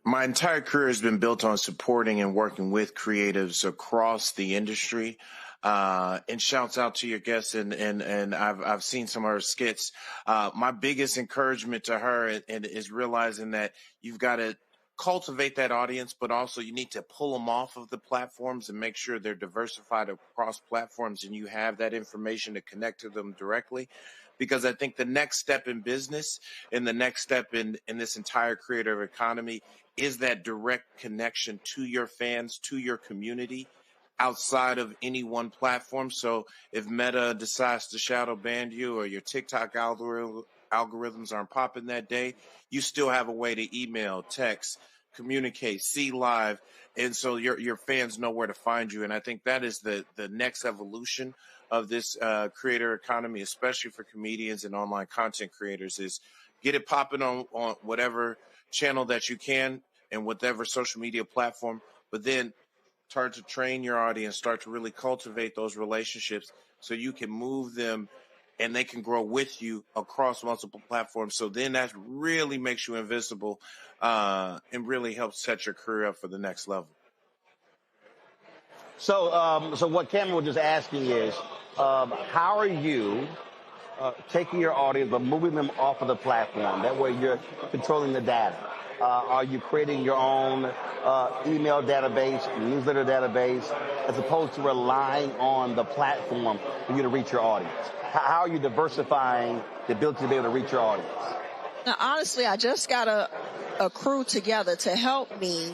has been built on supporting and working with creatives across the industry. And shouts out to your guests, and I've seen some of her skits. My biggest encouragement to her is realizing that you've got to cultivate that audience, but also you need to pull them off of the platforms and make sure they're diversified across platforms, and you have that information to connect to them directly. Because I think the next step in business and the next step in this entire creative economy is that direct connection to your fans, to your community, outside of any one platform. So if Meta decides to shadow ban you, or your TikTok algorithms aren't popping that day, you still have a way to email, text, communicate, see live. And so your fans know where to find you. And I think that is the next evolution of this creator economy, especially for comedians and online content creators, is get it popping on whatever channel that you can and whatever social media platform, but then start to train your audience, start to really cultivate those relationships so you can move them and they can grow with you across multiple platforms. So then that really makes you invisible and really helps set your career up for the next level. So, so what Cameron was just asking is, how are you taking your audience but moving them off of the platform? That way you're controlling the data. Are you creating your own email database, newsletter database, as opposed to relying on the platform for you to reach your audience? How are you diversifying the ability to be able to reach your audience? Now, honestly, I just got a crew together to help me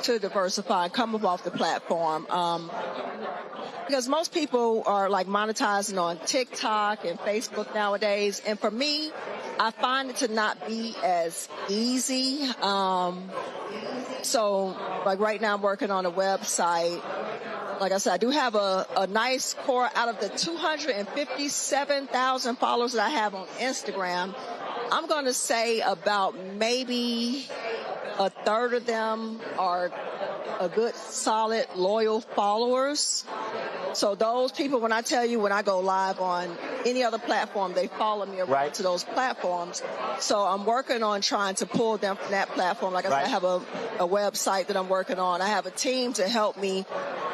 to diversify and come up off the platform. Because most people are like monetizing on TikTok and Facebook nowadays. And for me, I find it to not be as easy. So like right now I'm working on a website. Like I said, I do have a nice core out of the 257,000 followers that I have on Instagram. I'm going to say about maybe a third of them are a good, solid, loyal followers. So those people, when I tell you, when I go live on any other platform, they follow me around to those platforms. So I'm working on trying to pull them from that platform. Like I said, I have a website that I'm working on. I have a team to help me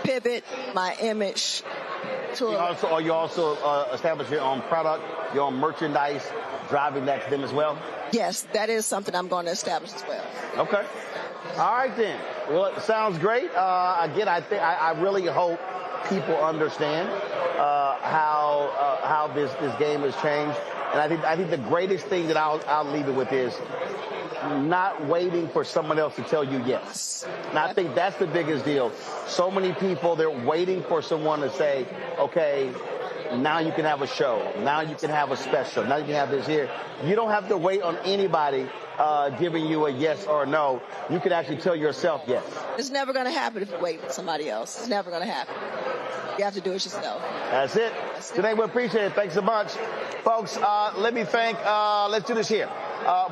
pivot my image to Are you also establish your own product, your own merchandise, driving that to them as well? Yes, that is something I'm going to establish as well. Okay. All right, then. Well, it sounds great. Again, I really hope people understand how this game has changed. And I think the greatest thing that I'll leave it with is not waiting for someone else to tell you yes. And I think that's the biggest deal. So many people, they're waiting for someone to say, okay, now you can have a show. Now you can have a special. Now you can have this here. You don't have to wait on anybody giving you a yes or a no. You can actually tell yourself yes. It's never going to happen if you wait for somebody else. It's never going to happen. You have to do it yourself. That's it. Today we appreciate it. Thanks so much. Folks, let me thank, let's do this here.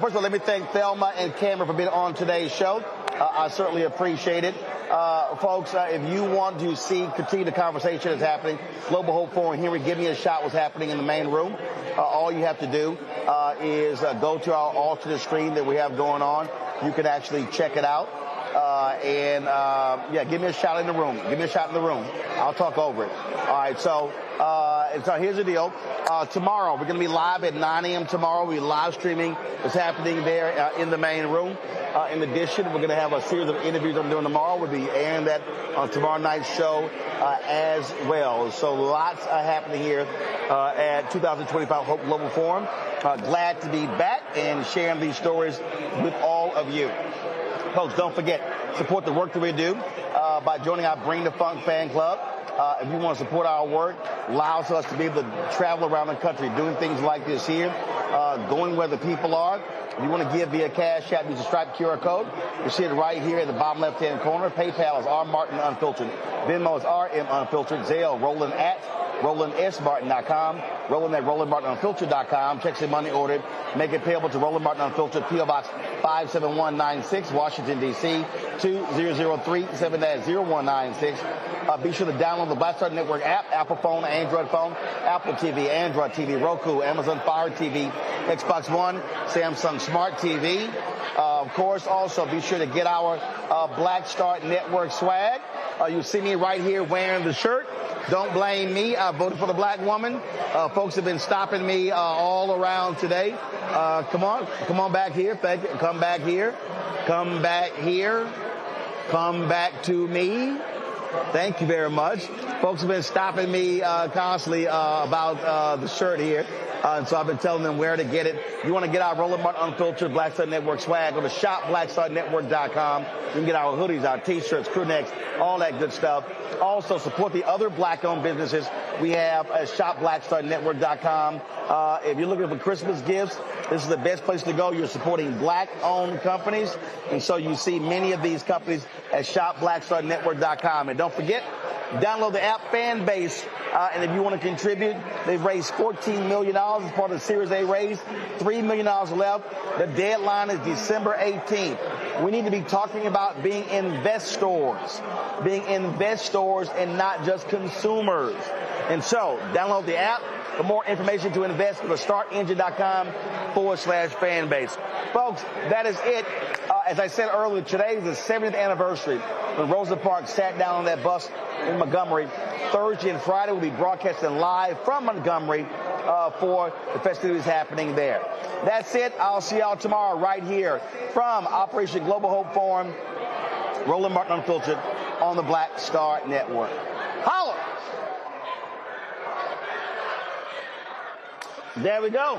First of all, let me thank Thelma and Cameron for being on today's show. I certainly appreciate it. Folks, if you want to continue the conversation that's happening, Global Hope Forum, Henry, give me a shot what's happening in the main room. All you have to do is go to our alternate screen that we have going on. You can actually check it out. Give me a shot in the room. Give me a shot in the room. I'll talk over it. All right, so here's the deal. Tomorrow, we're going to be live at 9 a.m. tomorrow. We're live streaming what's happening there in the main room. In addition, we're going to have a series of interviews I'm doing tomorrow. We'll be airing that on tomorrow night's show as well. So lots happening here at 2025 Hope Global Forum. Glad to be back and sharing these stories with all of you. Folks, don't forget, support the work that we do by joining our Bring the Funk fan club. If you want to support our work, allows us to be able to travel around the country doing things like this here, going where the people are. If you want to give via Cash App, use the Stripe QR code. You see it right here at the bottom left-hand corner. PayPal is R Martin Unfiltered. Venmo is RM Unfiltered. Zelle, Roland at RolandSMartin.com. Roland at RolandMartinUnfiltered.com. Checks and money ordered. Make it payable to Roland Martin Unfiltered, P.O. Box 57196, Washington, D.C. 2003 7-0196. Be sure to download the Black Star Network app, Apple phone, Android phone, Apple TV, Android TV, Roku, Amazon Fire TV, Xbox One, Samsung Smart TV. Of course, also be sure to get our Black Star Network swag. You see me right here wearing the shirt. Don't blame me. I voted for the black woman. Folks have been stopping me all around today. Come on back here. Thank you. Come back here. Come back here. Come back to me. Thank you very much. Folks have been stopping me constantly about the shirt here. And so I've been telling them where to get it. You want to get our Roland Martin Unfiltered Black Star Network swag, go to shopblackstarnetwork.com. You can get our hoodies, our T-shirts, crew necks, all that good stuff. Also, support the other black-owned businesses we have at shopblackstarnetwork.com. If you're looking for Christmas gifts, this is the best place to go. You're supporting black-owned companies. And so you see many of these companies at shopblackstarnetwork.com. And don't forget, Download the app Fan Base. And if you want to contribute, they've raised $14 million as part of the Series A raise. $3 million left. The deadline is December 18th. We need to be talking about being investors and not just consumers. And so, download the app. For more information to invest, go to startengine.com/fanbase. Folks, that is it. As I said earlier, today is the 70th anniversary when Rosa Parks sat down on that bus in Montgomery. Thursday and Friday will be broadcasting live from Montgomery for the festivities happening there. That's it. I'll see y'all tomorrow right here from Operation Global Hope Forum, Roland Martin Unfiltered on the Black Star Network. Holla! There we go.